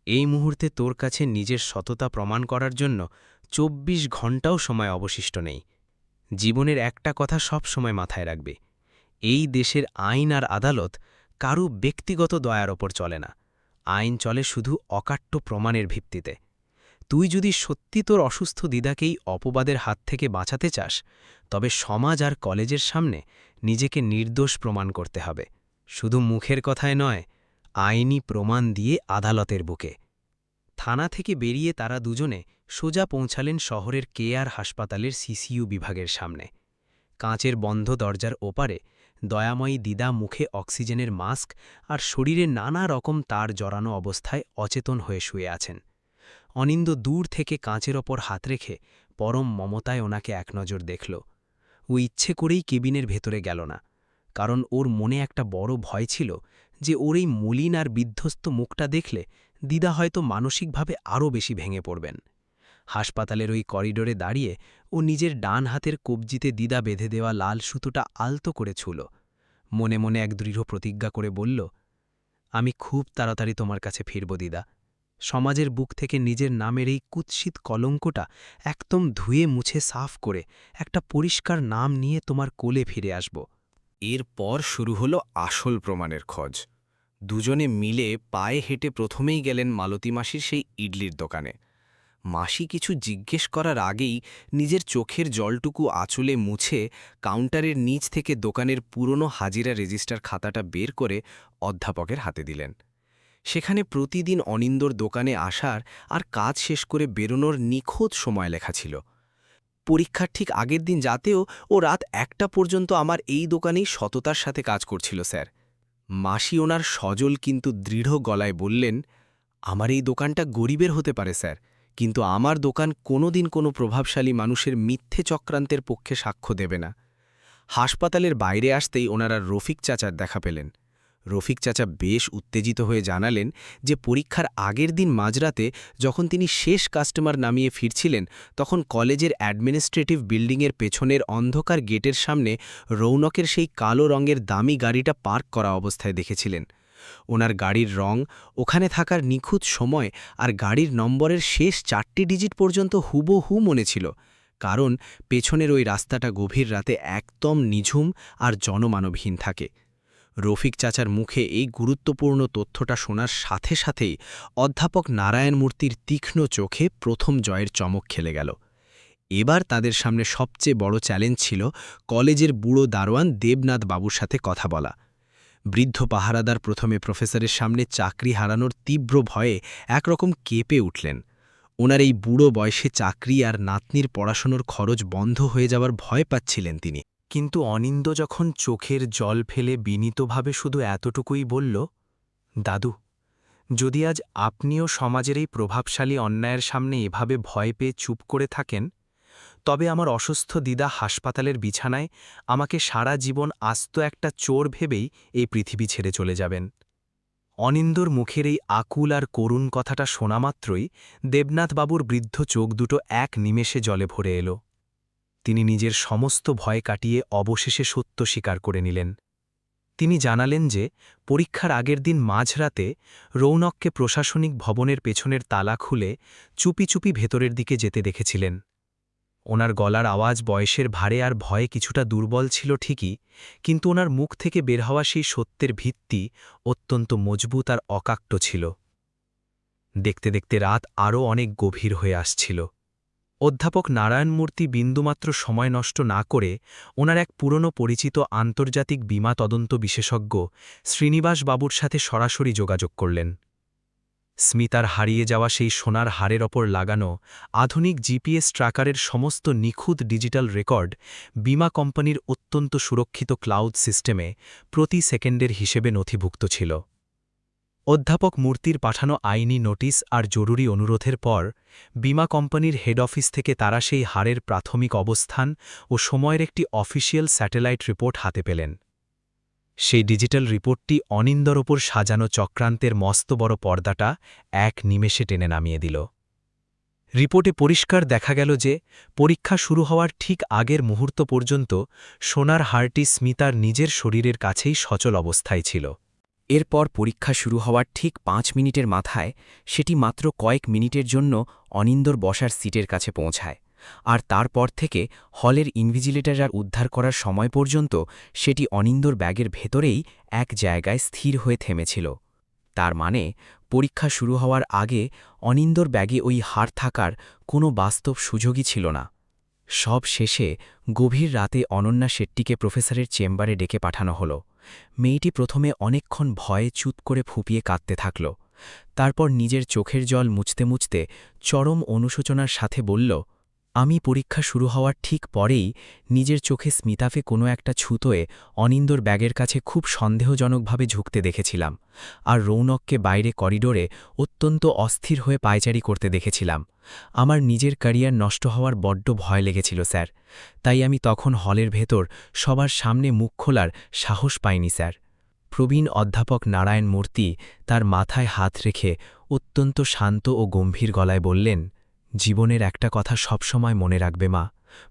এই মুহূর্তে তোর কাছে নিজের সততা প্রমাণ করার জন্য ২৪ ঘণ্টাও সময় অবশিষ্ট নেই। জীবনের একটা কথা সব সময় মাথায় রাখবে, এই দেশের আইন আর আদালত কারও ব্যক্তিগত দয়ার ওপর চলে না, আইন চলে শুধু অকাট্য প্রমাণের ভিত্তিতে। তুই যদি সত্যি তোর অসুস্থ দিদাকেই অপবাদের হাত থেকে বাঁচাতে চাস, তবে সমাজ আর কলেজের সামনে নিজেকে নির্দোষ প্রমাণ করতে হবে, শুধু মুখের কথায় নয়, আইনি প্রমাণ দিয়ে আদালতের বুকে। থানা থেকে বেরিয়ে তারা দুজনে সোজা পৌঁছালেন শহরের কেআর হাসপাতালের সিসিইউ বিভাগের সামনে। কাঁচের বন্ধ দরজার ওপারে দয়াময়ী দিদা মুখে অক্সিজেনের মাস্ক আর শরীরে নানা রকম তার জড়ানো অবস্থায় অচেতন হয়ে শুয়ে আছেন। অনিন্দ দূর থেকে কাঁচের ওপর হাত রেখে পরম মমতায় ওনাকে এক নজর দেখল। ও ইচ্ছে করেই কেবিনের ভেতরে গেল না, কারণ ওর মনে একটা বড় ভয় ছিল যে ওর এই মলিন আর বিধ্বস্ত মুখটা দেখলে দিদা হয়তো মানসিকভাবে আরও বেশি ভেঙে পড়বেন। হাসপাতালের ওই করিডোরে দাঁড়িয়ে ও নিজের ডান হাতের কবজিতে দিদা বেঁধে দেওয়া লাল সুতোটা আলতো করে ছুল, মনে মনে এক দৃঢ় প্রতিজ্ঞা করে বলল, আমি খুব তাড়াতাড়ি তোমার কাছে ফিরব দিদা, সমাজের বুক থেকে নিজের নামের এই কুৎসিত কলঙ্কটা একদম ধুয়ে মুছে সাফ করে একটা পরিষ্কার নাম নিয়ে তোমার কোলে ফিরে আসব। এরপর শুরু হলো আসল প্রমাণের খোঁজ। দুজনে মিলে পায়ে হেঁটে প্রথমেই গেলেন মালতী মাসির সেই ইডলির দোকানে। মাসি কিছু জিজ্ঞেস করার আগেই নিজের চোখের জলটুকু আঁচলে মুছে কাউন্টারের নিচ থেকে দোকানের পুরনো হাজিরা রেজিস্টার খাতাটা বের করে অধ্যাপকের হাতে দিলেন। সেখানে প্রতিদিন অনিন্দর দোকানে আসার আর কাজ শেষ করে বেরোনোর নিখুঁত সময় লেখা ছিল। পরীক্ষার ঠিক আগের দিন যাতেও ও রাত ১টা পর্যন্ত আমার এই দোকানেই সততার সাথে কাজ করছিল স্যার। মাসি ওনার সজল কিন্তু দৃঢ় গলায় বললেন, আমার এই দোকানটা গরিবের হতে পারে স্যার, কিন্তু আমার দোকান কোনোদিন কোনো প্রভাবশালী মানুষের মিথ্যে চক্রান্তের পক্ষে সাক্ষ্য দেবে না। হাসপাতালের বাইরে আসতেই ওনারা রফিক চাচার দেখা পেলেন। রফিক চাচা বেশ উত্তেজিত হয়ে জানালেন যে পরীক্ষার আগের দিন মাঝরাতে যখন তিনি শেষ কাস্টমার নামিয়ে ফিরছিলেন, তখন কলেজের অ্যাডমিনিস্ট্রেটিভ বিল্ডিংয়ের পেছনের অন্ধকার গেটের সামনে রৌনকের সেই কালো রঙের দামি গাড়িটা পার্ক করা অবস্থায় দেখেছিলেন। ওনার গাড়ির রং, ওখানে থাকার নিখুঁত সময় আর গাড়ির নম্বরের শেষ 4টি ডিজিট পর্যন্ত হুবহু মনে ছিল, কারণ পেছনের ওই রাস্তাটা গভীর রাতে একদম নিঝুম আর জনমানবহীন থাকে। রফিক চাচার মুখে এই গুরুত্বপূর্ণ তথ্যটা শোনার সাথে সাথেই অধ্যাপক নারায়ণ মূর্তির তীক্ষ্ণ চোখে প্রথম জয়ের চমক খেলে গেল। এবার তাদের সামনে সবচেয়ে বড় চ্যালেঞ্জ ছিল কলেজের বুড়ো দারোয়ান দেবনাথ বাবুর সাথে কথা বলা। বৃদ্ধ পাহারাদার প্রথমে প্রফেসরের সামনে চাকরি হারানোর তীব্র ভয়ে একরকম কেঁপে উঠলেন। ওনার এই বুড়ো বয়সে চাকরি আর নাতনির পড়াশোনার খরচ বন্ধ হয়ে যাওয়ার ভয় পাচ্ছিলেন তিনি। কিন্তু অনিন্দ যখন চোখের জল ফেলে বিনীতভাবে শুধু এতটুকুই বলল, দাদু, যদি আজ আপনিও সমাজের এই প্রভাবশালী অন্যায়ের সামনে এভাবে ভয় পেয়ে চুপ করে থাকেন, তবে আমার অসুস্থ দিদা হাসপাতালের বিছানায় আমাকে সারা জীবন আস্ত একটা চোর ভেবেই এই পৃথিবী ছেড়ে চলে যাবেন। অনিন্দর মুখের এই আকুল আর করুণ কথাটা শোনামাত্রই দেবনাথবাবুর বৃদ্ধ চোখ দুটো এক নিমেষে জলে ভরে এলো। তিনি নিজের সমস্ত ভয় কাটিয়ে অবশেষে সত্য স্বীকার করে নিলেন। তিনি জানালেন যে পরীক্ষার আগের দিন মাঝরাতে রৌনককে প্রশাসনিক ভবনের পেছনের তালা খুলে চুপি চুপি ভেতরের দিকে যেতে দেখেছিলেন। ওনার গলার আওয়াজ বয়সের ভারে আর ভয়ে কিছুটা দুর্বল ছিল ঠিকই, কিন্তু ওনার মুখ থেকে বের হওয়া সেই সত্যের ভিত্তি অত্যন্ত মজবুত আর অকাট্য ছিল। দেখতে দেখতে রাত আরও অনেক গভীর হয়ে আসছিল। অধ্যাপক নারায়ণ মূর্তি বিন্দুমাত্র সময় নষ্ট না করে ওনার এক পুরনো পরিচিত আন্তর্জাতিক বীমা তদন্ত বিশেষজ্ঞ শ্রীনিবাস বাবুর সাথে সরাসরি যোগাযোগ করলেন। স্মিতার হারিয়ে যাওয়া সেই সোনার হারের ওপর লাগানো আধুনিক জিপিএস ট্র্যাকারের সমস্ত নিখুঁত ডিজিটাল রেকর্ড বীমা কোম্পানির অত্যন্ত সুরক্ষিত ক্লাউড সিস্টেমে প্রতি সেকেন্ডের হিসেবে নথিভুক্ত ছিল। অধ্যাপক মূর্তির পাঠানো আইনি নোটিশ আর জরুরি অনুরোধের পর বীমা কোম্পানির হেড অফিস থেকে তারা সেই হারের প্রাথমিক অবস্থান ও সময়ের একটি অফিসিয়াল স্যাটেলাইট রিপোর্ট হাতে পেলেন। সেই ডিজিটাল রিপোর্টটি অনিন্দর ওপর সাজানো চক্রান্তের মস্ত বড় পর্দাটা এক নিমেষে টেনে নামিয়ে দিল। রিপোর্টে পরিষ্কার দেখা গেল যে পরীক্ষা শুরু হওয়ার ঠিক আগের মুহূর্ত পর্যন্ত সোনার হারটি স্মিতার নিজের শরীরের কাছেই সচল অবস্থায় ছিল। এরপর পরীক্ষা শুরু হওয়ার ঠিক 5 মিনিটের মাথায় সেটি মাত্র কয়েক মিনিটের জন্য অনিন্দর বসার সিটের কাছে পৌঁছায়, আর তারপর থেকে হলের ইনভিজিলেটররা উদ্ধার করার সময় পর্যন্ত সেটি অনিন্দর ব্যাগের ভেতরেই এক জায়গায় স্থির হয়ে থেমেছিল। তার মানে পরীক্ষা শুরু হওয়ার আগে অনিন্দর ব্যাগে ওই হার থাকার কোনো বাস্তব সুযোগই ছিল না। সব শেষে গভীর রাতে অনন্যা শেট্টিকে প্রফেসরের চেম্বারে ডেকে পাঠানো হলো। মেয়েটি প্রথমে অনেকক্ষণ ভয়ে চুপ করে ফুঁপিয়ে কাঁদতে থাকল। তারপর নিজের চোখের জল মুছতে মুছতে চরম অনুশোচনার সাথে বলল, আমি পরীক্ষা শুরু হওয়ার ঠিক পরেই নিজের চোখে স্মিতাফে কোনো একটা ছুতোয় অনিন্দর ব্যাগের কাছে খুব সন্দেহজনকভাবে ঝুঁকতে দেখেছিলাম, আর রৌনককে বাইরে করিডোরে অত্যন্ত অস্থির হয়ে পায়চারি করতে দেখেছিলাম। আমার নিজের ক্যারিয়ার নষ্ট হওয়ার বড্ড ভয় লেগেছিল স্যার, তাই আমি তখন হলের ভেতর সবার সামনে মুখ খোলার সাহস পাইনি স্যার। প্রবীণ অধ্যাপক নারায়ণ মূর্তি তার মাথায় হাত রেখে অত্যন্ত শান্ত ও গম্ভীর গলায় বললেন, জীবনের একটা কথা সবসময় মনে রাখবে মা,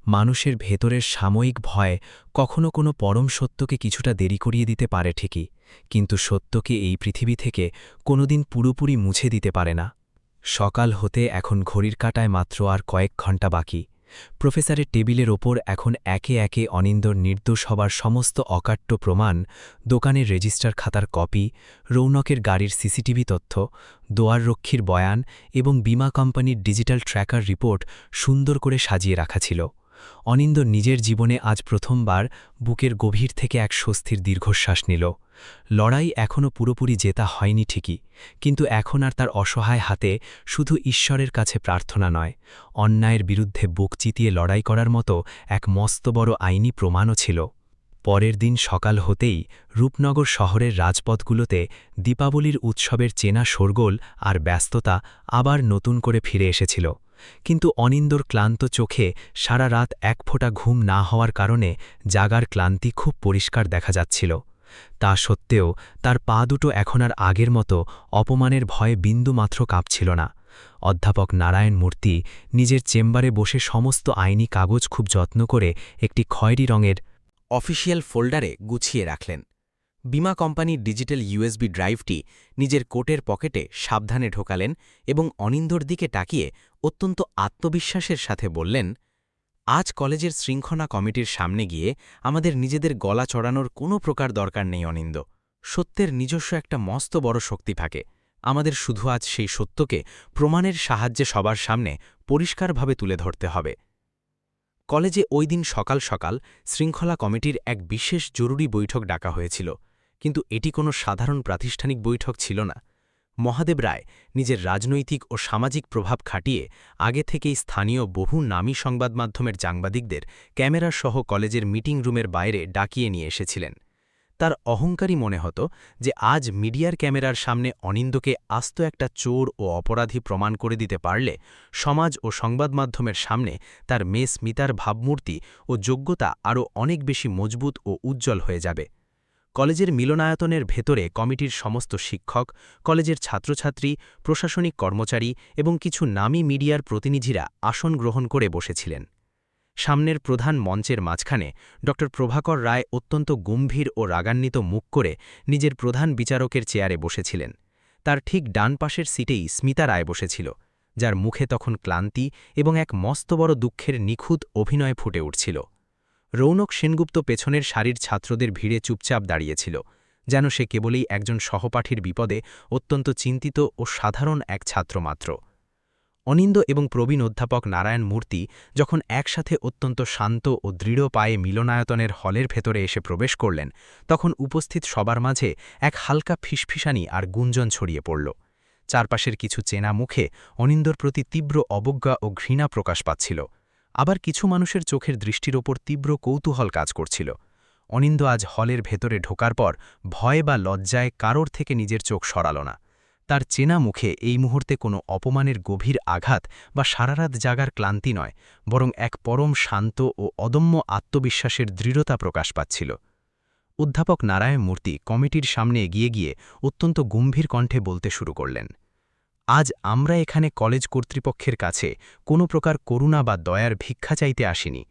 মানুষের ভেতরের সাময়িক ভয় কখনো কোনো পরম সত্যকে কিছুটা দেরি করিয়ে দিতে পারে ঠিকই, কিন্তু সত্যকে এই পৃথিবী থেকে কোনোদিন পুরোপুরি মুছে দিতে পারে না। সকাল হতে এখন ঘড়ির কাঁটায় মাত্র আর কয়েক ঘণ্টা বাকি। প্রফেসরের টেবিলের ওপর এখন একে একে অনিন্দর নির্দোষ হবার সমস্ত অকাট্য প্রমাণ, দোকানের রেজিস্টার খাতার কপি, রৌনকের গাড়ির সিসিটিভি তথ্য, দোয়াররক্ষীর বয়ান এবং বীমা কোম্পানির ডিজিটাল ট্র্যাকার রিপোর্ট সুন্দর করে সাজিয়ে রাখা ছিল। অনিন্দর নিজের জীবনে আজ প্রথমবার বুকের গভীর থেকে এক স্বস্তির দীর্ঘশ্বাস নিল। লড়াই এখনও পুরোপুরি জেতা হয়নি ঠিকই, কিন্তু এখন আর তার অসহায় হাতে শুধু ঈশ্বরের কাছে প্রার্থনা নয়, অন্যায়ের বিরুদ্ধে বুক চিতিয়ে লড়াই করার মতো এক মস্ত বড় আইনি প্রমাণও ছিল। পরের দিন সকাল হতেই রূপনগর শহরের রাজপথগুলোতে দীপাবলির উৎসবের চেনা শোরগোল আর ব্যস্ততা আবার নতুন করে ফিরে এসেছিল। কিন্তু অনিন্দর ক্লান্ত চোখে সারা রাত এক ফোঁটা ঘুম না হওয়ার কারণে জাগার ক্লান্তি খুব পরিষ্কার দেখা যাচ্ছিল। তা সত্ত্বেও তার পা দুটো এখন আর আগের মতো অপমানের ভয়ে বিন্দুমাত্র কাঁপছিল না। অধ্যাপক নারায়ণ মূর্তি নিজের চেম্বারে বসে সমস্ত আইনি কাগজ খুব যত্ন করে একটি খয়েরি রঙের অফিসিয়াল ফোল্ডারে গুছিয়ে রাখলেন। বীমা কোম্পানির ডিজিটাল ইউএসবি ড্রাইভটি নিজের কোটের পকেটে সাবধানে ঢোকালেন এবং অনিন্দর দিকে তাকিয়ে অত্যন্ত আত্মবিশ্বাসের সাথে বললেন, আজ কলেজের শৃঙ্খলা কমিটির সামনে গিয়ে আমাদের নিজেদের গলা চড়ানোর কোনো প্রকার দরকার নেই অনিন্দ। সত্যের নিজস্ব একটা মস্ত বড় শক্তি থাকে, আমাদের শুধু আজ সেই সত্যকে প্রমাণের সাহায্যে সবার সামনে পরিষ্কারভাবে তুলে ধরতে হবে। কলেজে ওই দিন সকাল সকাল শৃঙ্খলা কমিটির এক বিশেষ জরুরি বৈঠক ডাকা হয়েছিল, কিন্তু এটি কোনো সাধারণ প্রাতিষ্ঠানিক বৈঠক ছিল না। মহাদেব রায় নিজের রাজনৈতিক ও সামাজিক প্রভাব খাটিয়ে আগে থেকেই স্থানীয় বহু নামী সংবাদমাধ্যমের সাংবাদিকদের ক্যামেরাসহ কলেজের মিটিং রুমের বাইরে ডাকিয়ে নিয়ে এসেছিলেন। তার অহংকারী মনে হতো যে আজ মিডিয়ার ক্যামেরার সামনে অনিন্দকে আস্ত একটা চোর ও অপরাধী প্রমাণ করে দিতে পারলে সমাজ ও সংবাদমাধ্যমের সামনে তার মেয়ে স্মিতার ভাবমূর্তি ও যোগ্যতা আরও অনেক বেশি মজবুত ও উজ্জ্বল হয়ে যাবে। কলেজের মিলনায়তনের ভেতরে কমিটির সমস্ত শিক্ষক, কলেজের ছাত্রছাত্রী, প্রশাসনিক কর্মচারী এবং কিছু নামী মিডিয়ার প্রতিনিধিরা আসন গ্রহণ করে বসেছিলেন। সামনের প্রধান মঞ্চের মাঝখানে ড প্রভাকর রায় অত্যন্ত গম্ভীর ও রাগান্বিত মুখ করে নিজের প্রধান বিচারকের চেয়ারে বসেছিলেন। তার ঠিক ডান পাশের সিটেই স্মিতা রায় বসেছিল, যার মুখে তখন ক্লান্তি এবং এক মস্ত বড় দুঃখের নিখুঁত অভিনয় ফুটে উঠছিল। রৌনক সেনগুপ্ত পেছনের সারির ছাত্রদের ভিড়ে চুপচাপ দাঁড়িয়েছিল, যেন সে কেবলই একজন সহপাঠীর বিপদে অত্যন্ত চিন্তিত ও সাধারণ এক ছাত্র মাত্র। অনিন্দ এবং প্রবীণ অধ্যাপক নারায়ণ মূর্তি যখন একসাথে অত্যন্ত শান্ত ও দৃঢ় পায়ে মিলনায়তনের হলের ভেতরে এসে প্রবেশ করলেন, তখন উপস্থিত সবার মাঝে এক হালকা ফিসফিসানি আর গুঞ্জন ছড়িয়ে পড়ল। চারপাশের কিছু চেনা মুখে অনিন্দর প্রতি তীব্র অবজ্ঞা ও ঘৃণা প্রকাশ পাচ্ছিল, আবার কিছু মানুষের চোখের দৃষ্টির ওপর তীব্র কৌতূহল কাজ করছিল। অনিন্দ আজ হলের ভেতরে ঢোকার পর ভয় বা লজ্জায় কারোর থেকে নিজের চোখ সরাল না। তার চেনা মুখে এই মুহূর্তে কোনো অপমানের গভীর আঘাত বা সারারাত জাগার ক্লান্তি নয়, বরং এক পরম শান্ত ও অদম্য আত্মবিশ্বাসের দৃঢ়তা প্রকাশ পাচ্ছিল। অধ্যাপক নারায়ণ মূর্তি কমিটির সামনে এগিয়ে গিয়ে অত্যন্ত গম্ভীর কণ্ঠে বলতে শুরু করলেন, আজ আমরা এখানে কলেজ কর্তৃপক্ষের কাছে কোনো প্রকার করুণা বা দয়ার ভিক্ষা চাইতে আসিনি।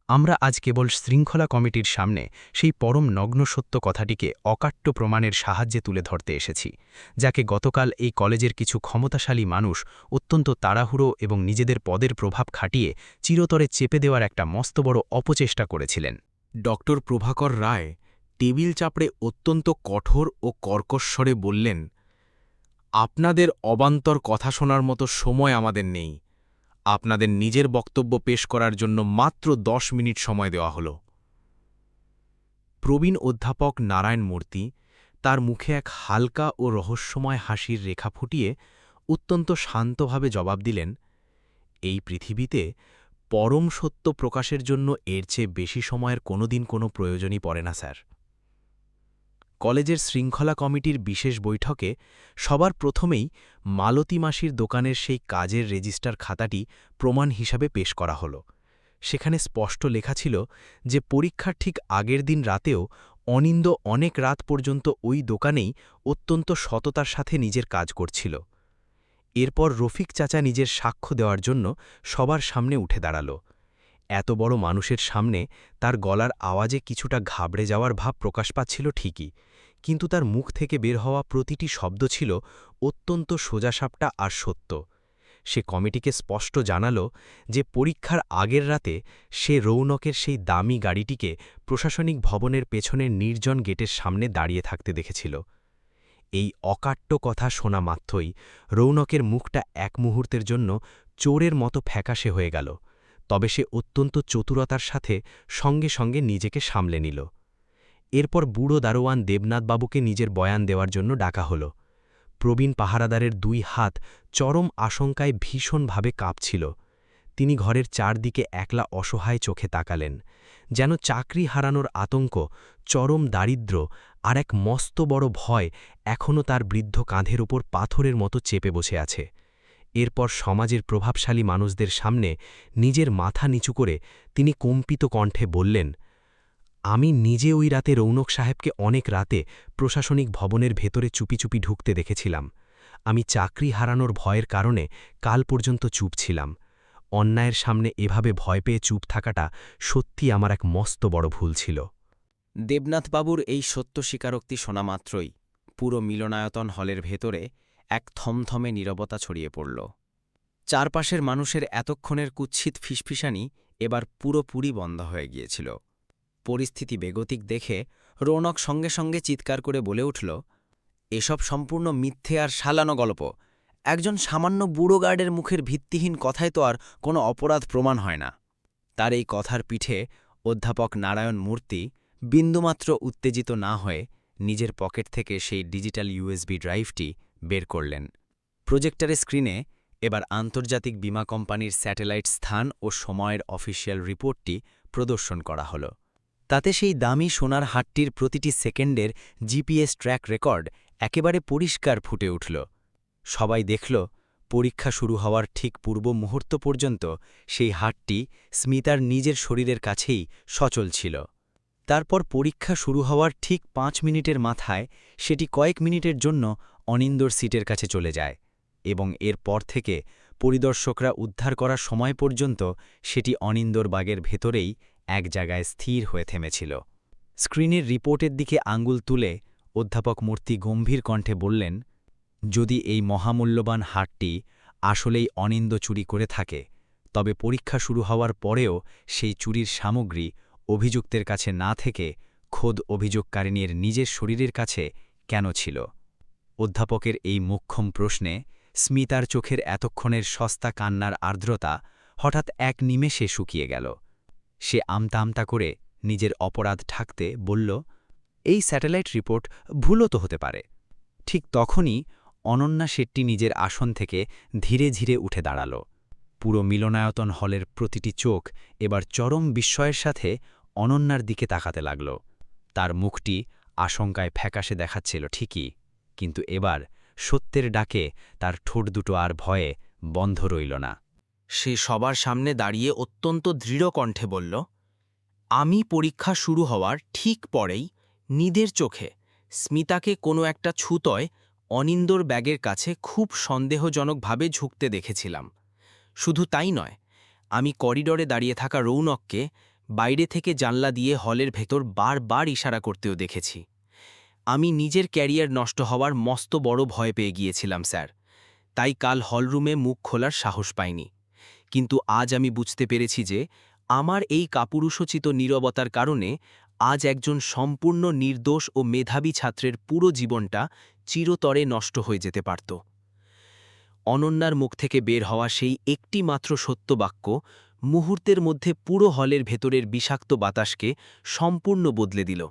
আমরা আজ কেবল শৃঙ্খলা কমিটির সামনে সেই পরম নগ্ন সত্য কথাটিকে অকাট্য প্রমাণের সাহায্যে তুলে ধরতে এসেছি, যাকে গতকাল এই কলেজের কিছু ক্ষমতাশালী মানুষ অত্যন্ত তাড়াহুড়ো এবং নিজেদের পদের প্রভাব খাটিয়ে চিরতরে চেপে দেওয়ার একটা মস্ত বড় অপচেষ্টা করেছিলেন। ডক্টর প্রভাকর রায় টেবিল চাপড়ে অত্যন্ত কঠোর ও কর্কশ্বরে বললেন, আপনাদের অবান্তর কথা শোনার মতো সময় আমাদের নেই। আপনাদের নিজের বক্তব্য পেশ করার জন্য মাত্র 10 মিনিট সময় দেওয়া হল। প্রবীণ অধ্যাপক নারায়ণ মূর্তি তার মুখে এক হালকা ও রহস্যময় হাসির রেখা ফুটিয়ে অত্যন্ত শান্তভাবে জবাব দিলেন, এই পৃথিবীতে পরম সত্য প্রকাশের জন্য এর চেয়ে বেশি সময়ের কোনোদিন কোনো প্রয়োজনই পড়ে না স্যার। কলেজের শৃঙ্খলা কমিটির বিশেষ বৈঠকে সবার প্রথমেই মালতী মাসির দোকানের সেই কাজের রেজিস্টার খাতাটি প্রমাণ হিসাবে পেশ করা হল। সেখানে স্পষ্ট লেখা ছিল যে পরীক্ষার ঠিক আগের দিন রাতেও অনিন্দ অনেক রাত পর্যন্ত ওই দোকানেই অত্যন্ত সততার সাথে নিজের কাজ করছিল। এরপর রফিক চাচা নিজের সাক্ষ্য দেওয়ার জন্য সবার সামনে উঠে দাঁড়াল। এত বড় মানুষের সামনে তার গলার আওয়াজে কিছুটা ঘাবড়ে যাওয়ার ভাব প্রকাশ পাচ্ছিল ঠিকই, কিন্তু তার মুখ থেকে বের হওয়া প্রতিটি শব্দ ছিল অত্যন্ত সোজাসাপটা আর সত্য। সে কমিটিকে স্পষ্ট জানাল যে পরীক্ষার আগের রাতে সে রৌনকের সেই দামি গাড়িটিকে প্রশাসনিক ভবনের পেছনের নির্জন গেটের সামনে দাঁড়িয়ে থাকতে দেখেছিল। এই অকাট্য কথা শোনা মাত্রই রৌনকের মুখটা এক মুহূর্তের জন্য চোরের মতো ফ্যাকাশে হয়ে গেল, তবে সে অত্যন্ত চতুরতার সাথে সঙ্গে সঙ্গে নিজেকে সামলে নিল। এরপর বুড়ো দারোয়ান দেবনাথবাবুকে নিজের বয়ান দেওয়ার জন্য ডাকা হল। প্রবীণ পাহারাদারের 2 হাত চরম আশঙ্কায় ভীষণভাবে কাঁপছিল। তিনি ঘরের চারদিকে একলা অসহায় চোখে তাকালেন, যেন চাকরি হারানোর আতঙ্ক, চরম দারিদ্র্য আর এক মস্ত বড় ভয় এখনও তার বৃদ্ধ কাঁধের ওপর পাথরের মতো চেপে বসে আছে। এরপর সমাজের প্রভাবশালী মানুষদের সামনে নিজের মাথা নিচু করে তিনি কম্পিত কণ্ঠে বললেন, আমি নিজে ওই রাতে রৌনক সাহেবকে অনেক রাতে প্রশাসনিক ভবনের ভেতরে চুপি চুপি ঢুকতে দেখেছিলাম। আমি চাকরি হারানোর ভয়ের কারণে কাল পর্যন্ত চুপ ছিলাম। অন্যায়ের সামনে এভাবে ভয় পেয়ে চুপ থাকাটা সত্যি আমার এক মস্ত বড় ভুল ছিল। দেবনাথবাবুর এই সত্য স্বীকারোক্তি শোনা মাত্রই পুরো মিলনায়তন হলের ভেতরে এক থমথমে নীরবতা ছড়িয়ে পড়ল। চারপাশের মানুষের এতক্ষণের কুৎসিত ফিসফিসানি এবার পুরোপুরি বন্ধ হয়ে গিয়েছিল। পরিস্থিতি বেগতিক দেখে রৌনক সঙ্গে সঙ্গে চিৎকার করে বলে উঠল, এসব সম্পূর্ণ মিথ্যে আর সালানো গল্প। একজন সামান্য বুড়ো গার্ডের মুখের ভিত্তিহীন কথায় তো আর কোনো অপরাধ প্রমাণ হয় না। তার এই কথার পিঠে অধ্যাপক নারায়ণ মূর্তি বিন্দুমাত্র উত্তেজিত না হয়ে নিজের পকেট থেকে সেই ডিজিটাল ইউএসবি ড্রাইভটি বের করলেন। প্রজেক্টরের স্ক্রিনে এবার আন্তর্জাতিক বীমা কোম্পানির স্যাটেলাইট স্থান ও সময়ের অফিসিয়াল রিপোর্টটি প্রদর্শন করা হল। তাতে সেই দামি সোনার হাটটির প্রতিটি সেকেন্ডের জিপিএস ট্র্যাক রেকর্ড একেবারে পরিষ্কার ফুটে উঠল। সবাই দেখল পরীক্ষা শুরু হওয়ার ঠিক পূর্ব মুহূর্ত পর্যন্ত সেই হাটটি স্মিতার নিজের শরীরের কাছেই সচল ছিল। তারপর পরীক্ষা শুরু হওয়ার ঠিক 5 মিনিটের মাথায় সেটি কয়েক মিনিটের জন্য অনিন্দর সিটের কাছে চলে যায় এবং এর পর থেকে পরিদর্শকরা উদ্ধার করার সময় পর্যন্ত সেটি অনিন্দর বাগের ভেতরেই এক জায়গায় স্থির হয়ে থেমেছিল। স্ক্রিনের রিপোর্টের দিকে আঙ্গুল তুলে অধ্যাপক মূর্তি গম্ভীর কণ্ঠে বললেন, যদি এই মহামূল্যবান হাটটি আসলেই অনিন্দ চুরি করে থাকে, তবে পরীক্ষা শুরু হওয়ার পরেও সেই চুরির সামগ্রী অভিযুক্তের কাছে না থেকে খোদ অভিযোগকারিনীর নিজের শরীরের কাছে কেন ছিল? অধ্যাপকের এই মোক্ষম প্রশ্নে স্মিতার চোখের এতক্ষণের সস্তা কান্নার আর্দ্রতা হঠাৎ এক নিমেষে শুকিয়ে গেল। সে আমতা আমতা করে নিজের অপরাধ ঢাকতে বলল, এই স্যাটেলাইট রিপোর্ট ভুলও তো হতে পারে। ঠিক তখনই অনন্যা শেট্টি নিজের আসন থেকে ধীরে ধীরে উঠে দাঁড়াল। পুরো মিলনায়তন হলের প্রতিটি চোখ এবার চরম বিস্ময়ের সাথে অনন্যার দিকে তাকাতে লাগল। তার মুখটি আশঙ্কায় ফ্যাকাশে দেখাচ্ছিল ঠিকই, কিন্তু এবার সত্যের ডাকে তার ঠোঁট দুটো আর ভয়ে বন্ধ রইল না। সে সবার সামনে দাঁড়িয়ে অত্যন্ত দৃঢ় কণ্ঠে বলল, আমি পরীক্ষা শুরু হওয়ার ঠিক পরেই নিদের চোখে স্মিতাকে কোনো একটা ছুতোয় অনিন্দর ব্যাগের কাছে খুব সন্দেহজনকভাবে ঝুঁকতে দেখেছিলাম। শুধু তাই নয়, আমি করিডরে দাঁড়িয়ে থাকা রৌনককে বাইরে থেকে জানলা দিয়ে হলের ভেতর বারবার ইশারা করতেও দেখেছি। আমি নিজের ক্যারিয়ার নষ্ট হওয়ার মস্ত বড় ভয় পেয়ে গিয়েছিলাম স্যার, তাই কাল হলরুমে মুখ খোলার সাহস পাইনি। কিন্তু আজ আমি বুঝতে পেরেছি যে আমার এই কাপুরুষোচিত নীরবতার কারণে আজ একজন সম্পূর্ণ নির্দোষ ও মেধাবী ছাত্রের পুরো জীবনটা চিরতরে নষ্ট হয়ে যেতে পারত। অনন্যার মুখ থেকে বের হওয়া সেই একটি মাত্র সত্য বাক্য মুহূর্তের মধ্যে পুরো হলের ভেতরের বিষাক্ত বাতাসকে সম্পূর্ণ বদলে দিল।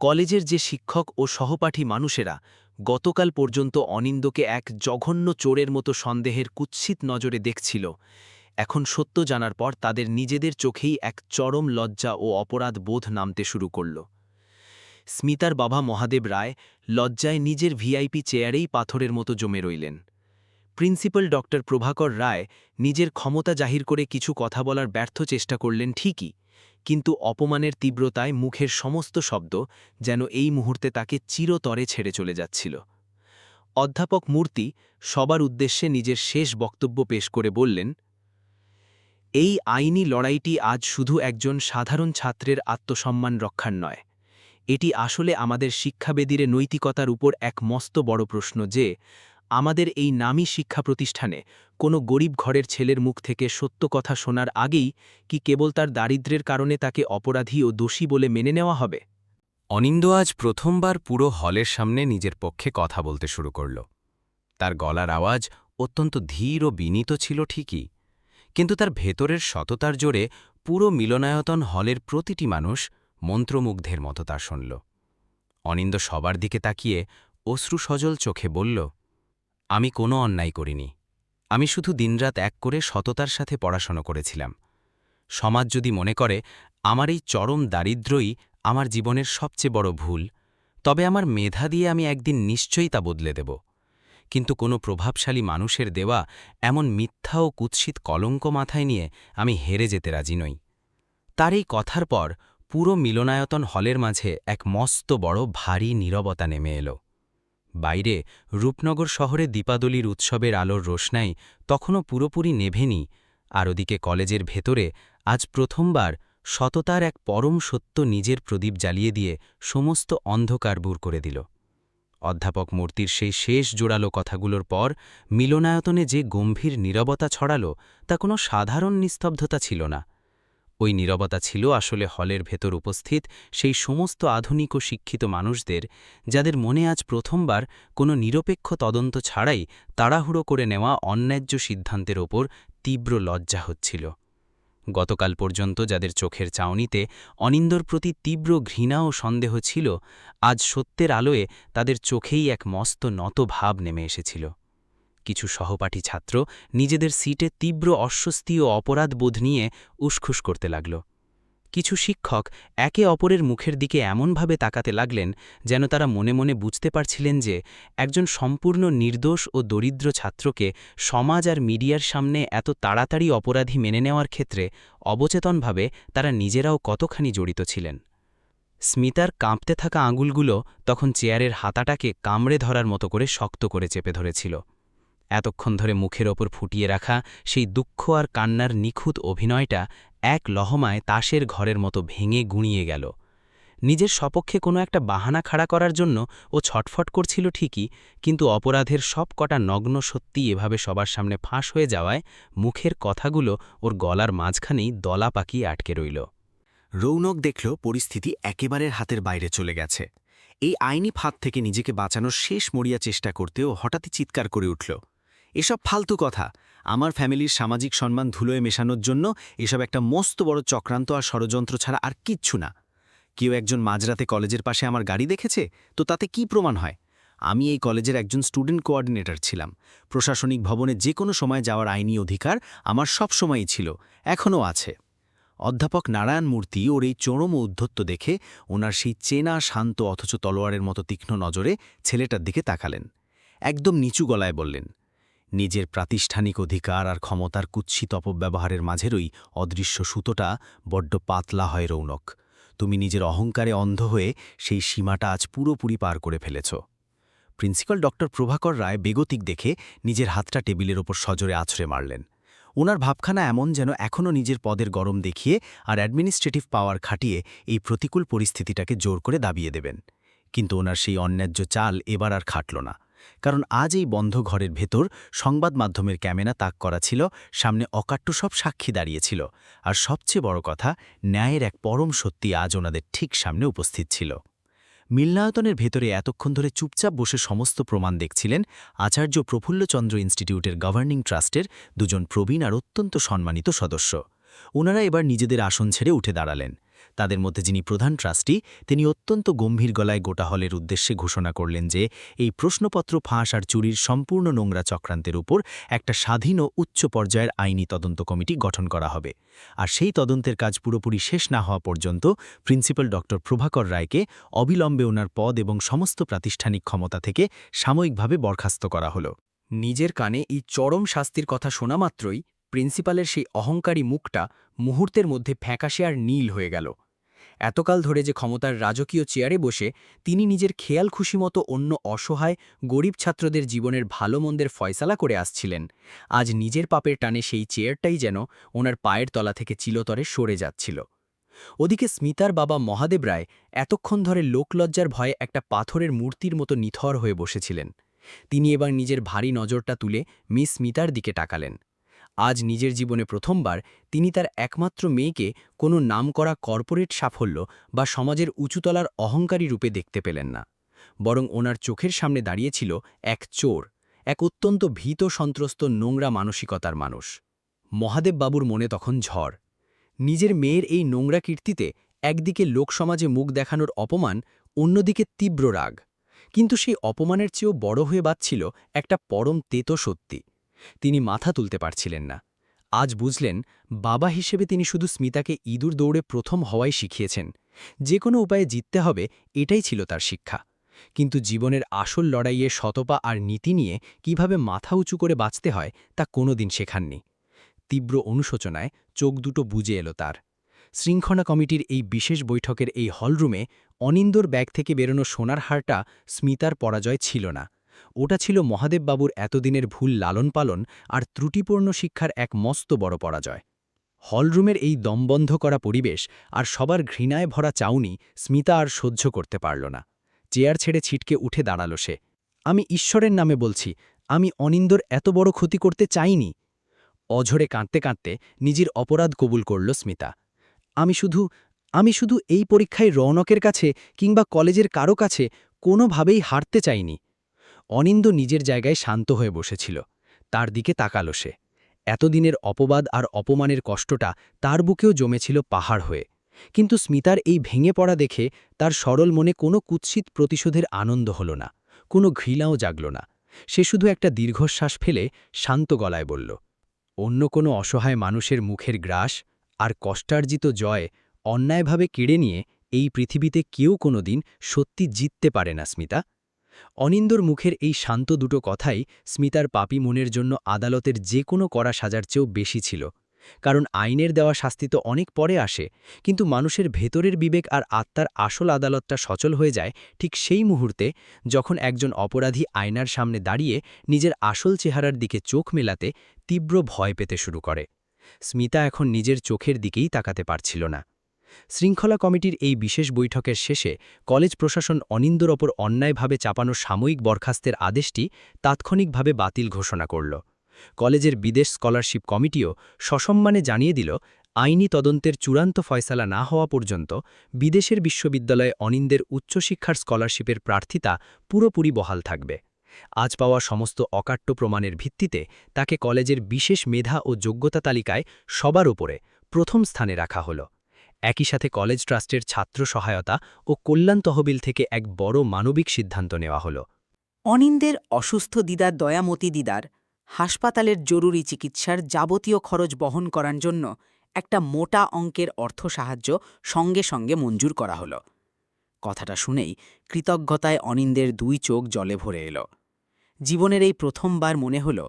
কলেজের যে শিক্ষক ও সহপাঠী মানুষেরা গতকাল পর্যন্ত অনিন্দকে এক জঘন্য চোরের মতো সন্দেহের কুৎসিত নজরে দেখছিল, এখন সত্য জানার পর তাদের নিজেদের চোখেই এক চরম লজ্জা ও অপরাধ বোধ নামতে শুরু করল। স্মিতার বাবা মহাদেব রায় লজ্জায় নিজের ভিআইপি চেয়ারেই পাথরের মতো জমে রইলেন। প্রিন্সিপাল ডক্টর প্রভাকর রায় নিজের ক্ষমতা জাহির করে কিছু কথা বলার ব্যর্থ চেষ্টা করলেন ঠিকই, কিন্তু অপমানের তীব্রতায় মুখের সমস্ত শব্দ যেন এই মুহূর্তে তাকে চিরতরে ছেড়ে চলে যাচ্ছিল। অধ্যাপক মূর্তি সবার উদ্দেশ্যে নিজের শেষ বক্তব্য পেশ করে বললেন, এই আইনি লড়াইটি আজ শুধু একজন সাধারণ ছাত্রের আত্মসম্মান রক্ষার নয়, এটি আসলে আমাদের শিক্ষাবেদিরে নৈতিকতার উপর এক মস্ত বড় প্রশ্ন যে আমাদের এই নামী শিক্ষা প্রতিষ্ঠানে কোনো গরিব ঘরের ছেলের মুখ থেকে সত্য কথা শোনার আগেই কি কেবল তার দারিদ্র্যের কারণে তাকে অপরাধী ও দোষী বলে মেনে নেওয়া হবে। অনিন্দ আজ প্রথমবার পুরো হলের সামনে নিজের পক্ষে কথা বলতে শুরু করল। তার গলার আওয়াজ অত্যন্ত ধীর ও বিনীত ছিল ঠিকই, কিন্তু তার ভেতরের সততার জোরে পুরো মিলনায়তন হলের প্রতিটি মানুষ মন্ত্রমুগ্ধের মতো তা শুনল। অনিন্দ সবার দিকে তাকিয়ে অশ্রুসজল চোখে বলল, আমি কোনো অন্যায় করিনি। আমি শুধু দিনরাত এক করে সততার সাথে পড়াশোনা করেছিলাম। সমাজ যদি মনে করে আমার এই চরম দারিদ্র্যই আমার জীবনের সবচেয়ে বড় ভুল, তবে আমার মেধা দিয়ে আমি একদিন নিশ্চয়ই তা বদলে দেব। কিন্তু কোনো প্রভাবশালী মানুষের দেওয়া এমন মিথ্যা ও কুৎসিত কলঙ্ক মাথায় নিয়ে আমি হেরে যেতে রাজি নই। তার এই কথার পর পুরো মিলনায়তন হলের মাঝে এক মস্ত বড় ভারী নীরবতা নেমে এলো। বাইরে রূপনগর শহরে দীপাবলির উৎসবের আলোর রোশনাই তখনও পুরোপুরি নেভেনি, আর ওদিকে কলেজের ভেতরে আজ প্রথমবার সততার এক পরম সত্য নিজের প্রদীপ জ্বালিয়ে দিয়ে সমস্ত অন্ধকার দূর করে দিল। অধ্যাপক মূর্তির সেই শেষ জোরালো কথাগুলোর পর মিলনায়তনে যে গম্ভীর নীরবতা ছড়ালো তা কোনো সাধারণ নিস্তব্ধতা ছিল না। ওই নীরবতা ছিল আসলে হলের ভেতর উপস্থিত সেই সমস্ত আধুনিক ও শিক্ষিত মানুষদের, যাদের মনে আজ প্রথমবার কোনো নিরপেক্ষ তদন্ত ছাড়াই তাড়াহুড়ো করে নেওয়া অন্যায্য সিদ্ধান্তের ওপর তীব্র লজ্জা হচ্ছিল। গতকাল পর্যন্ত যাদের চোখের চাউনিতে অনিন্দর প্রতি তীব্র ঘৃণা ও সন্দেহ ছিল, আজ সত্যের আলোয় তাদের চোখেই এক মস্ত নত ভাব নেমে এসেছিল। কিছু সহপাঠী ছাত্র নিজেদের সিটে তীব্র অস্বস্তি ও অপরাধ বোধ নিয়ে উসখুস করতে লাগল। কিছু শিক্ষক একে অপরের মুখের দিকে এমনভাবে তাকাতে লাগলেন যেন তারা মনে মনে বুঝতে পারছিলেন যে একজন সম্পূর্ণ নির্দোষ ও দরিদ্র ছাত্রকে সমাজ আর মিডিয়ার সামনে এত তাড়াতাড়ি অপরাধী মেনে নেওয়ার ক্ষেত্রে অবচেতনভাবে তারা নিজেরাও কতখানি জড়িত ছিলেন। স্মিতার কাঁপতে থাকা আঙুলগুলো তখন চেয়ারের হাতাটাকে কামড়ে ধরার মতো করে শক্ত করে চেপে ধরেছিল। এতক্ষণ ধরে মুখের ওপর ফুটিয়ে রাখা সেই দুঃখ আর কান্নার নিখুঁত অভিনয়টা এক লহমায় তাসের ঘরের মতো ভেঙে গুঁড়িয়ে গেল। নিজের সপক্ষে কোনো একটা বাহানা খাড়া করার জন্য ও ছটফট করছিল ঠিকই, কিন্তু অপরাধের সব কটা নগ্ন সত্যি এভাবে সবার সামনে ফাঁস হয়ে যাওয়ায় মুখের কথাগুলো ওর গলার মাঝখানেই দলা পাকিয়ে আটকে রইল। রৌনক দেখল পরিস্থিতি একেবারে হাতের বাইরে চলে গেছে। এই আইনি ফাঁদ থেকে নিজেকে বাঁচানোর শেষ মরিয়া চেষ্টা করতেও হঠাৎই চিৎকার করে উঠল, এসব ফালতু কথা, আমার ফ্যামিলির সামাজিক সম্মান ধুলোয় মেশানোর জন্য এসব একটা মস্ত বড় চক্রান্ত আর ষড়যন্ত্র ছাড়া আর কিচ্ছু না। কেউ একজন মাঝরাতে কলেজের পাশে আমার গাড়ি দেখেছে তো তাতে কি প্রমাণ হয়? আমি এই কলেজের একজন স্টুডেন্ট কোঅর্ডিনেটর ছিলাম। প্রশাসনিক ভবনে যে কোনো সময় যাওয়ার আইনি অধিকার আমার সব সময়ই ছিল, এখনও আছে। অধ্যাপক নারায়ণ মূর্তি ওর এই চরম উদ্ধত্ত দেখে ওনার সেই চেনা শান্ত অথচ তলোয়ারের মতো তীক্ষ্ণ নজরে ছেলেটার দিকে তাকালেন। একদম নিচু গলায় বললেন, নিজের প্রাতিষ্ঠানিক অধিকার আর ক্ষমতার কুৎসিত অপব্যবহারের মাঝেরই অদৃশ্য সুতোটা বড্ড পাতলা হয় রৌনক। তুমি নিজের অহংকারে অন্ধ হয়ে সেই সীমাটা আজ পুরোপুরি পার করে ফেলেছ। প্রিন্সিপাল ডক্টর প্রভাকর রায় বেগতিক দেখে নিজের হাতটা টেবিলের ওপর সজোরে আছড়ে মারলেন। ওনার ভাবখানা এমন যেন এখনও নিজের পদের গরম দেখিয়ে আর অ্যাডমিনিস্ট্রেটিভ পাওয়ার খাটিয়ে এই প্রতিকূল পরিস্থিতিটাকে জোর করে দাবিয়ে দেবেন। কিন্তু ওনার সেই অন্যায্য চাল এবার আর খাটল না, কারণ আজ এই বন্ধ ঘরের ভেতর সংবাদ মাধ্যমের ক্যামেরা তাক করা ছিল, সামনে অকাট্য সব সাক্ষী দাঁড়িয়েছিল, আর সবচেয়ে বড় কথা, ন্যায়ের এক পরম সত্যি আজ ওনাদের ঠিক সামনে উপস্থিত ছিল। মিলনায়তনের ভেতরে এতক্ষণ ধরে চুপচাপ বসে সমস্ত প্রমাণ দেখছিলেন আচার্য প্রফুল্লচন্দ্র ইনস্টিটিউটের গভর্নিং ট্রাস্টের দুজন প্রবীণ আর অত্যন্ত সম্মানিত সদস্য। ওনারা এবার নিজেদের আসন ছেড়ে উঠে দাঁড়ালেন। তাদের মধ্যে যিনি প্রধান ট্রাস্টি, তিনি অত্যন্ত গম্ভীর গলায় গোটা হলের উদ্দেশ্যে ঘোষণা করলেন যে এই প্রশ্নপত্র ফাঁস আর চুরির সম্পূর্ণ নোংরা চক্রান্তের উপর একটা স্বাধীন ও উচ্চ পর্যায়ের আইনি তদন্ত কমিটি গঠন করা হবে, আর সেই তদন্তের কাজ পুরোপুরি শেষ না হওয়া পর্যন্ত প্রিন্সিপাল ডক্টর প্রভাকর রায়কে অবিলম্বে ওনার পদ এবং সমস্ত প্রাতিষ্ঠানিক ক্ষমতা থেকে সাময়িকভাবে বরখাস্ত করা হলো। নিজের কানে এই চরম শাস্তির কথা শোনা মাত্রই প্রিন্সিপালের সেই অহংকারী মুখটা মুহূর্তের মধ্যে ফ্যাকাশে আর নীল হয়ে গেল। এতকাল ধরে যে ক্ষমতার রাজকীয় চেয়ারে বসে তিনি নিজের খেয়াল খুশি মতো অন্য অসহায় গরিব ছাত্রদের জীবনের ভালো মন্দের ফয়সালা করে আসছিলেন, আজ নিজের পাপের টানে সেই চেয়ারটাই যেন ওনার পায়ের তলা থেকে চিলতরে সরে যাচ্ছিল। ওদিকে স্মিতার বাবা মহাদেব রায় এতক্ষণ ধরে লোকলজ্জার ভয়ে একটা পাথরের মূর্তির মতো নিথর হয়ে বসেছিলেন। তিনি এবার নিজের ভারী নজরটা তুলে মিস স্মিতার দিকে তাকালেন। আজ নিজের জীবনে প্রথমবার তিনি তার একমাত্র মেয়েকে কোনো নামকরা কর্পোরেট সাফল্য বা সমাজের উঁচুতলার অহংকারী রূপে দেখতে পেলেন না, বরং ওনার চোখের সামনে দাঁড়িয়েছিল এক চোর, এক অত্যন্ত ভীত সন্ত্রস্ত নোংরা মানসিকতার মানুষ। মহাদেব বাবুর মনে তখন ঝড়। নিজের মেয়ের এই নোংরা কীর্তিতে একদিকে লোকসমাজে মুখ দেখানোর অপমান, অন্যদিকে তীব্র রাগ। কিন্তু সেই অপমানের চেয়েও বড় হয়ে বাজছিল একটা পরম তেতো সত্যি। তিনি মাথা তুলতে পারছিলেন না। আজ বুঝলেন, বাবা হিসেবে তিনি শুধু স্মিতাকে ইঁদুর দৌড়ে প্রথম হওয়াই শিখিয়েছেন। যে কোনো উপায়ে জিততে হবে, এটাই ছিল তার শিক্ষা। কিন্তু জীবনের আসল লড়াইয়ে সতপা আর নীতি নিয়ে কিভাবে মাথা উঁচু করে বাঁচতে হয় তা কোনোদিন শেখাননি। তীব্র অনুশোচনায় চোখ দুটো বুজে এলো তার। শৃঙ্খলা কমিটির এই বিশেষ বৈঠকের এই হলরুমে অনিন্দর ব্যাগ থেকে বেরোনো সোনার হারটা স্মিতার পরাজয় ছিল না, ওটা ছিল মহাদেববাবুর এতদিনের ভুল লালন পালন আর ত্রুটিপূর্ণ শিক্ষার এক মস্ত বড় পরাজয়। হলরুমের এই দমবন্ধ করা পরিবেশ আর সবার ঘৃণায় ভরা চাউনি স্মিতা আর সহ্য করতে পারল না। চেয়ার ছেড়ে ছিটকে উঠে দাঁড়াল সে। আমি ঈশ্বরের নামে বলছি, আমি অনিন্দর এত বড় ক্ষতি করতে চাইনি। অঝরে কাঁদতে কাঁদতে নিজের অপরাধ কবুল করল স্মিতা। আমি শুধু এই পরীক্ষায় রৌনকের কাছে কিংবা কলেজের কারো কাছে কোনোভাবেই হারতে চাইনি। অনিন্দ নিজের জায়গায় শান্ত হয়ে বসেছিল। তার দিকে তাকালো সে। এতদিনের অপবাদ আর অপমানের কষ্টটা তার বুকেও জমেছিল পাহাড় হয়ে। কিন্তু স্মিতার এই ভেঙে পড়া দেখে তার সরল মনে কোনো কুৎসিত প্রতিশোধের আনন্দ হল না, কোনো ঘৃণাও জাগল না। সে শুধু একটা দীর্ঘশ্বাস ফেলে শান্ত গলায় বলল, অন্য কোনো অসহায় মানুষের মুখের গ্রাস আর কষ্টার্জিত জয় অন্যায়ভাবে কেড়ে নিয়ে এই পৃথিবীতে কেউ কোনোদিন সত্যি জিততে পারে না স্মিতা। অনিন্দর মুখের এই শান্ত দুটো কথাই স্মিতার পাপী মনের জন্য আদালতের যে কোনো কড়া সাজার চেয়েও বেশি ছিল। কারণ আইনের দেওয়া শাস্তি তো অনেক পরে আসে, কিন্তু মানুষের ভেতরের বিবেক আর আত্মার আসল আদালতটা সচল হয়ে যায় ঠিক সেই মুহূর্তে, যখন একজন অপরাধী আয়নার সামনে দাঁড়িয়ে নিজের আসল চেহারার দিকে চোখ মেলাতে তীব্র ভয় পেতে শুরু করে। স্মিতা এখন নিজের চোখের দিকেই তাকাতে পারছিল না। শৃঙ্খলা কমিটির এই বিশেষ বৈঠকের শেষে কলেজ প্রশাসন অনিন্দর ওপর অন্যায়ভাবে চাপানো সাময়িক বরখাস্তের আদেশটি তাৎক্ষণিকভাবে বাতিল ঘোষণা করল। কলেজের বিদেশ স্কলারশিপ কমিটিও সসম্মানে জানিয়ে দিল, আইনি তদন্তের চূড়ান্ত ফয়সালা না হওয়া পর্যন্ত বিদেশের বিশ্ববিদ্যালয়ে অনিন্দের উচ্চশিক্ষার স্কলারশিপের প্রার্থিতা পুরোপুরি বহাল থাকবে। আজ পাওয়া সমস্ত অকাট্য প্রমাণের ভিত্তিতে তাকে কলেজের বিশেষ মেধা ও যোগ্যতা তালিকায় সবার উপরে প্রথম স্থানে রাখা হল। একই সাথে কলেজ ট্রাস্টের ছাত্র সহায়তা ও কল্যাণ তহবিল থেকে এক বড় মানবিক সিদ্ধান্ত নেওয়া হল। অনিন্দের অসুস্থ দিদার দয়ামতী দিদার হাসপাতালের জরুরি চিকিৎসার যাবতীয় খরচ বহন করার জন্য একটা মোটা অঙ্কের অর্থ সাহায্য সঙ্গে সঙ্গে মঞ্জুর করা হল। কথাটা শুনেই কৃতজ্ঞতায় অনিন্দের দুই চোখ জলে ভরে এল। জীবনের এই প্রথমবার মনে হল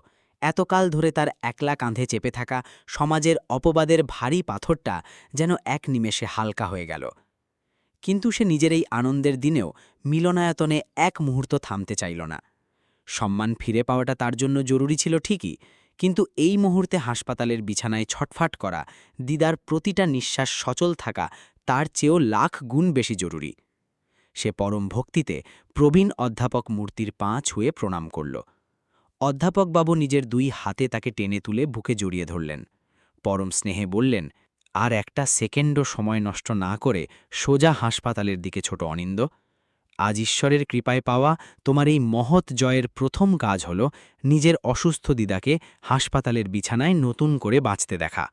এতকাল ধরে তার একলা কাঁধে চেপে থাকা সমাজের অপবাদের ভারী পাথরটা যেন এক নিমেষে হালকা হয়ে গেল। কিন্তু সে নিজের এই আনন্দের দিনেও মিলনায়তনে এক মুহূর্ত থামতে চাইল না। সম্মান ফিরে পাওয়াটা তার জন্য জরুরি ছিল ঠিকই, কিন্তু এই মুহূর্তে হাসপাতালের বিছানায় ছটফাট করা, দিদার প্রতিটা নিঃশ্বাস সচল থাকা তার চেয়েও লাখ গুণ বেশি জরুরি। সে পরম ভক্তিতে প্রবীণ অধ্যাপক মূর্তির পা ছুঁয়ে প্রণাম করল। অধ্যাপকবাবু নিজের 2 হাতে তাকে টেনে তুলে বুকে জড়িয়ে ধরলেন। পরম স্নেহে বললেন, আর একটা সেকেন্ডও সময় নষ্ট না করে সোজা হাসপাতালের দিকে ছোট অনিন্দ। আজ ঈশ্বরের কৃপায় পাওয়া তোমার এই মহৎ জয়ের প্রথম কাজ হল নিজের অসুস্থ দিদাকে হাসপাতালের বিছানায় নতুন করে বাঁচতে দেখা।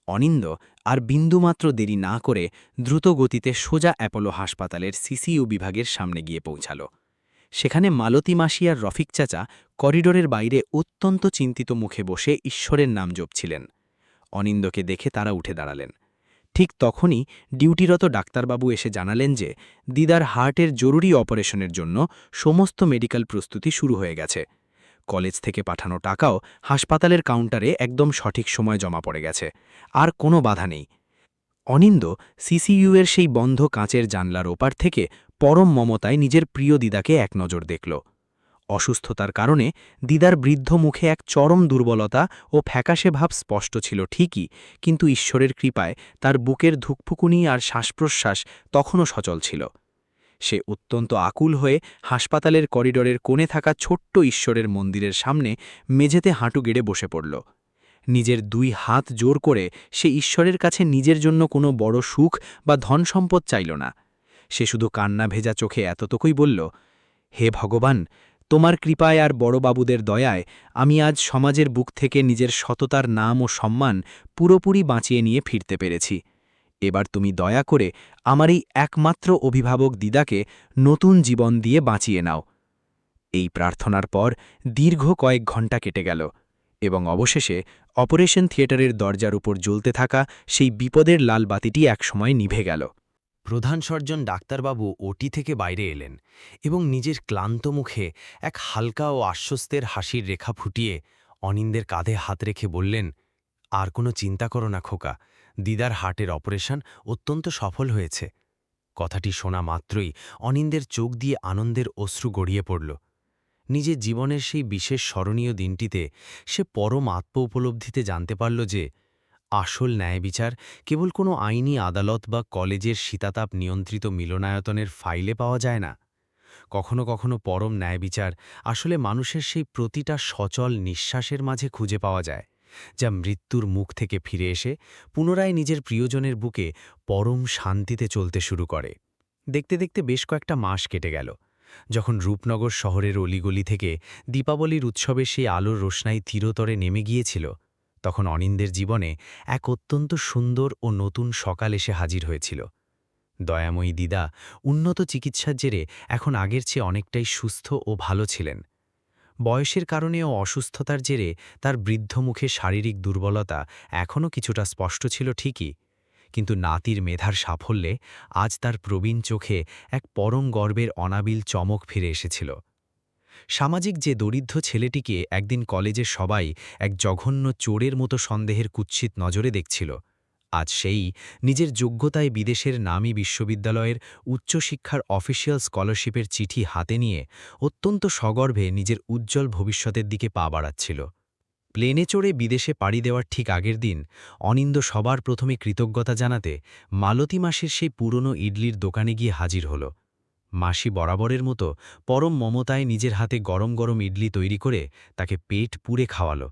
অনিন্দ আর বিন্দুমাত্র দেরি না করে দ্রুত গতিতে সোজা অ্যাপোলো হাসপাতালের সিসিইউ বিভাগের সামনে গিয়ে পৌঁছাল। সেখানে মালতী মাসি আর রফিক চাচা করিডোরের বাইরে অত্যন্ত চিন্তিত মুখে বসে ঈশ্বরের নাম জপছিলেন। অনিন্দকে দেখে তারা উঠে দাঁড়ালেন। ঠিক তখনই ডিউটিরত ডাক্তারবাবু এসে জানালেন যে দিদার হার্টের জরুরি অপারেশনের জন্য সমস্ত মেডিকেল প্রস্তুতি শুরু হয়ে গেছে। কলেজ থেকে পাঠানো টাকাও হাসপাতালের কাউন্টারে একদম সঠিক সময় জমা পড়ে গেছে, আর কোনো বাধা নেই। অনিন্দ সিসিইউয়ের সেই বন্ধ কাঁচের জানলার ওপার থেকে পরম মমতায় নিজের প্রিয় দিদাকে এক নজর দেখল। অসুস্থতার কারণে দিদার বৃদ্ধ মুখে এক চরম দুর্বলতা ও ফ্যাকাশে ভাব স্পষ্ট ছিল ঠিকই, কিন্তু ঈশ্বরের কৃপায় তার বুকের ধুকফুকুনি আর শ্বাসপ্রশ্বাস তখনও সচল ছিল। সে অত্যন্ত আকুল হয়ে হাসপাতালের করিডোরের কোণে থাকা ছোট্ট ঈশ্বরের মন্দিরের সামনে মেঝেতে হাঁটু গেড়ে বসে পড়ল। নিজের 2 হাত জোর করে সে ঈশ্বরের কাছে নিজের জন্য কোনো বড় সুখ বা ধন সম্পদ চাইল না। সে শুধু কান্না ভেজা চোখে এতটুকুই বলল, হে ভগবান, তোমার কৃপায় আর বড়বাবুদের দয়ায় আমি আজ সমাজের বুক থেকে নিজের সততার নাম ও সম্মান পুরোপুরি বাঁচিয়ে নিয়ে ফিরতে পেরেছি। এবার তুমি দয়া করে আমার এই একমাত্র অভিভাবক দিদাকে নতুন জীবন দিয়ে বাঁচিয়ে নাও। এই প্রার্থনার পর দীর্ঘ কয়েক ঘণ্টা কেটে গেল এবং অবশেষে অপারেশন থিয়েটারের দরজার উপর জ্বলতে থাকা সেই বিপদের লাল বাতিটি একসময় নিভে গেল। প্রধান সার্জন ডাক্তারবাবু ওটি থেকে বাইরে এলেন এবং নিজের ক্লান্ত মুখে এক হালকা ও আশ্বস্তের হাসির রেখা ফুটিয়ে অনিন্দের কাঁধে হাত রেখে বললেন, আর কোনো চিন্তা করো না খোকা, দিদার হার্টের অপারেশন অত্যন্ত সফল হয়েছে। কথাটি শোনা মাত্রই অনিন্দের চোখ দিয়ে আনন্দের অশ্রু গড়িয়ে পড়ল। নিজের জীবনের সেই বিশেষ স্মরণীয় দিনটিতে সে পরম আত্ম উপলব্ধিতে জানতে পারল যে আসল ন্যায়বিচার কেবল কোনো আইনি আদালত বা কলেজের শীতাতাপ নিয়ন্ত্রিত মিলনায়তনের ফাইলে পাওয়া যায় না। কখনো কখনো পরম ন্যায়বিচার আসলে মানুষের সেই প্রতিটা সচল নিঃশ্বাসের মাঝে খুঁজে পাওয়া যায়, যা মৃত্যুর মুখ থেকে ফিরে এসে পুনরায় নিজের প্রিয়জনের বুকে পরম শান্তিতে চলতে শুরু করে। দেখতে দেখতে বেশ কয়েকটা মাস কেটে গেল। যখন রূপনগর শহরের অলিগলি থেকে দীপাবলির উৎসবে সেই আলোর রোশনাই ধীরতরে নেমে গিয়েছিল, তখন অনিন্দের জীবনে এক অত্যন্ত সুন্দর ও নতুন সকাল এসে হাজির হয়েছিল। দয়াময়ী দিদা উন্নত চিকিৎসার জেরে এখন আগের চেয়ে অনেকটাই সুস্থ ও ভালো ছিলেন। বয়সের কারণে ও অসুস্থতার জেরে তার বৃদ্ধ মুখে শারীরিক দুর্বলতা এখনও কিছুটা স্পষ্ট ছিল ঠিকই, কিন্তু নাতির মেধার সাফল্যে আজ তার প্রবীণ চোখে এক পরম গর্বের অনাবিল চমক ফিরে এসেছিল। সামাজিক যে দরিদ্র ছেলেটিকে একদিন কলেজের সবাই এক জঘন্য চোরের মতো সন্দেহের কুৎসিত নজরে দেখছিল, আজ সেই নিজের যোগ্যতায় বিদেশের নামী বিশ্ববিদ্যালয়ের উচ্চশিক্ষার অফিসিয়াল স্কলারশিপের চিঠি হাতে নিয়ে অত্যন্ত সগর্বে নিজের উজ্জ্বল ভবিষ্যতের দিকে পা বাড়াচ্ছিল। প্লেনে চড়ে বিদেশে পাড়ি দেওয়ার ঠিক আগের দিন অনিন্দ সবার প্রথমে কৃতজ্ঞতা জানাতে মালতী মাসির সেই পুরনো ইডলির দোকানে গিয়ে হাজির হল। মাসি বরাবরের মতো পরম মমতায় নিজের হাতে গরম গরম ইডলি তৈরি করে তাকে পেট পুড়ে খাওয়াল,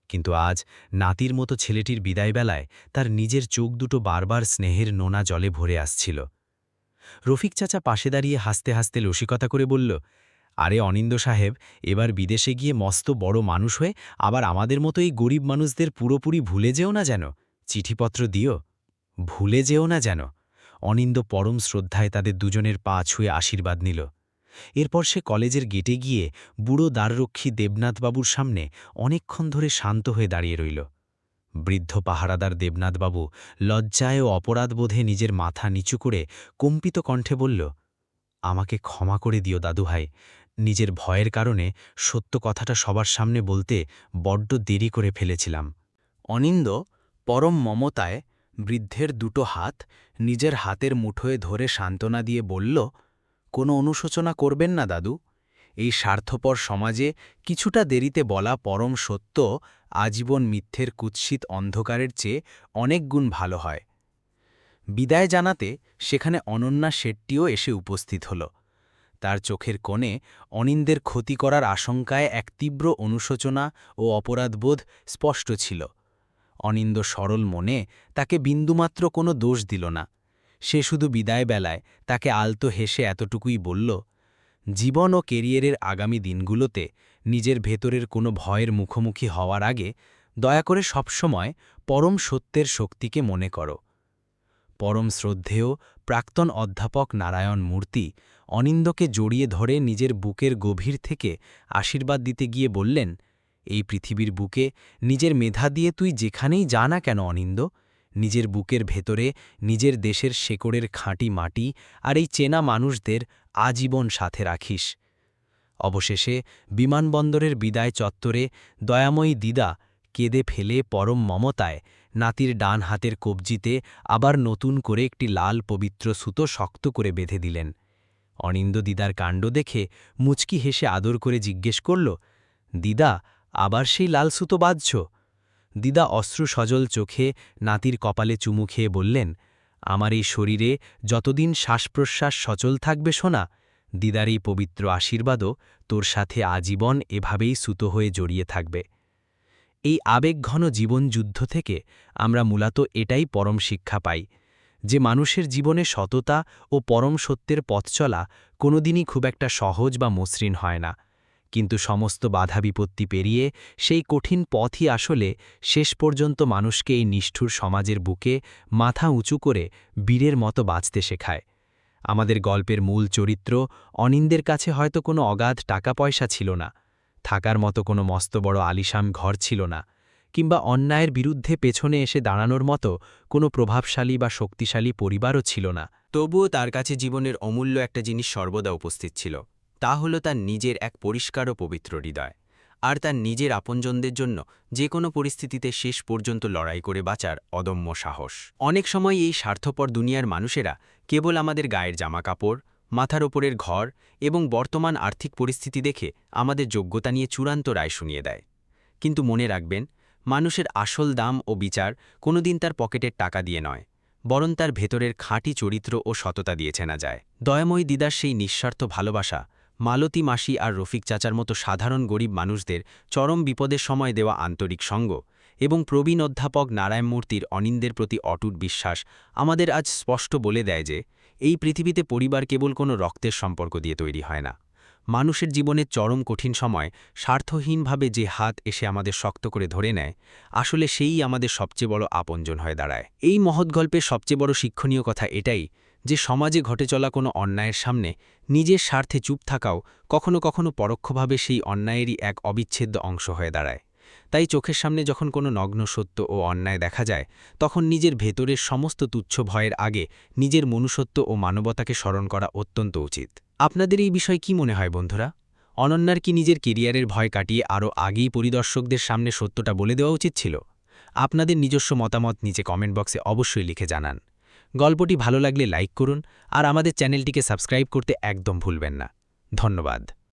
কিন্তু আজ নাতির মতো ছেলেটির বিদায়বেলায় তার নিজের চোখ দুটো বারবার স্নেহের নোনা জলে ভরে আসছিল। রফিক চাচা পাশে দাঁড়িয়ে হাসতে হাসতে রসিকতা করে বলল, আরে অনিন্দ সাহেব, এবার বিদেশে গিয়ে মস্ত বড় মানুষ হয়ে আবার আমাদের মতো এই গরিব মানুষদের পুরোপুরি ভুলে যেও না যেন, চিঠিপত্র দিও, ভুলে যেও না যেন। অনিন্দ পরম শ্রদ্ধায় তাদের দুজনের পা ছুঁয়ে আশীর্বাদ নিল। এরপর সে কলেজের গেটে গিয়ে বুড়ো দ্বাররক্ষী দেবনাথবাবুর সামনে অনেকক্ষণ ধরে শান্ত হয়ে দাঁড়িয়ে রইল। বৃদ্ধ পাহারাদার দেবনাথবাবু লজ্জায় ও অপরাধবোধে নিজের মাথা নিচু করে কম্পিত কণ্ঠে বলল, আমাকে ক্ষমা করে দিও দাদুভাই, নিজের ভয়ের কারণে সত্য কথাটা সবার সামনে বলতে বড্ড দেরি করে ফেলেছিলাম। অনিন্দ পরম মমতায় বৃদ্ধের দুটো হাত নিজের হাতের মুঠোয় ধরে সান্ত্বনা দিয়ে বলল, কোনো অনুশোচনা করবেন না দাদু। এই স্বার্থপর সমাজে কিছুটা দেরিতে বলা পরম সত্য আজীবন মিথ্যের কুৎসিত অন্ধকারের চেয়ে অনেক গুণ ভালো হয়। বিদায় জানাতে সেখানে অনন্যা শেট্টিও এসে উপস্থিত হল। তার চোখের কোণে অনিন্দের ক্ষতি করার আশঙ্কায় এক তীব্র অনুশোচনা ও অপরাধবোধ স্পষ্ট ছিল। অনিন্দ সরল মনে তাকে বিন্দুমাত্র কোনো দোষ দিল না। সে শুধু বিদায় বেলায় তাকে আলতো হেসে এতটুকুই বলল, জীবন ও কেরিয়ারের আগামী দিনগুলোতে নিজের ভেতরের কোনো ভয়ের মুখোমুখি হওয়ার আগে দয়া করে সবসময় পরম সত্যের শক্তিকে মনে করো। পরম শ্রদ্ধেয় প্রাক্তন অধ্যাপক নারায়ণ মূর্তি অনিন্দকে জড়িয়ে ধরে নিজের বুকের গভীর থেকে আশীর্বাদ দিতে গিয়ে বললেন, এই পৃথিবীর বুকে নিজের মেধা দিয়ে তুই যেখানেই যা না কেন অনিন্দ, নিজের বুকের ভেতরে নিজের দেশের শেকড়ের খাঁটি মাটি আর এই চেনা মানুষদের আজীবন সাথে রাখিস। অবশেষে বিমানবন্দরের বিদায় চত্বরে দয়াময়ী দিদা কেঁদে ফেলে পরম মমতায় নাতির ডান হাতের কবজিতে আবার নতুন করে একটি লাল পবিত্র সুতো শক্ত করে বেঁধে দিলেন। অনিন্দ দিদার কাণ্ড দেখে মুচকি হেসে আদর করে জিজ্ঞেস করল, দিদা, আবার সেই লাল সুতো বাঁধছ? দিদা অশ্রু সজল চোখে নাতির কপালে চুমু খেয়ে বললেন, আমার এই শরীরে যতদিন শ্বাসপ্রশ্বাস সচল থাকবে সোনা, দিদার এই পবিত্র আশীর্বাদও তোর সাথে আজীবন এভাবেই সুতো হয়ে জড়িয়ে থাকবে। এই আবেগঘন জীবনযুদ্ধ থেকে আমরা মূলত এটাই পরম শিক্ষা পাই যে মানুষের জীবনে সততা ও পরম সত্যের পথ চলা কোনোদিনই খুব একটা সহজ বা মসৃণ হয় না, কিন্তু সমস্ত বাধা বিপত্তি পেরিয়ে সেই কঠিন পথই আসলে শেষ পর্যন্ত মানুষকে এই নিষ্ঠুর সমাজের বুকে মাথা উঁচু করে বীরের মতো বাঁচতে শেখায়। আমাদের গল্পের মূল চরিত্র অনিন্দের কাছে হয়তো কোনো অগাধ টাকা পয়সা ছিল না, থাকার মতো কোনো মস্ত বড় আলিশান ঘর ছিল না, কিংবা অন্যায়ের বিরুদ্ধে পেছনে এসে দাঁড়ানোর মতো কোনো প্রভাবশালী বা শক্তিশালী পরিবারও ছিল না। তবুও তার কাছে জীবনের অমূল্য একটা জিনিস সর্বদা উপস্থিত ছিল, তা হল তার নিজের এক পরিষ্কার ও পবিত্র হৃদয়, আর তার নিজের আপনজনদের জন্য যে কোনো পরিস্থিতিতে শেষ পর্যন্ত লড়াই করে বাঁচার অদম্য সাহস। অনেক সময় এই স্বার্থপর দুনিয়ার মানুষেরা কেবল আমাদের গায়ের জামাকাপড়, মাথার ওপরের ঘর এবং বর্তমান আর্থিক পরিস্থিতি দেখে আমাদের যোগ্যতা নিয়ে চূড়ান্ত রায় শুনিয়ে দেয়। কিন্তু মনে রাখবেন, মানুষের আসল দাম ও বিচার কোনোদিন তার পকেটের টাকা দিয়ে নয়, বরং তার ভেতরের খাঁটি চরিত্র ও সততা দিয়ে চেনা যায়। দয়াময়ী দিদার সেই নিঃস্বার্থ ভালোবাসা, মালতী মাসি আর রফিক চাচার মতো সাধারণ গরিব মানুষদের চরম বিপদের সময় দেওয়া আন্তরিক সঙ্গ এবং প্রবীণ অধ্যাপক নারায়ণ মূর্তির অনিন্দের প্রতি অটুট বিশ্বাস আমাদের আজ স্পষ্ট বলে দেয় যে এই পৃথিবীতে পরিবার কেবল কোনো রক্তের সম্পর্ক দিয়ে তৈরি হয় না। মানুষের জীবনের চরম কঠিন সময় স্বার্থহীনভাবে যে হাত এসে আমাদের শক্ত করে ধরে নেয়, আসলে সেই আমাদের সবচেয়ে বড় আপনজন হয়ে দাঁড়ায়। এই মহৎ গল্পের সবচেয়ে বড় শিক্ষণীয় কথা এটাই যে সমাজে ঘটে চলা কোনো অন্যায়ের সামনে নিজের স্বার্থে চুপ থাকাও কখনো কখনো পরোক্ষভাবে সেই অন্যায়েরই এক অবিচ্ছেদ্য অংশ হয়ে দাঁড়ায়। তাই চোখের সামনে যখন কোনো নগ্ন সত্য ও অন্যায় দেখা যায়, তখন নিজের ভেতরের সমস্ত তুচ্ছ ভয়ের আগে নিজের মনুষ্যত্ব ও মানবতাকে স্মরণ করা অত্যন্ত উচিত। আপনাদের এই বিষয়ে কি মনে হয় বন্ধুরা? অনন্যার কি নিজের কেরিয়ারের ভয় কাটিয়ে আরও আগেই পরিদর্শকদের সামনে সত্যটা বলে দেওয়া উচিত ছিল? আপনাদের নিজস্ব মতামত নিচে কমেন্ট বক্সে অবশ্যই লিখে জানান। গল্পটি ভালো লাগলে লাইক করুন আর আমাদের চ্যানেলটিকে সাবস্ক্রাইব করতে একদম ভুলবেন না। ধন্যবাদ।